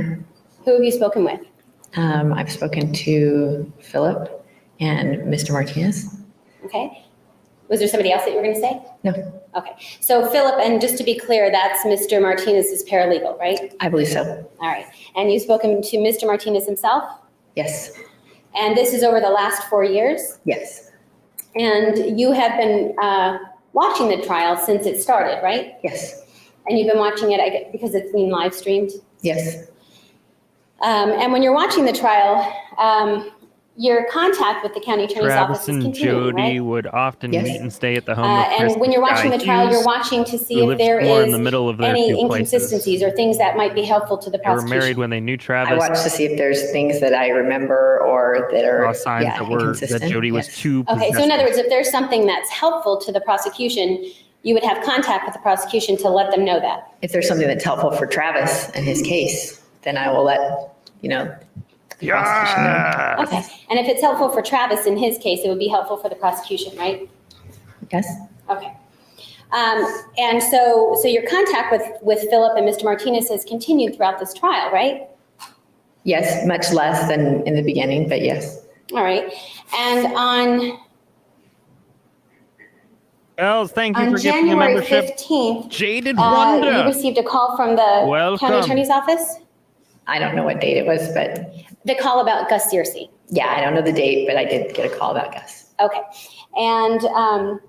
Who have you spoken with? I've spoken to Philip and Mr. Martinez. Okay. Was there somebody else that you were going to say? No. Okay. So Philip, and just to be clear, that's Mr. Martinez's paralegal, right? I believe so. All right. And you've spoken to Mr. Martinez himself? Yes. And this is over the last 4 years? Yes. And you have been watching the trial since it started, right? Yes. And you've been watching it because it's being live streamed? Yes. And when you're watching the trial, your contact with the county attorney's office Travis is and continuing, Jodi right? would often Yes. meet and stay at the home of Chris And when you're watching the trial, you're Hughes, watching to see who if lives there more in is the middle of their any two inconsistencies places. or things that might be helpful to the They were prosecution. married when they knew I Travis. watched to see if there's things that I remember or that are Saw signs that inconsistent. Jodi was Yes. too Okay, so in possessive. other words, if there's something that's helpful to the prosecution, you would have contact with the prosecution to let them know that. If there's something that's helpful for Travis and his case, then I will let, the prosecution know. Yeah. Okay, and if it's helpful for Travis in his case, it would be helpful for the prosecution, right? Yes. Okay. And so your contact with Philip and Mr. Martinez has continued throughout this trial, right? Yes, much less than in the beginning, but yes. All right. And on Bells, thank you for giving a January membership. 15th, Jaded you Wonder. received a call from the Welcome. county attorney's office? I don't know what date it was, but The call about Gus Searcy. yeah, I don't know the date, but I did get a call about Gus. Okay. And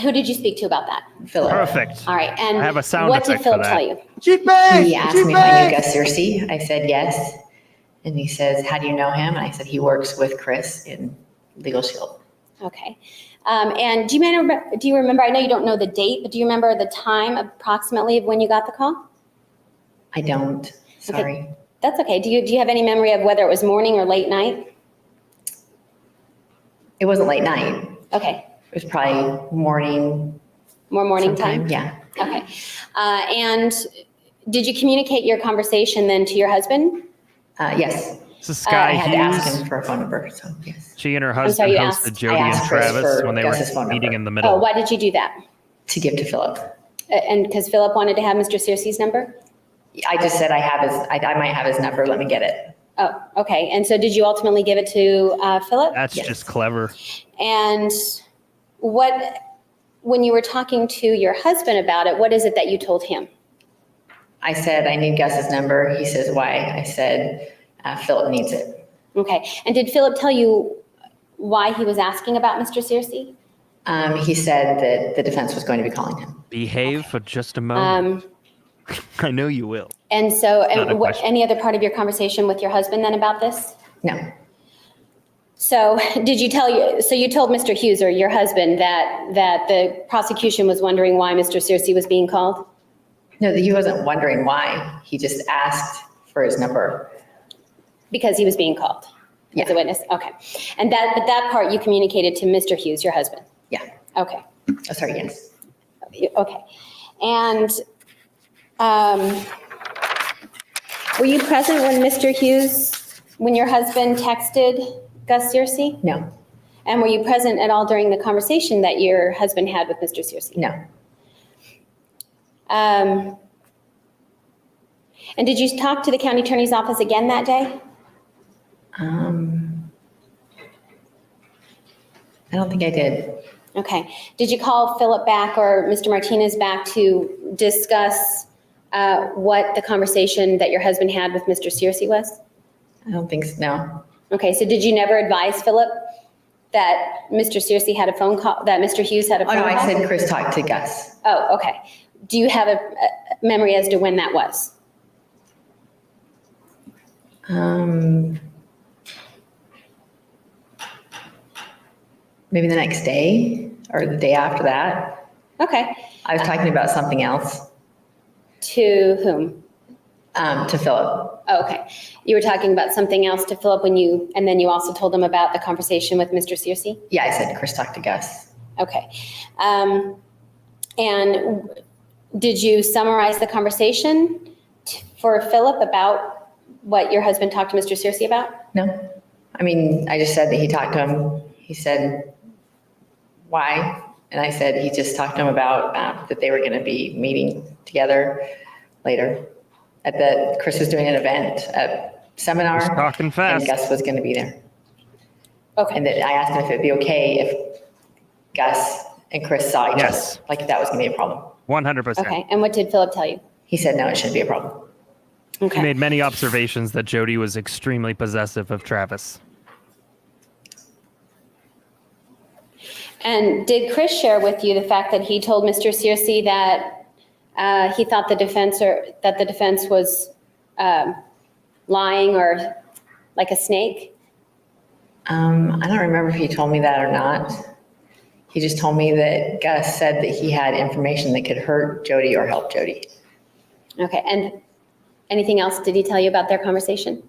who did you speak to about that? Philip. Perfect. All right. And I have a sound what did effect for Philip that. tell you? He asked me if I knew Gus Searcy. I said yes. And he says, how do you know him? And I said, he works with Chris in Legal Shield. Okay. And do you remember, I know you don't know the date, but do you remember the time approximately of when you got the call? I don't, sorry. That's okay. Do you have any memory of whether it was morning or late night? It wasn't late night. Okay. It was probably morning. More morning sometime. time? Yeah. Okay. And did you communicate your conversation then to your husband? Yes. This is I Sky had to ask Hughes. him for a phone number, so yes. She and her sorry, husband you hosted asked- Jodi I and asked Chris Travis for when they were Gus's phone meeting number. in the Oh, middle. why did you do that? To give to Philip. And because Philip wanted to have Mr. Searcy's number? I just said I might have his number, let me get it. Oh, okay. And so did you ultimately give it to Philip? That's Yes. just clever. And when you were talking to your husband about it, what is it that you told him? I said, I need Gus's number. He says, why? I said, Philip needs it. Okay. And did Philip tell you why he was asking about Mr. Searcy? He said that the defense was going to be calling him. Behave for just a moment. I know you will. And so, Not a question. any other part of your conversation with your husband then about this? No. So you told Mr. Hughes or your husband that the prosecution was wondering why Mr. Searcy was being called? No, he wasn't wondering why. He just asked for his number. Because he was being called as a witness? Okay. And that part you communicated to Mr. Hughes, your husband? Yeah. Okay. Oh, sorry, yes. Okay. And were you present when your husband texted Gus Searcy? No. And were you present at all during the conversation that your husband had with Mr. Searcy? No. And did you talk to the county attorney's office again that day? I don't think I did. Okay. Did you call Philip back or Mr. Martinez back to discuss what the conversation that your husband had with Mr. Searcy was? I don't think so, no. Okay, so did you never advise Philip that Mr. Searcy had a phone call, that Mr. Hughes had a Oh, phone no, call? I said Chris talked to Gus. Oh, okay. Do you have a memory as to when that was? Maybe the next day or the day after that. Okay. I was talking about something else To whom? to Philip. Oh, okay. You were talking about something else to Philip and then you also told him about the conversation with Mr. Searcy? Yeah, I said Chris talked to Gus. Okay. And did you summarize the conversation for Philip about what your husband talked to Mr. Searcy about? No. I mean, I just said that he talked to him. He said, why? And I said, he just talked to him about that they were going to be meeting together later. Chris was doing an event, a seminar. Just talking fast. And Gus was going to be there. Okay. And that I asked him if it'd be okay if Gus and Chris saw each Yes. other. Like if that was going to be a problem. 100%. Okay. And what did Philip tell you? He said, no, it shouldn't be a problem. He Okay. made many observations that Jodi was extremely possessive of Travis. And did Chris share with you the fact that he told Mr. Searcy that he thought the defense was lying or like a snake? I don't remember if he told me that or not. He just told me that Gus said that he had information that could hurt Jodi or help Jodi. Okay, and anything else did he tell you about their conversation?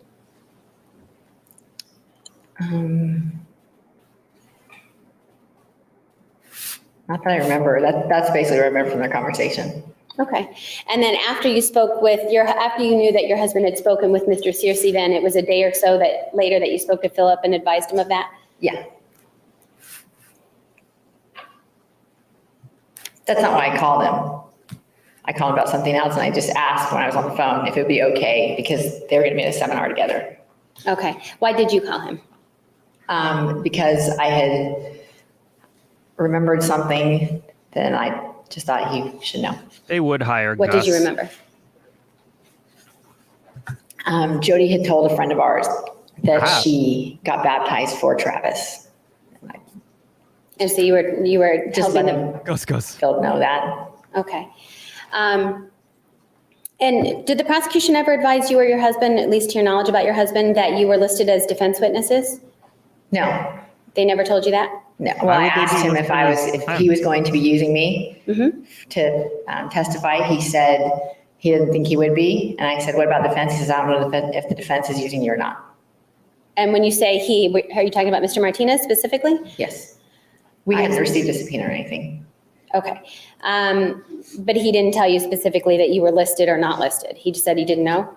Not that I remember. That's basically what I remember from their conversation. Okay. And then after you knew that your husband had spoken with Mr. Searcy, then it was a day or so later that you spoke to Philip and advised him of that? Yeah. That's not why I called him. I called him about something else, and I just asked when I was on the phone if it would be okay because they were going to be at a seminar together. Okay. Why did you call him? Because I had remembered something, then I just thought he should know. They would hire What Gus. did you remember? Jodi had told a friend of ours that she got baptized for Travis. And so you were Just helping let them. him Gus. Phil know that. Okay. And did the prosecution ever advise you or your husband, at least to your knowledge about your husband, that you were listed as defense witnesses? No. They never told you that? No. Well, I asked him if he was going to be using me to testify. He said he didn't think he would be. And I said, what about defense? He says, I don't know if the defense is using you or not. And when you say he, are you talking about Mr. Martinez specifically? Yes. We hadn't received a subpoena or anything. Okay. But he didn't tell you specifically that you were listed or not listed. He just said he didn't know?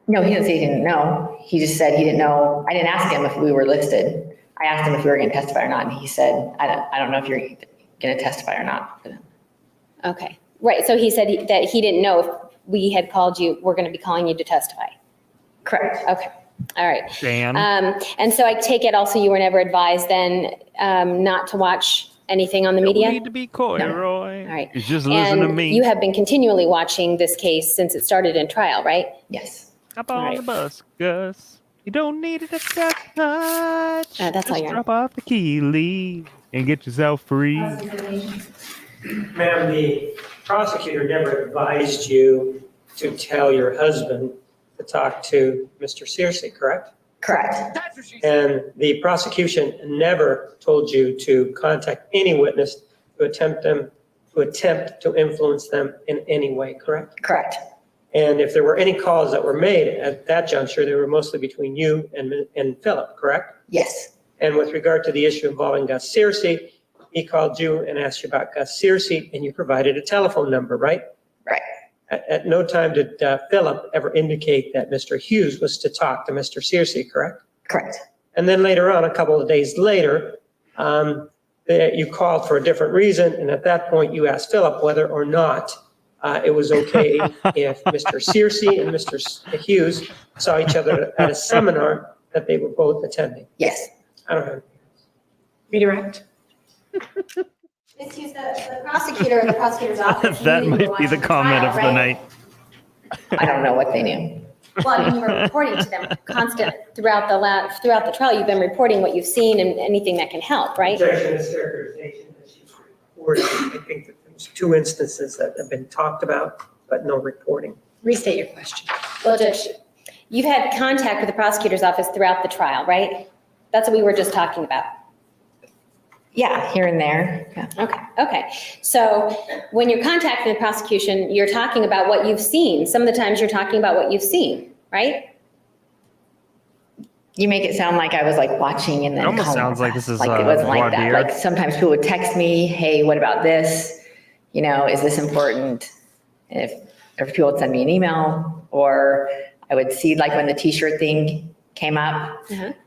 No, he didn't say he didn't know. He just said he didn't know. I didn't ask him if we were listed. I asked him if we were going to testify or not. And he said, I don't know if you're going to testify or not for them. Okay. Right. So he said that he didn't know if we had called you, we're going to be calling you to testify. Correct. Okay. All right. Dan. And so I take it also you were never advised then not to watch anything on the media? Don't need to be coy, No. Roy. All right. He's just listening to And me. you have been continually watching this case since it started in trial, right? Yes. Hop on Right. the bus, Gus. You don't need it to that much. That's all Just you're- drop off the key, leave, and get yourself free. Ma'am, the prosecutor never advised you to tell your husband to talk to Mr. Searcy, correct? Correct. And the prosecution never told you to contact any witness to attempt to influence them in any way, correct? Correct. And if there were any calls that were made at that juncture, they were mostly between you and Philip, correct? Yes. And with regard to the issue involving Gus Searcy, he called you and asked you about Gus Searcy, and you provided a telephone number, right? Right. At no time did Philip ever indicate that Mr. Hughes was to talk to Mr. Searcy, correct? Correct. And then later on, a couple of days later, you called for a different reason, and at that point, you asked Philip whether or not it was okay if Mr. Searcy and Mr. Hughes saw each other at a seminar that they were both attending. Yes. I don't know. Redirect. Ms. Hughes, the prosecutor in the prosecutor's office. That knew you were might be the watching comment trial, of the right? night. I don't know what they knew. Well, I mean, you were reporting to them constant throughout the trial. You've been reporting what you've seen and anything that can help, right? Objection is characterization that she's reported. I think that there's 2 instances that have been talked about, but no reporting. Restate your question. Well, Judge, you've had contact with the prosecutor's office throughout the trial, right? That's what we were just talking about. Yeah, here and there. Yeah. Okay. So when you're contacting the prosecution, you're talking about what you've seen. Some of the times you're talking about what you've seen, right? You make it sound like I was like watching and then It almost calling sounds them like this back. is, Like it wasn't like voir that. dire. Like sometimes people would text me, hey, what about this? You know, is this important? And if people would send me an email, or I would see like when the t-shirt thing came up,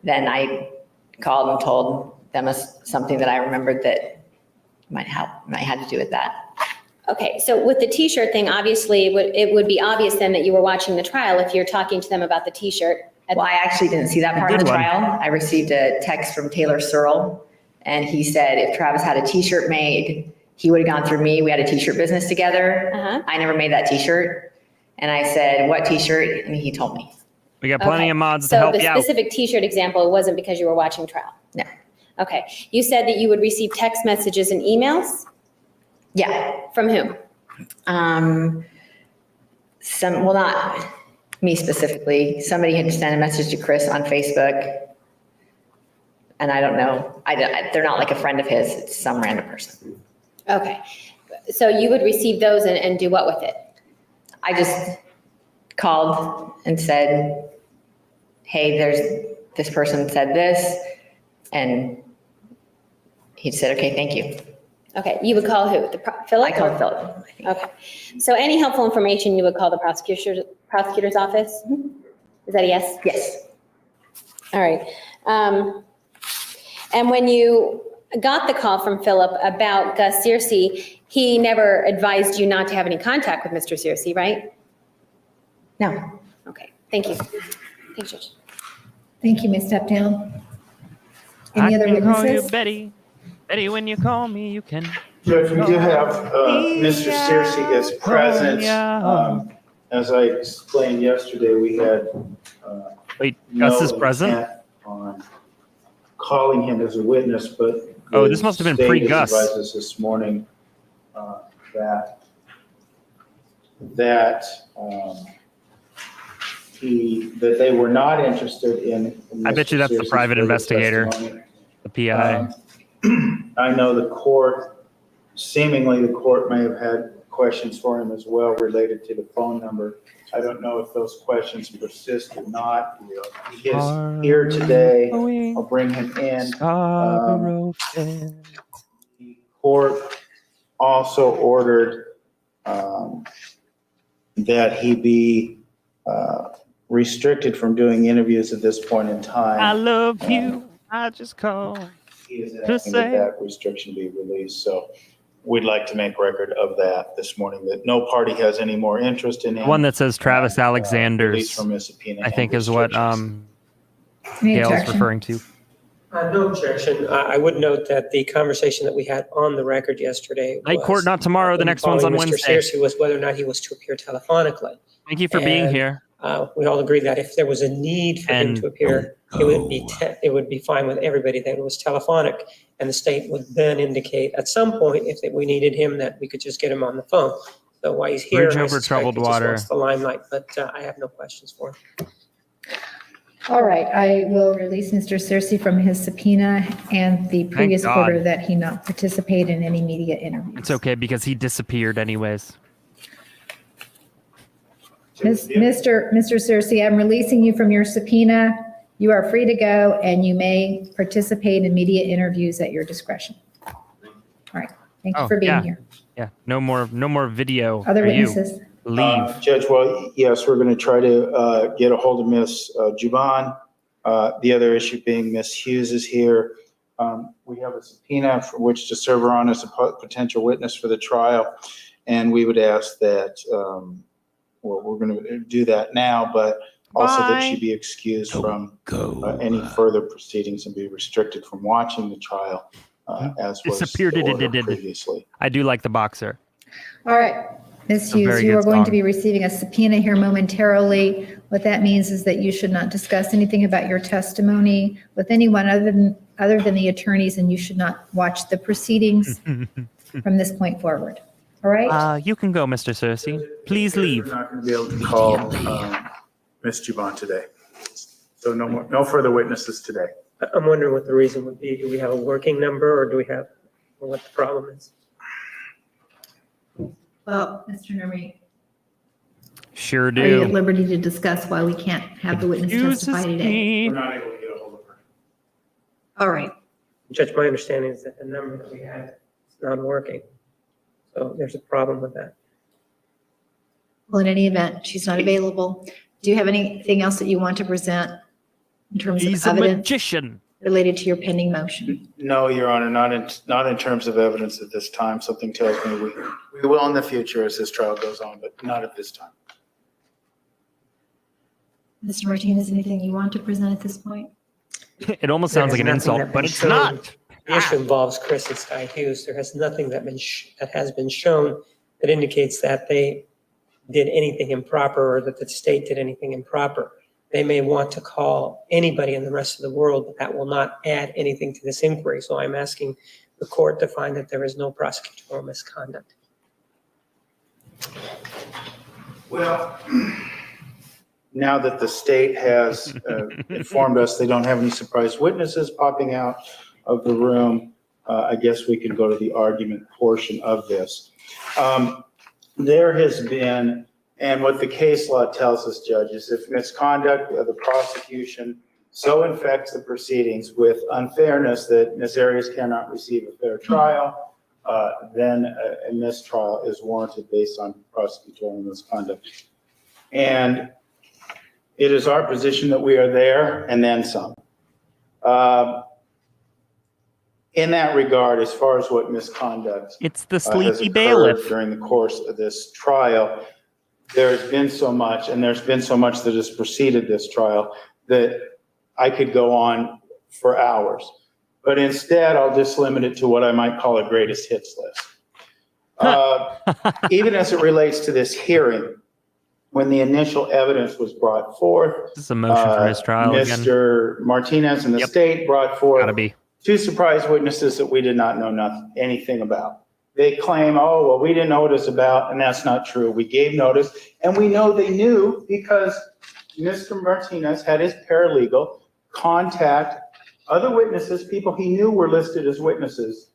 then I called and told them something that I remembered that might have to do with that. Okay, so with the t-shirt thing, obviously it would be obvious then that you were watching the trial if you're talking to them about the t-shirt. Well, I actually didn't see that part of the Good one. trial. I received a text from Taylor Searle, and he said if Travis had a t-shirt made, he would have gone through me. We had a t-shirt business together. I never made that t-shirt. And I said, what t-shirt? And he told me. We got plenty of mods to So help the you out. specific t-shirt example wasn't because you were watching trial? No. Okay. You said that you would receive text messages and emails? Yeah. From whom? Well, not me specifically. Somebody had sent a message to Chris on Facebook. And I don't know. They're not like a friend of his. It's some random person. Okay. So you would receive those and do what with it? I just called and said, hey, this person said this. And he said, okay, thank you. Okay. You would call who? Philip? I called Philip. Okay. So any helpful information you would call the prosecutor's office? Is that a yes? Yes. All right. And when you got the call from Philip about Gus Searcy, he never advised you not to have any contact with Mr. Searcy, right? No. Okay. Thank you. Thanks, Judge. Thank you, Ms. Steptown. Any other I can call you witnesses? Betty. Betty, when you call me, you can. Judge, we do have Mr. Searcy is present. As I explained yesterday, we had Wait, Gus is no present? intent on calling him as a witness, but Oh, this must have been the state pre-Gus. has advised us this morning that they were not interested in I bet you that's the Mr. Searcy's private further investigator, testimony. the PI. I know the court, seemingly the court may have had questions for him as well related to the phone number. I don't know if those questions persist or not. He is here today. I'll bring him in. The court also ordered that he be restricted from doing interviews at this point in time. I love you. I just called. He is asking that restriction be released. So we'd like to make record of that this morning, that no party has any more interest in him. The one that says Travis Alexander's, released from his subpoena I think and is what Any Gail's objection? referring to. No objection. I would note that the conversation that we had on the record yesterday. Night court, not tomorrow. The next one's on Wednesday. Mr. Searcy was whether or not he was to appear telephonically. Thank you for being And, here. We all agreed that if there was a need for him And to appear, it would be fine with everybody that it was telephonic. And the state would then indicate at some point, if we needed him, that we could just get him on the phone. So while he's here, Bridge I over suspect troubled he just water. wants the limelight, but I have no questions for him. All right, I will release Mr. Searcy from his subpoena and the previous God. order that he not participate in any media interviews. It's okay because he disappeared anyways. Mr. Searcy, I'm releasing you from your subpoena. You are free to go and you may participate in media interviews at your discretion. All right, thank you for being here. Yeah, no more video. Other for you. witnesses? Leave. Judge, well, yes, we're going to try to get a hold of Ms. Juban. The other issue being Ms. Hughes is here. We have a subpoena for which to serve her on as a potential witness for the trial. And we would ask that, well, we're going to do that now, but also that she be excused from any further proceedings and be restricted from watching the trial as was Disappeared. ordered previously. I do like the boxer. All right, Ms. A Hughes, very you good are going to song. be receiving a subpoena here momentarily. What that means is that you should not discuss anything about your testimony with anyone other than the attorneys, and you should not watch the proceedings from this point forward. All right? You can go, Mr. Searcy. Please leave. We're not going to be able to call Ms. Juban today. So no further witnesses today. I'm wondering what the reason would be. Do we have a working number or or what the problem is? Well, Mr. Nermy, Sure are you at do. liberty to discuss why we can't have the witness testify today? We're not able to get a hold of her. All right. Judge, my understanding is that the number that we had is not working. So there's a problem with that. Well, in any event, she's not available. Do you have anything else that you want to present in terms of He's a evidence magician. related to your pending motion? No, Your Honor, not in terms of evidence at this time. Something tells me we will in the future as this trial goes on, but not at this time. Mr. Martinez, anything you want to present at this point? It almost sounds like an There's nothing insult, that but been it's shown. not. The issue involves Chris and Sky Hughes. There has nothing that has been shown that indicates that they did anything improper or that the state did anything improper. They may want to call anybody in the rest of the world, but that will not add anything to this inquiry. So I'm asking the court to find that there is no prosecutorial misconduct. Well, now that the state has informed us they don't have any surprise witnesses popping out of the room, I guess we can go to the argument portion of this. There has been, and what the case law tells us, judges, if misconduct of the prosecution so infects the proceedings with unfairness that Ms. Arias cannot receive a fair trial, then a mistrial is warranted based on prosecutorial misconduct. And it is our position that we are there and then some. In that regard, as far as what misconduct It's the has sleepy occurred bailiff. during the course of this trial, there's been so much, and there's been so much that has preceded this trial, that I could go on for hours. But instead, I'll just limit it to what I might call a greatest hits list. Even as it relates to this hearing, when the initial evidence was brought forth, This is a motion for mistrial again. Mr. Martinez and the state brought forth Gotta be. 2 surprise witnesses that we did not know anything about. They claim, oh, well, we didn't know what it's about, and that's not true. We gave notice, and we know they knew because Mr. Martinez had his paralegal contact other witnesses, people he knew were listed as witnesses,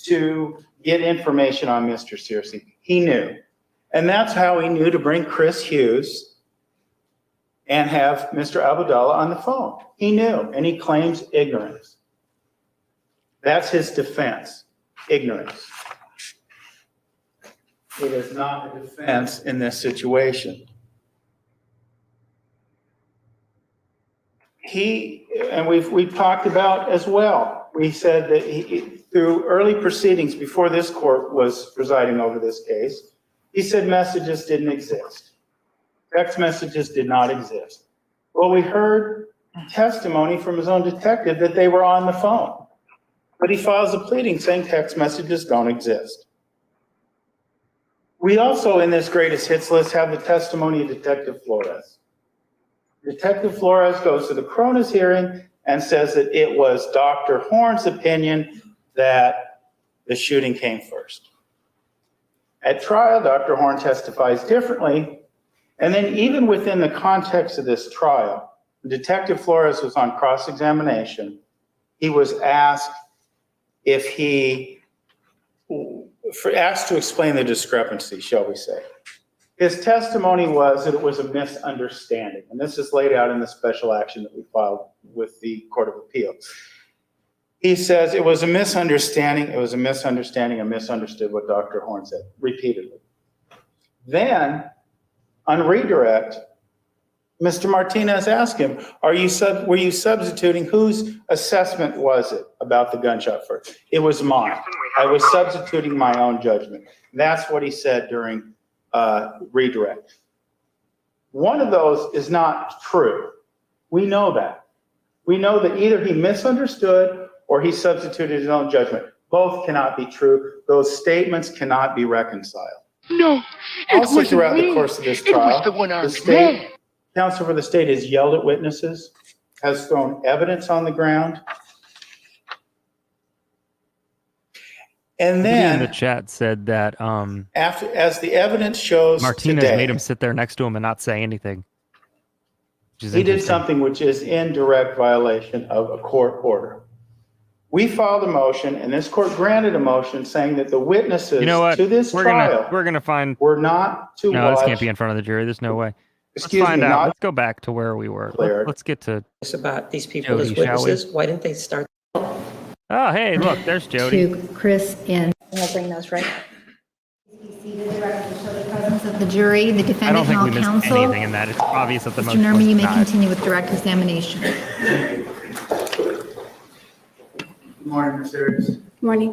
to get information on Mr. Searcy. He knew. And that's how he knew to bring Chris Hughes and have Mr. Abdallah on the phone. He knew, and he claims ignorance. That's his defense, ignorance. It is not a defense in this situation. And we've talked about as well, we said that through early proceedings before this court was presiding over this case, he said messages didn't exist. Text messages did not exist. Well, we heard testimony from his own detective that they were on the phone. But he files a pleading saying text messages don't exist. We also, in this greatest hits list, have the testimony of Detective Flores. Detective Flores goes to the coroner's hearing and says that it was Dr. Horn's opinion that the shooting came first. At trial, Dr. Horn testifies differently. And then even within the context of this trial, Detective Flores was on cross-examination. He was asked asked to explain the discrepancy, shall we say. His testimony was that it was a misunderstanding. And this is laid out in the special action that we filed with the Court of Appeals. He says it was a misunderstanding. I misunderstood what Dr. Horn said repeatedly. Then, on redirect, Mr. Martinez asked him, were you substituting, whose assessment was it about the gunshot first? It was mine. I was substituting my own judgment. That's what he said during redirect. One of those is not true. We know that. We know that either he misunderstood or he substituted his own judgment. Both cannot be true. Those statements cannot be reconciled. No, also, throughout the course of this trial, the state, counsel for the state has yelled at witnesses, has thrown evidence on the ground. And then in the chat said that as the evidence shows Martinez today, made him sit there next to him and not say anything. He did something which is in direct violation of a court order. We filed a motion, and this court granted a motion saying that the witnesses to this trial we're gonna find were not to No, watch. this can't be in front of the jury. There's no way. Excuse Let's find me, out. not Let's go back to where we were. Let's get to It's about these people Jodi, as shall we? witnesses. Why didn't they start? Oh, hey, look, there's Jodi. To Chris and We'll bring those right. of the jury, the I don't defendant, think and we all missed counsel. anything in that. It's obvious that the Mr. motion Norman, was you may denied. continue with direct examination. Good morning, Ms. Arias. Morning.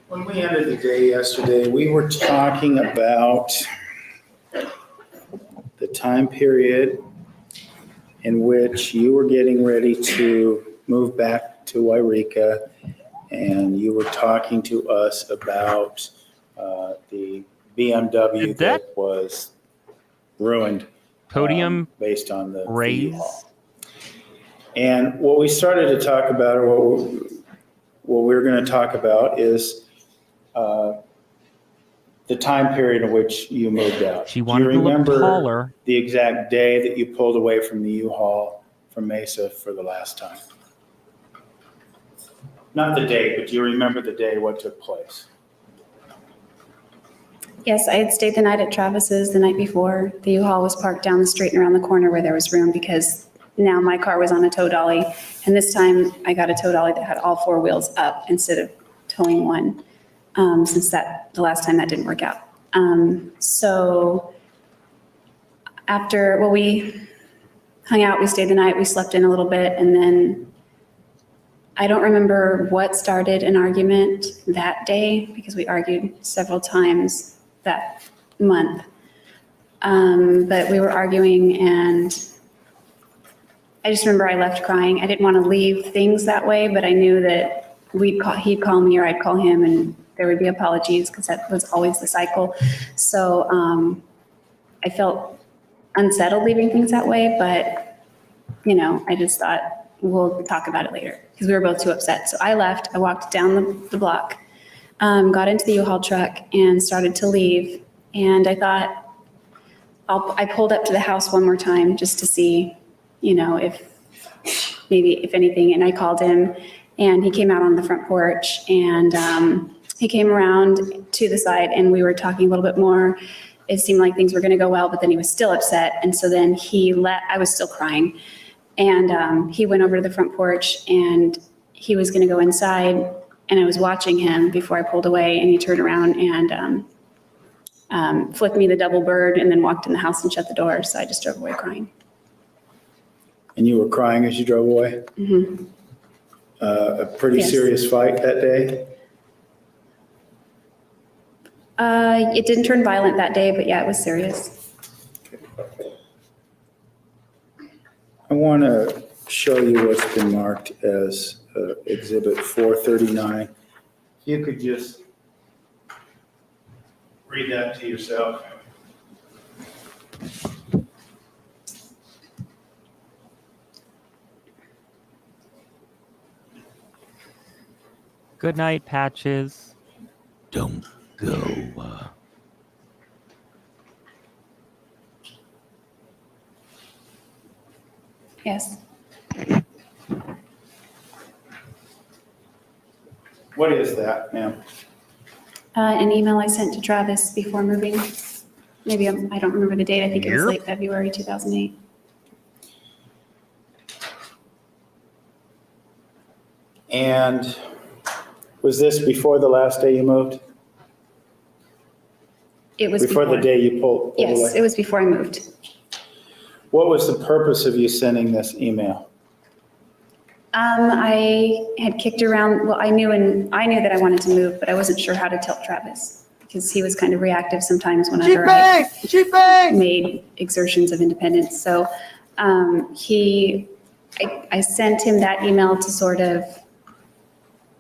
When we ended the day yesterday, we were talking about the time period in which you were getting ready to move back to Wairika, and you were talking to us about the BMW that was ruined. Podium Based on the raise. U-Haul. And what we started to talk about, or what we're going to talk about is the time period in which you moved out. She wanted to look taller. The exact day that you pulled away from the U-Haul from Mesa for the last time? Not the date, but do you remember the day, what took place? Yes, I had stayed the night at Travis's the night before. The U-Haul was parked down the street and around the corner where there was room because now my car was on a tow dolly. And this time I got a tow dolly that had all four wheels up instead of towing one, since the last time that didn't work out. So after, we hung out, we stayed the night, we slept in a little bit, and then I don't remember what started an argument that day because we argued several times that month. But we were arguing and I just remember I left crying. I didn't want to leave things that way, but I knew that he'd call me or I'd call him and there would be apologies because that was always the cycle. So I felt unsettled leaving things that way, but I just thought we'll talk about it later because we were both too upset. So I left, I walked down the block, got into the U-Haul truck and started to leave. And I thought I pulled up to the house one more time just to see, if anything, and I called him and he came out on the front porch and he came around to the side and we were talking a little bit more. It seemed like things were going to go well, but then he was still upset. And so then I was still crying. And he went over to the front porch and he was going to go inside and I was watching him before I pulled away and he turned around and flicked me the double bird and then walked in the house and shut the door. So I just drove away crying. And you were crying as you drove away? Mm-hmm. A pretty serious fight that day? It didn't turn violent that day, but yeah, it was serious. I want to show you what's been marked as Exhibit 439. You could just read that to yourself. Good night, Patches. Don't go. Yes. What is that, ma'am? An email I sent to Travis before moving. Maybe I don't remember the date. I think it was late February 2008. And was this before the last day you moved? It was before the day you pulled Yes, away? it was before I moved. What was the purpose of you sending this email? I had kicked around, I knew that I wanted to move, but I wasn't sure how to tell Travis because he was kind of reactive sometimes whenever I made exertions of independence. So I sent him that email to sort of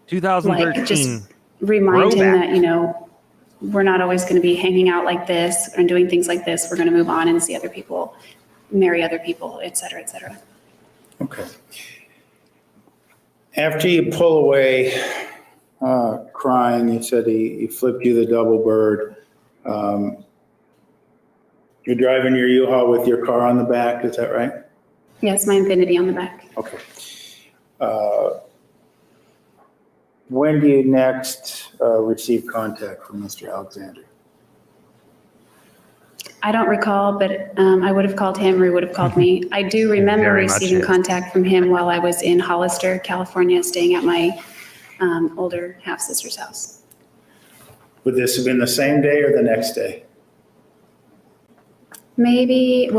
2013. just remind him that, we're not always going to be hanging out like this and doing things like this. We're going to move on and see other people, marry other people, et cetera, et cetera. Okay. After you pull away crying, you said he flipped you the double bird. You're driving your U-Haul with your car on the back, is that right? Yes, my Infinity on the back. Okay. When do you next receive contact from Mr. Alexander? I don't recall, but I would have called him or he would have called me. I do remember receiving contact from him while I was in Hollister, California, staying at my older half-sister's house. Would this have been the same day or the next day? Maybe,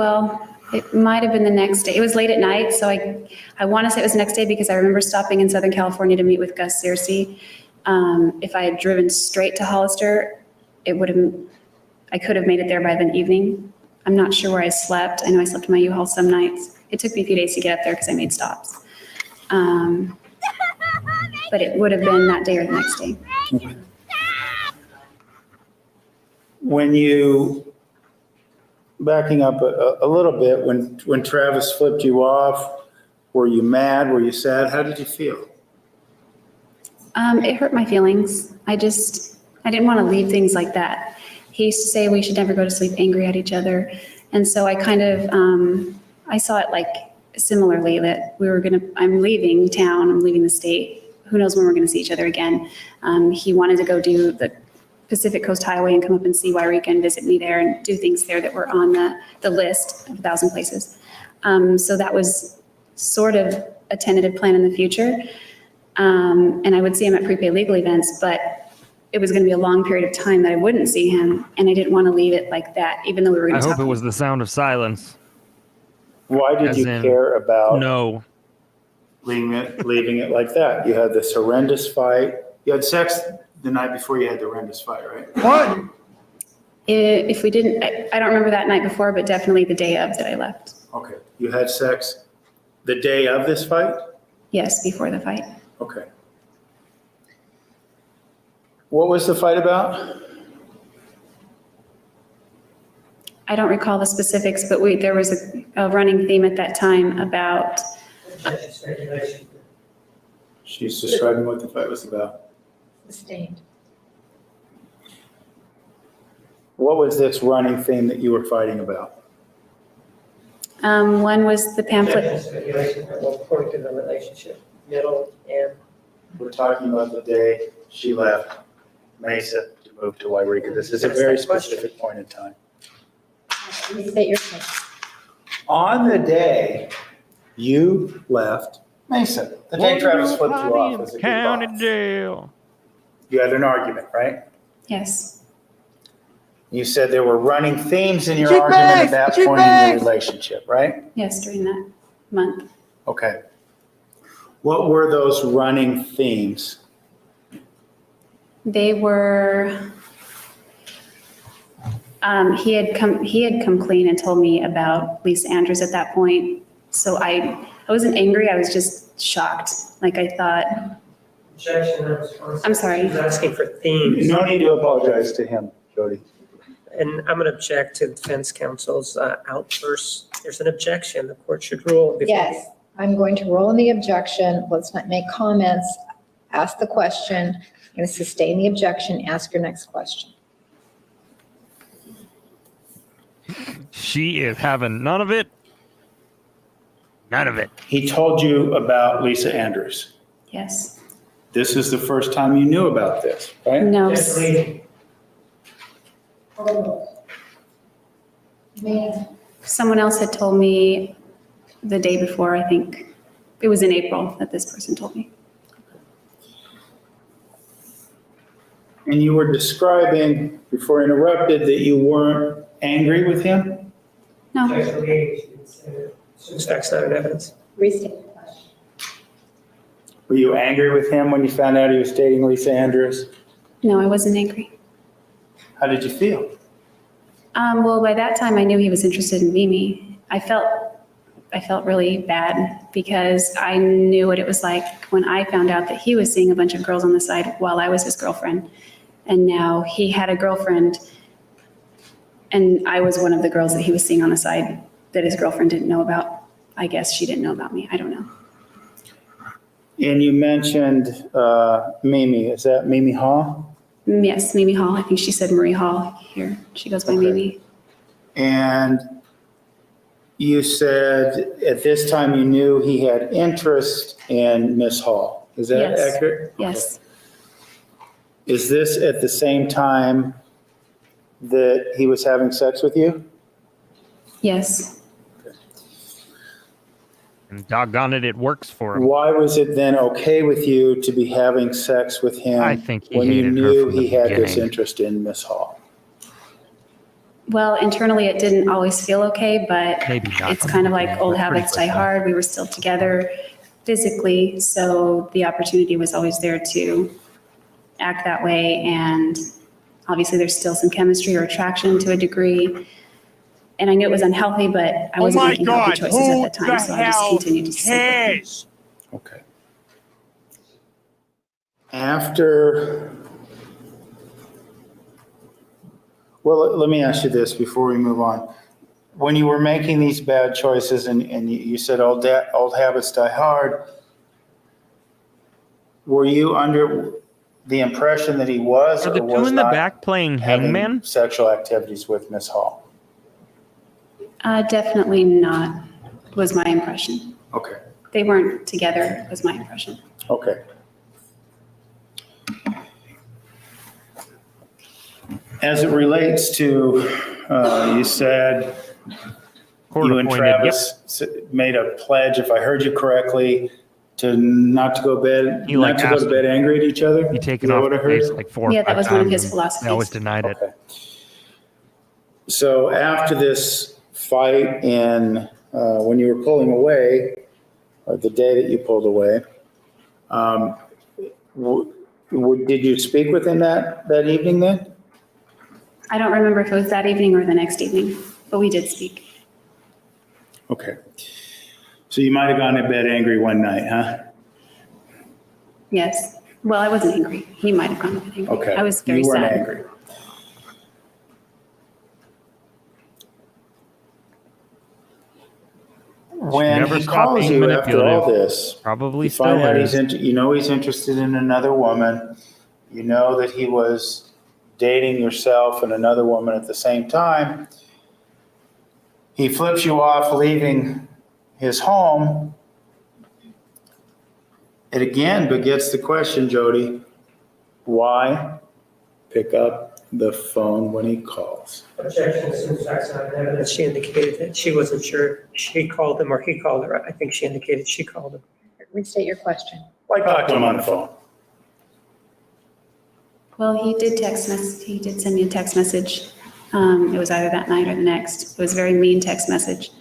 it might have been the next day. It was late at night, so I want to say it was the next day because I remember stopping in Southern California to meet with Gus Searcy. If I had driven straight to Hollister, I could have made it there by the evening. I'm not sure where I slept. I know I slept in my U-Haul some nights. It took me a few days to get up there because I made stops. But it would have been that day or the next day. Okay. When you backing up a little bit, when Travis flipped you off, were you mad? Were you sad? How did you feel? It hurt my feelings. I didn't want to leave things like that. He used to say we should never go to sleep angry at each other. And so I kind of, I saw it like similarly that I'm leaving town, I'm leaving the state. Who knows when we're going to see each other again. He wanted to go do the Pacific Coast Highway and come up and see Wairika and visit me there and do things there that were on the list of 1,000 places. So that was sort of a tentative plan in the future. And I would see him at prepaid legal events, but it was going to be a long period of time that I wouldn't see him. And I didn't want to leave it like that, even though we were going to I talk. hope it was the sound of silence. Why did you care about No. leaving it like that? You had this horrendous fight. You had sex the night before you had the horrendous fight, right? What? If we didn't, I don't remember that night before, but definitely the day of that I left. Okay. You had sex the day of this fight? Yes, before the fight. Okay. What was the fight about? I don't recall the specifics, but there was a running theme at that time about. She's describing what the fight was about. Sustained. What was this running theme that you were fighting about? One was the pamphlet. According to the relationship, middle and. We're talking about the day she left Mesa to move to Wairika. This is a very specific point in time. Restate your question. On the day you left Mesa, the day Travis flipped you off as a County goodbye, jail. you had an argument, right? Yes. You said there were running themes in your argument at that point in your relationship, right? Yes, during that month. Okay. What were those running themes? They were. He had come clean and told me about Lisa Andrews at that point. So I wasn't angry. I was just shocked. Like I thought. I'm sorry. He's asking for themes. No need to apologize to him, Jodi. And I'm going to object to defense counsel's outburst. There's an objection. The court should rule. Yes, I'm going to roll in the objection. Let's not make comments. Ask the question. I'm going to sustain the objection. Ask your next question. She is having none of it. None of it. He told you about Lisa Andrews. Yes. This is the first time you knew about this, right? No. Someone else had told me the day before, I think. It was in April that this person told me. And you were describing, before I interrupted, that you weren't angry with him? No. That's not an evidence. Restate the question. Were you angry with him when you found out he was dating Lisa Andrews? No, I wasn't angry. How did you feel? Well, by that time, I knew he was interested in Mimi. I felt really bad because I knew what it was like when I found out that he was seeing a bunch of girls on the side while I was his girlfriend. And now he had a girlfriend, and I was one of the girls that he was seeing on the side that his girlfriend didn't know about. I guess she didn't know about me. I don't know. And you mentioned Mimi. Is that Mimi Hall? Yes, Mimi Hall. I think she said Marie Hall here. She goes by Mimi. And you said at this time you knew he had interest in Miss Hall. Is that Yes. accurate? Yes. Is this at the same time that he was having sex with you? Yes. And doggone it, it works for him. Why was it then okay with you to be having sex with him I think he when you hated her knew from the he had this beginning. interest in Miss Hall? Well, internally, it didn't always feel okay, but Maybe not it's from kind the of like beginning, old but pretty habits die quickly. hard. We were still together physically, so the opportunity was always there to act that way. And obviously, there's still some chemistry or attraction to a degree. And I knew it was unhealthy, but I wasn't making healthy choices at the time, so I just continued to sleep with him. Okay. After, well, let me ask you this before we move on. when you were making these bad choices and you said old habits die hard, were you under the impression that he was Are the or two was in the not back playing having hangman? sexual activities with Miss Hall? Definitely not, was my impression. Okay. They weren't together, was my impression. Okay. As it relates to, you said you and Court-appointed, Travis made a pledge, if I heard you correctly, to not to go bed, He, like, not to go to asked bed angry at each other? You take it Is that off what I the heard? face like 4 or 5 Yeah, that was one of his times, and philosophies. They always denied it. Okay. So after this fight and when you were pulling away, or the day that you pulled away, did you speak with him that evening then? I don't remember if it was that evening or the next evening, but we did speak. Okay. So you might have gone to bed angry one night, huh? Yes. Well, I wasn't angry. He might have gone to bed angry. Okay. I was very You weren't sad. angry. When Never he stop calls being you after all manipulative. this, Probably you find still out is. he's interested in another woman. You know that he was dating yourself and another woman at the same time. He flips you off leaving his home. It again begets the question, Jodi, why pick up the phone when he calls? Objection, assumes facts not in evidence. She indicated that she wasn't sure she called him or he called her. I think she indicated she called him. Restate your question. Why talk to him on the phone? Well, he did he did send me a text message. It was either that night or the next. It was a very mean text message.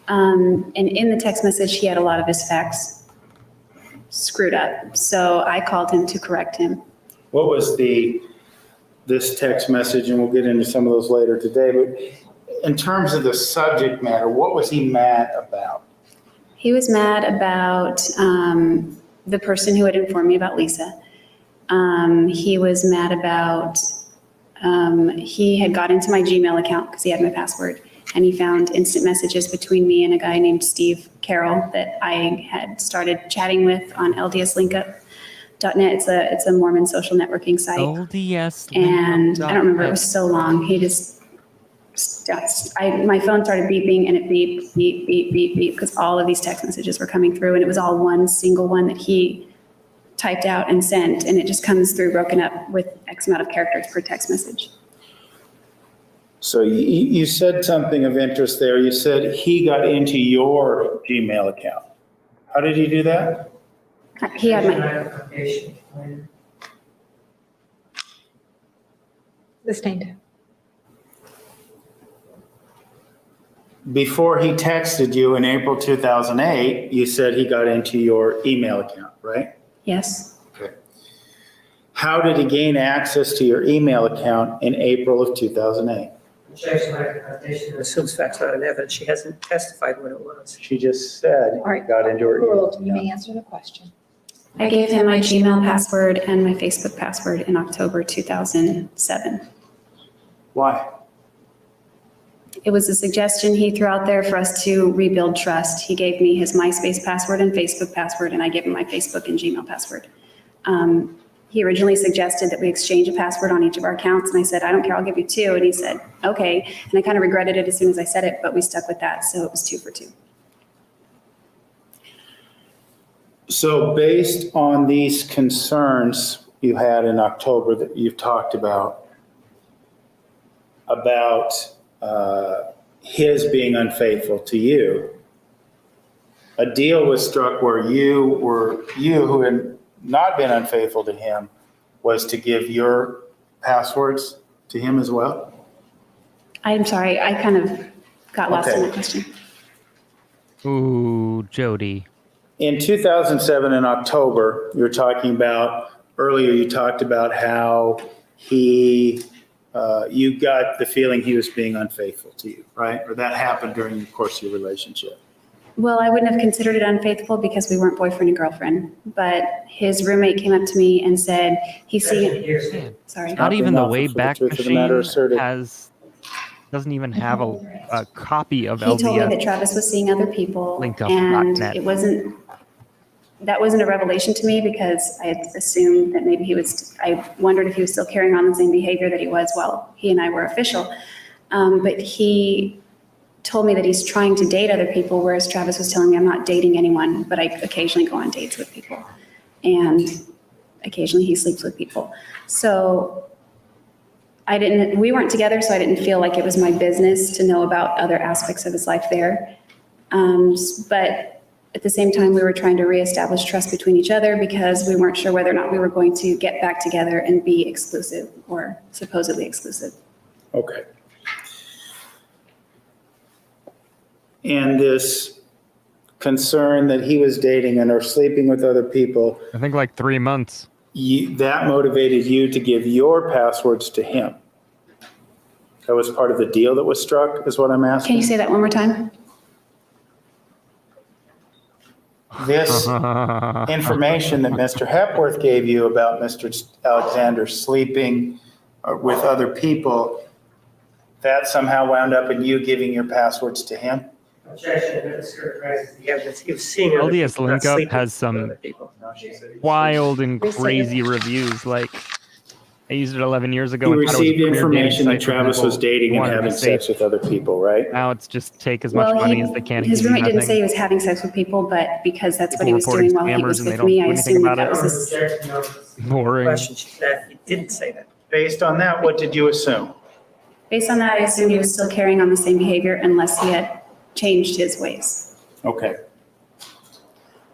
And in the text message, he had a lot of his facts screwed up. So I called him to correct him. What was this text message, and we'll get into some of those later today, but in terms of the subject matter, what was he mad about? He was mad about the person who had informed me about Lisa. He was mad about, he had got into my Gmail account because he had my password, and he found instant messages between me and a guy named Steve Carroll that I had started chatting with on LDSLinkup.net. It's a Mormon social networking site. LDS. And I don't remember, it was so long. He just, my phone started beeping and it beeped, beep, beep, beep, beep, because all of these text messages were coming through and it was all one single one that he typed out and sent, and it just comes through broken up with X amount of characters per text message. So you said something of interest there. You said he got into your Gmail account. How did he do that? He had my, Sustained. Before he texted you in April 2008, you said he got into your email account, right? yes. Okay. How did he gain access to your email account in April of 2008? Objection, assumes facts not in evidence. She hasn't testified what it was. She just said All right. got into her email You may account. answer the question. I gave him my Gmail password and my Facebook password in October 2007. Why? It was a suggestion he threw out there for us to rebuild trust. He gave me his MySpace password and Facebook password, and I gave him my Facebook and Gmail password. He originally suggested that we exchange a password on each of our accounts, and I said, I don't care, I'll give you 2. And he said, okay. And I kind of regretted it as soon as I said it, but we stuck with that, so it was 2 for 2. So based on these concerns you had in October that you've talked about his being unfaithful to you, a deal was struck where you who had not been unfaithful to him was to give your passwords to him as well? I'm sorry, I kind of got lost in Okay. that question. Ooh, Jodi. In 2007 in October, you talked about how you got the feeling he was being unfaithful to you, right? Or that happened during the course of your relationship. Well, I wouldn't have considered it unfaithful because we weren't boyfriend and girlfriend, but his roommate came up to me and said, he's seeing, sorry. Not even the enough way for the back truth of the matter machine asserted. has doesn't even have a copy of He told me that LDS. Travis was seeing other people, Linked up and .net. that wasn't a revelation to me because I had assumed that maybe I wondered if he was still carrying on the same behavior that he was while he and I were official. But he told me that he's trying to date other people, whereas Travis was telling me I'm not dating anyone, but I occasionally go on dates with people. And occasionally he sleeps with people. So we weren't together, so I didn't feel like it was my business to know about other aspects of his life there. But at the same time, we were trying to reestablish trust between each other because we weren't sure whether or not we were going to get back together and be exclusive or supposedly exclusive. Okay. And this concern that he was dating and or sleeping with other people, I think like 3 months. that motivated you to give your passwords to him. That was part of the deal that was struck, is what I'm asking. Can you say that one more time? This information that Mr. Hepworth gave you about Mr. Alexander sleeping with other people, that somehow wound up in you giving your passwords to him? Objection, Mr. President. The evidence he was seeing other LDS people, not Link Up sleeping has with some other people. wild and crazy reviews. Like, I used it 11 years ago. You and thought it was a received premier information dating that site for Travis people was dating who and wanted to having be safe. sex with other people, right? Now it's just take as much money as they can. and His give you roommate didn't nothing. say he was having sex with people, but because that's what People he was reporting doing while he scammers was and they with don't me, do I anything assumed about that it. was his. Boring. That he didn't say that. Based on that, what did you assume? Based on that, I assumed he was still carrying on the same behavior unless he had changed his ways. Okay.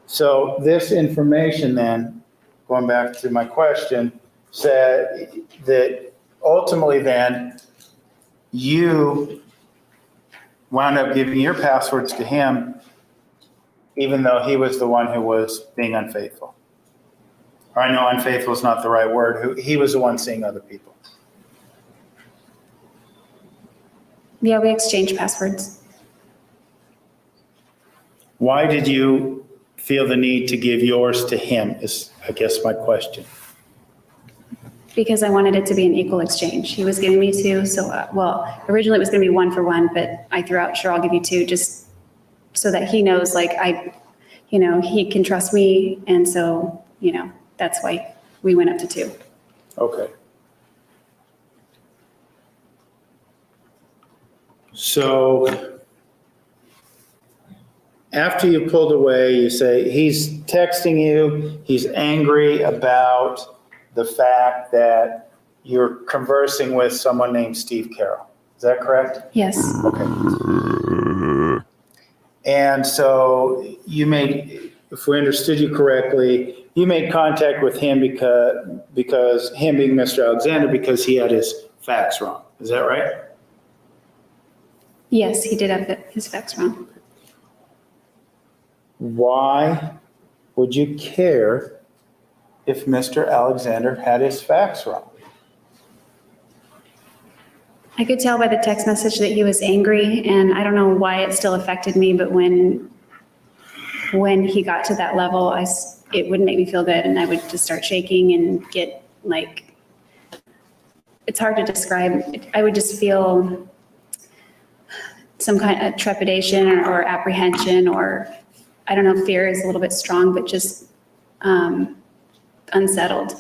So this information then, going back to my question, said that ultimately then you wound up giving your passwords to him even though he was the one who was being unfaithful. Or I know unfaithful is not the right word. He was the one seeing other people. Yeah, we exchanged passwords. Why did you feel the need to give yours to him is, I guess, my question. Because I wanted it to be an equal exchange. He was giving me two, so, originally it was gonna be 1 for 1, but I threw out, sure, I'll give you 2, just so that he knows, like, he can trust me, and so, that's why we went up to 2. Okay. So after you pulled away, you say he's texting you, he's angry about the fact that you're conversing with someone named Steve Carroll. Is that correct? Yes. Okay. And so you made, if we understood you correctly, you made contact with him because him being Mr. Alexander, because he had his facts wrong. Is that right? Yes, he did have his facts wrong. Why would you care if Mr. Alexander had his facts wrong? I could tell by the text message that he was angry, and I don't know why it still affected me, but when he got to that level, it wouldn't make me feel good, and I would just start shaking and get, like, it's hard to describe. I would just feel some kind of trepidation or apprehension, or I don't know, fear is a little bit strong, but just unsettled.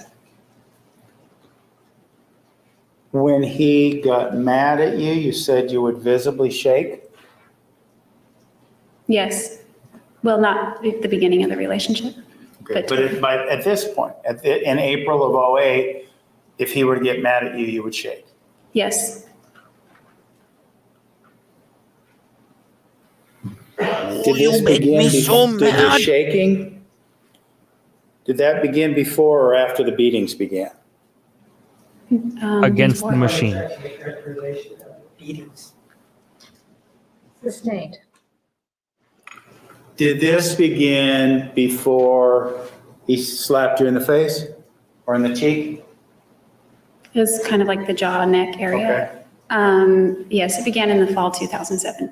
When he got mad at you, you said you would visibly shake? Yes. Well, not at the beginning of the relationship. Okay. But at this point, in April of 2008, if he were to get mad at you, you would shake? Yes. Did this begin did the shaking? Did that begin before or after the beatings began? Against the machine. Sustained. Did this begin before he slapped you in the face or in the cheek? It was kind of like the jaw, neck area. Okay. Yes, it began in the fall 2007.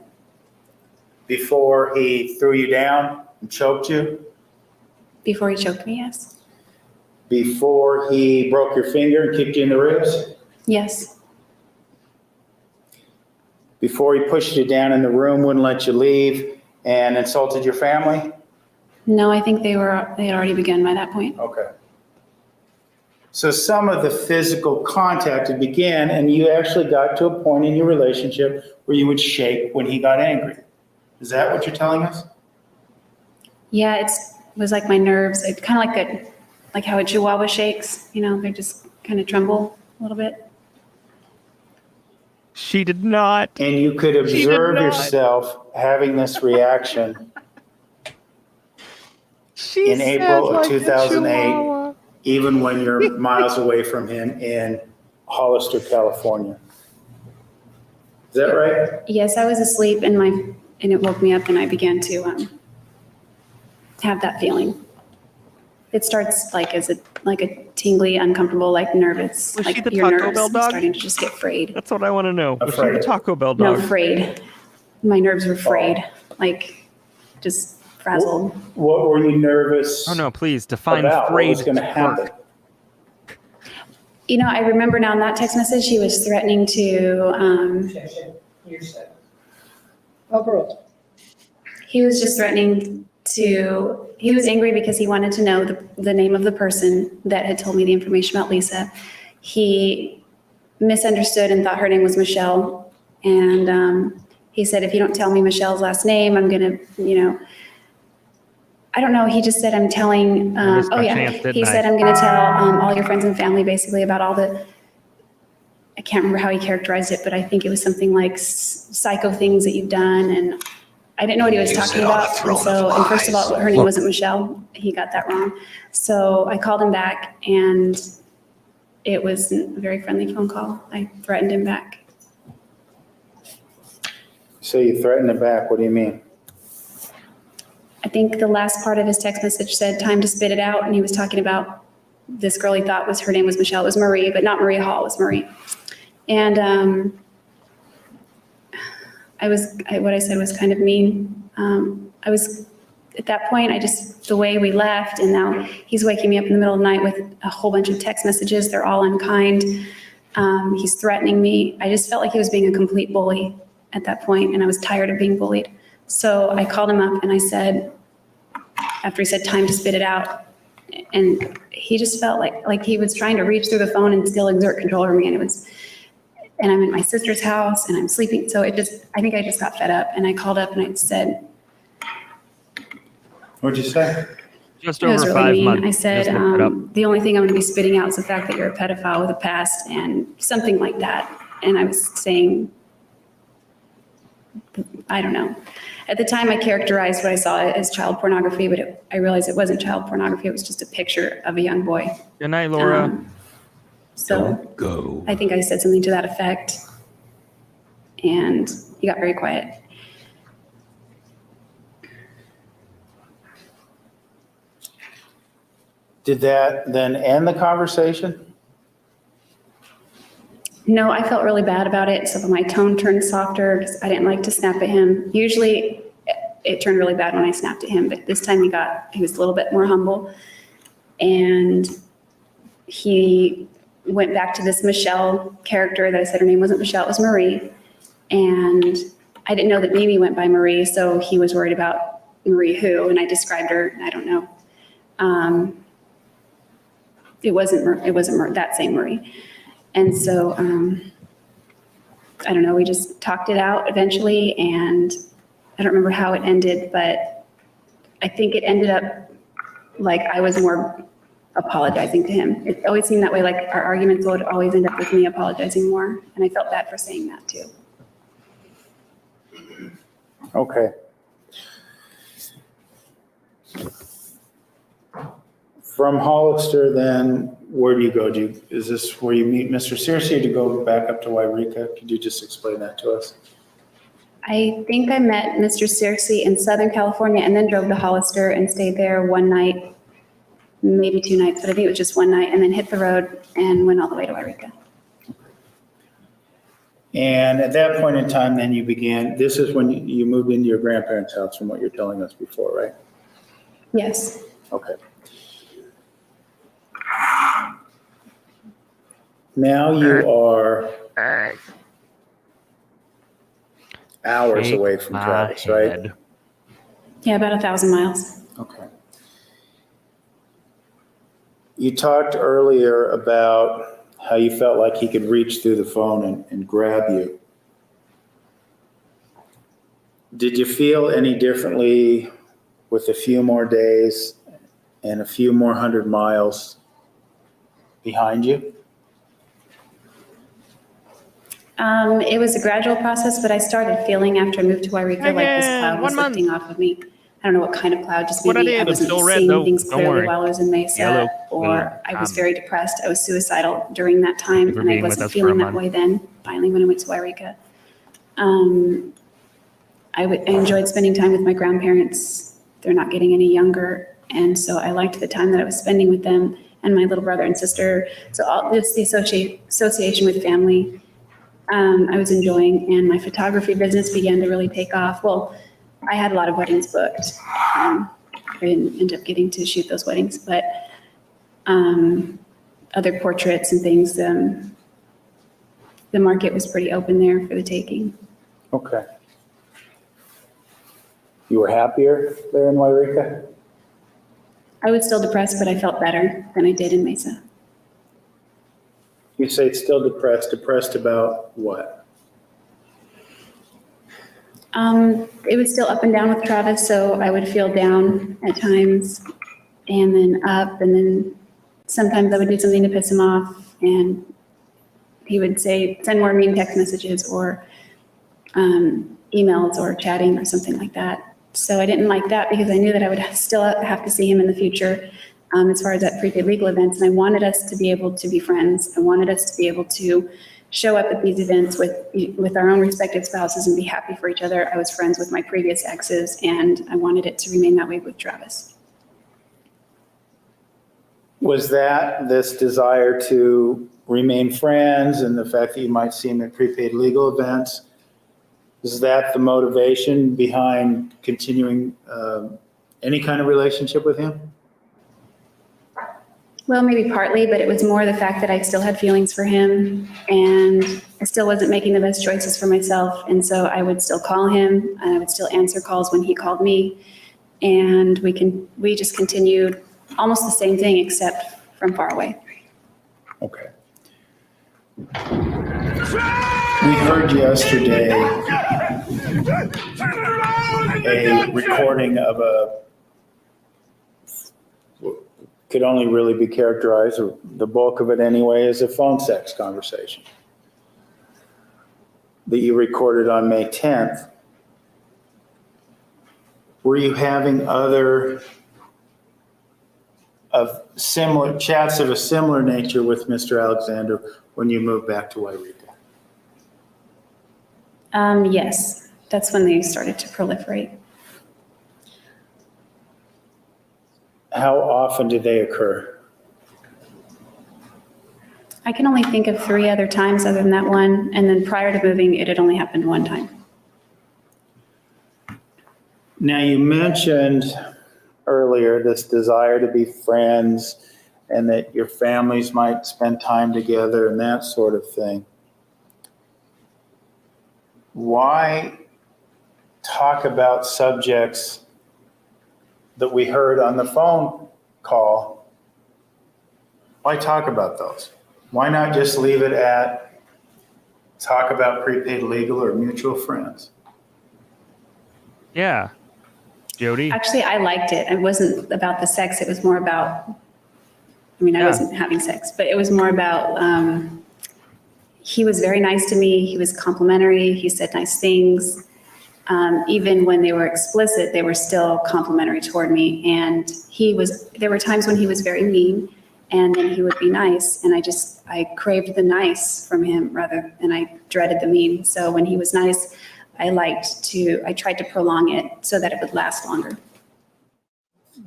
Before he threw you down and choked you? Before he choked me, yes. Before he broke your finger and kicked you in the ribs? Yes. before he pushed you down in the room, wouldn't let you leave, and insulted your family? No, I think they had already begun by that point. Okay. So some of the physical contact had began, and you actually got to a point in your relationship where you would shake when he got angry. Is that what you're telling us? Yeah, it was like my nerves. It's kind of like how a chihuahua shakes, they just kind of tremble a little bit. She did not. And you could observe yourself having this reaction in April of 2008, even when you're miles away from him in Hollister, California. Is that right? Yes, I was asleep and it woke me up and I began to have that feeling. It starts like as a tingly, uncomfortable, like nervous. Was like she the your Taco nerves Bell dog? starting to just get frayed. That's what I want to know. Was she Afraid. the Taco Bell No, dog? frayed. My nerves were frayed, like just frazzled. What were you nervous Oh no, please define about? What frayed. was going to happen? I remember now in that text message, he was threatening to, Overruled. he was just threatening he was angry because he wanted to know the name of the person that had told me the information about Lisa. He misunderstood and thought her name was Michelle. And he said, if you don't tell me Michelle's last name, I'm going to, I don't know. He just said, I'm telling, missed my chance, didn't he I? said, I'm going to tell all your friends and family basically about all I can't remember how he characterized it, but I think it was something like psycho things that you've done. And I didn't know what he was talking about. And first of all, her name wasn't Michelle. He got that wrong. So I called him back and it was a very friendly phone call. I threatened him back. So you threatened him back. What do you mean? I think the last part of his text message said, time to spit it out. And he was talking about this girl he thought her name was Michelle. It was Marie, but not Marie Hall, it was Marie. And what I said was kind of mean. I was, at that point, the way we left, and now he's waking me up in the middle of the night with a whole bunch of text messages. They're all unkind. He's threatening me. I just felt like he was being a complete bully at that point, and I was tired of being bullied. So I called him up and I said, after he said time to spit it out, and he just felt like he was trying to reach through the phone and still exert control over me. And I'm in my sister's house and I'm sleeping. So I think I just got fed up and I called up and I said, What'd you say? Just it was over really 5 mean. months. I said, Just looked it up. the only thing I'm going to be spitting out is the fact that you're a pedophile with a past and something like that. And I was saying, I don't know. At the time I characterized what I saw as child pornography, but I realized it wasn't child pornography. It was just a picture of a young boy. Good night, Laura. So Go. I think I said something to that effect and he got very quiet. Did that then end the conversation? No, I felt really bad about it. So my tone turned softer because I didn't like to snap at him. Usually it turned really bad when I snapped at him, but this time he was a little bit more humble. And he went back to this Michelle character that I said her name wasn't Michelle, it was Marie. And I didn't know that Mimi went by Marie, so he was worried about Marie who, and I described her, I don't know. It wasn't that same Marie. And so, I don't know, we just talked it out eventually, and I don't remember how it ended, but I think it ended up like I was more apologizing to him. It always seemed that way, like our arguments would always end up with me apologizing more, and I felt bad for saying that too. Okay. From Hollister, then, where do you go? Is this where you meet Mr. Searcy, or do you go back up to Wairika? Could you just explain that to us? I think I met Mr. Searcy in Southern California and then drove to Hollister and stayed there one night, maybe 2 nights, but I think it was just one night, and then hit the road and went all the way to Wairika. And at that point in time, then this is when you moved into your grandparents' house from what you're telling us before, right? Yes. Okay. Now you are hours Shake away from my Travis, right? head. Yeah, about 1,000 miles. Okay. You talked earlier about how you felt like he could reach through the phone and grab you. Did you feel any differently with a few more days and a few more 100 miles behind you? It was a gradual process, but I started feeling after I moved to Wairika like this cloud was 1 month. lifting off of me. I don't know what kind of cloud, just What I maybe I did, I'm wasn't still red, seeing though. things Don't clearly worry. while I was in Mesa, Yellow, or boom, I was bam. very depressed. I was suicidal during that time, Thank you for and I being with wasn't us for a feeling that month. way then, finally, when I went to Wairika. I enjoyed spending time with my grandparents. They're not getting any younger, and so I liked the time that I was spending with them and my little brother and sister. So all just the association with family, I was enjoying, and my photography business began to really take off. Well, I had a lot of weddings booked. I didn't end up getting to shoot those weddings, but other portraits and things, the market was pretty open there for the taking. Okay. You were happier there in Wairika? I was still depressed, but I felt better than I did in Mesa. You say it's still depressed. Depressed about what? It was still up and down with Travis, so I would feel down at times and then up, and then sometimes I would do something to piss him off, and he would say, send more mean text messages or emails or chatting or something like that. So I didn't like that because I knew that I would still have to see him in the future as far as at prepaid legal events, and I wanted us to be able to be friends. I wanted us to be able to show up at these events with our own respective spouses and be happy for each other. I was friends with my previous exes, and I wanted it to remain that way with Travis. Was that this desire to remain friends and the fact that you might see him at prepaid legal events? Is that the motivation behind continuing any kind of relationship with him? Well, maybe partly, but it was more the fact that I still had feelings for him, and I still wasn't making the best choices for myself. And so I would still call him, and I would still answer calls when he called me. And we just continued almost the same thing, except from far away. Okay. We heard yesterday a recording of could only really be characterized, or the bulk of it anyway, as a phone sex conversation that you recorded on May 10th. Were you having other of similar chats of a similar nature with Mr. Alexander when you moved back to Wairika? Yes, that's when they started to proliferate. How often did they occur? I can only think of 3 other times other than that one, and then prior to moving, it had only happened 1 time. Now, you mentioned earlier this desire to be friends and that your families might spend time together and that sort of thing. Why talk about subjects that we heard on the phone call? Why talk about those? Why not just leave it at talk about prepaid legal or mutual friends? Yeah. Jodi? Actually, I liked it. It wasn't about the sex. It was more about, I wasn't having sex, but it was more about, he was very nice to me. He was complimentary. He said nice things. Even when they were explicit, they were still complimentary toward me. And there were times when he was very mean, and then he would be nice. And I craved the nice from him and I dreaded the mean. So when he was nice, I tried to prolong it so that it would last longer.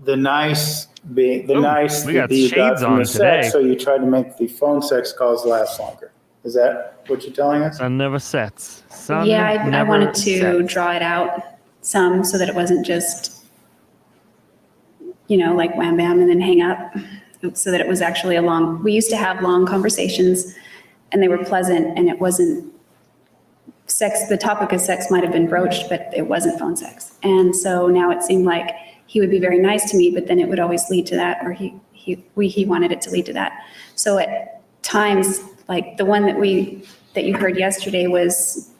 The nice being the nice we got that you got shades from on the today. sex, so you try to make the phone sex calls last longer. Is that what you're telling us? Sun never sets. Sun Yeah, I never wanted to sets. draw it out some so that it wasn't just, like wham bam and then hang up. So that it was actually we used to have long conversations, and they were pleasant, and it wasn't sex, the topic of sex might have been broached, but it wasn't phone sex. And so now it seemed like he would be very nice to me, but then it would always lead to that, or he wanted it to lead to that. So at times, like the one that you heard yesterday was,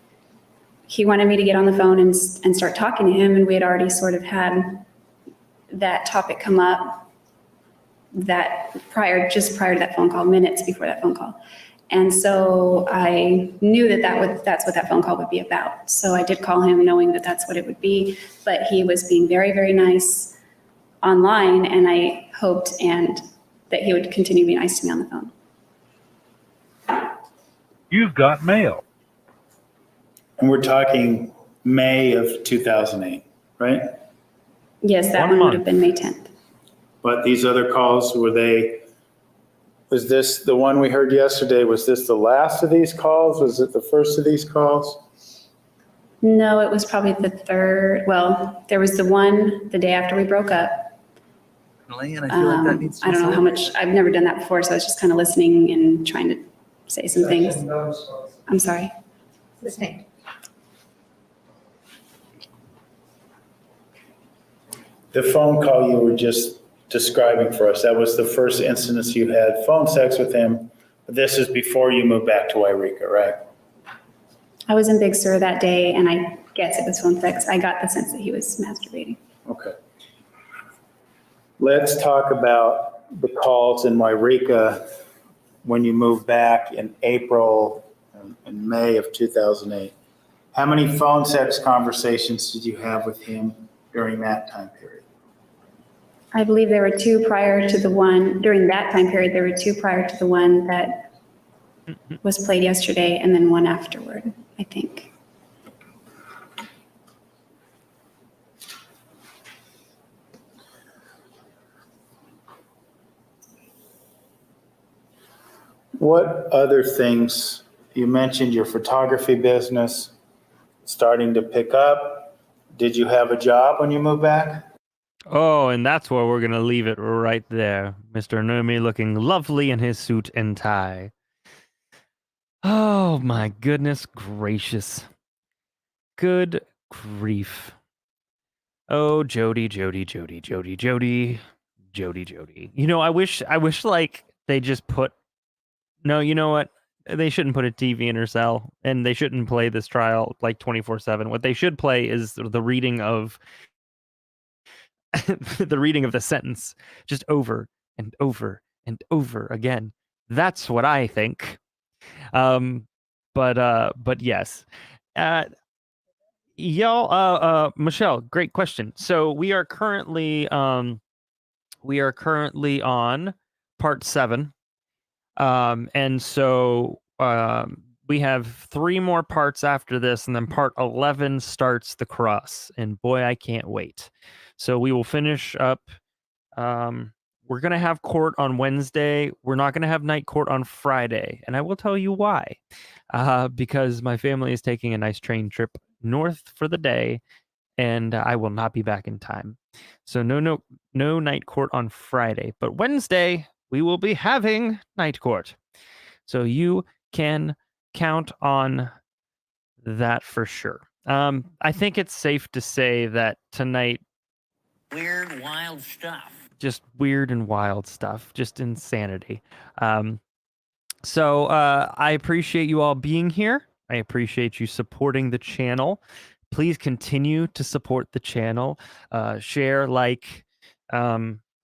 he wanted me to get on the phone and start talking to him, and we had already sort of had that topic come up just prior to that phone call, minutes before that phone call. And so I knew that's what that phone call would be about. So I did call him knowing that that's what it would be, but he was being very, very nice online, and I hoped that he would continue to be nice to me on the phone. You've got mail. And we're talking May of 2008, right? Yes, that one would have been May 10th. But these other calls, was this the one we heard yesterday? Was this the last of these calls? Was it the first of these calls? No, it was probably the third. Well, there was the one the day after we broke up. And I feel like that needs to I don't know how much, I've never done that before, so I was just kind of listening and trying to say some things. I'm sorry. Listening. The phone call you were just describing for us, that was the first instance you had phone sex with him. But this is before you moved back to Wairika, right? I was in Big Sur that day, and I guess it was phone sex. I got the sense that he was masturbating. Okay. Let's talk about the calls in Wairika when you moved back in April and May of 2008. How many phone sex conversations did you have with him during that time period? I believe there were two prior to the one, during that time period, there were two prior to the one that was played yesterday, and then one afterward, I think. What other things, you mentioned your photography business starting to pick up. Did you have a job when you moved back? Oh, and that's where we're going to leave it right there. Mr. Numi looking lovely in his suit and tie. Oh, my goodness gracious. Good grief. Oh, Jodi. You know, I wish like they just put, no, you know what? They shouldn't put a TV in her cell, and they shouldn't play this trial like 24/7. What they should play is the reading of the reading of the sentence just over and over and over again. That's what I think. But yes. Michelle, great question. So we are currently on part 7. And so we have 3 more parts after this, and then part 11 starts the cross. And boy, I can't wait. So we will finish up. We're going to have court on Wednesday. We're not going to have night court on Friday. And I will tell you why. Because my family is taking a nice train trip north for the day, and I will not be back in time. So no night court on Friday. But Wednesday, we will be having night court. So you can count on that for sure. I think it's safe to say that tonight, Weird, wild stuff. just weird and wild stuff, just insanity. So I appreciate you all being here. I appreciate you supporting the channel. Please continue to support the channel, share, like,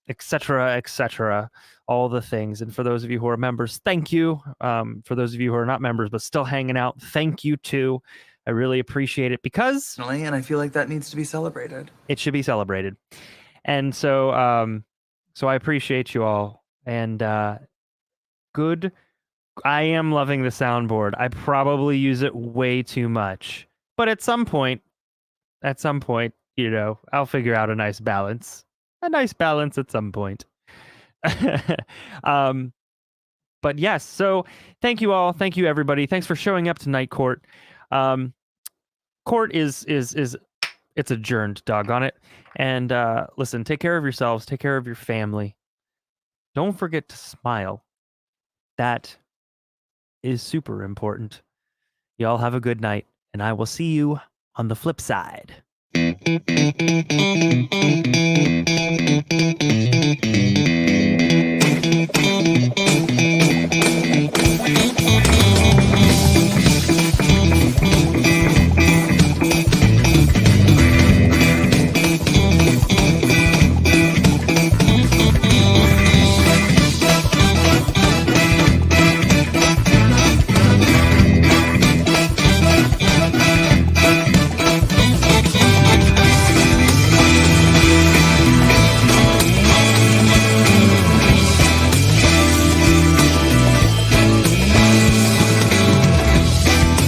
etc., all the things. And for those of you who are members, thank you. For those of you who are not members but still hanging out, thank you too. I really appreciate it because And I feel like that needs to be celebrated. it should be celebrated. And so I appreciate you all. And good. I am loving the soundboard. I probably use it way too much. But at some point, you know, I'll figure out a nice balance. A nice balance at some point. But yes, so thank you all. Thank you, everybody. Thanks for showing up to night court. Court is it's adjourned, doggone it. And listen, take care of yourselves. Take care of your family. Don't forget to smile. That is super important. Y'all have a good night. and I will see you on the flip side.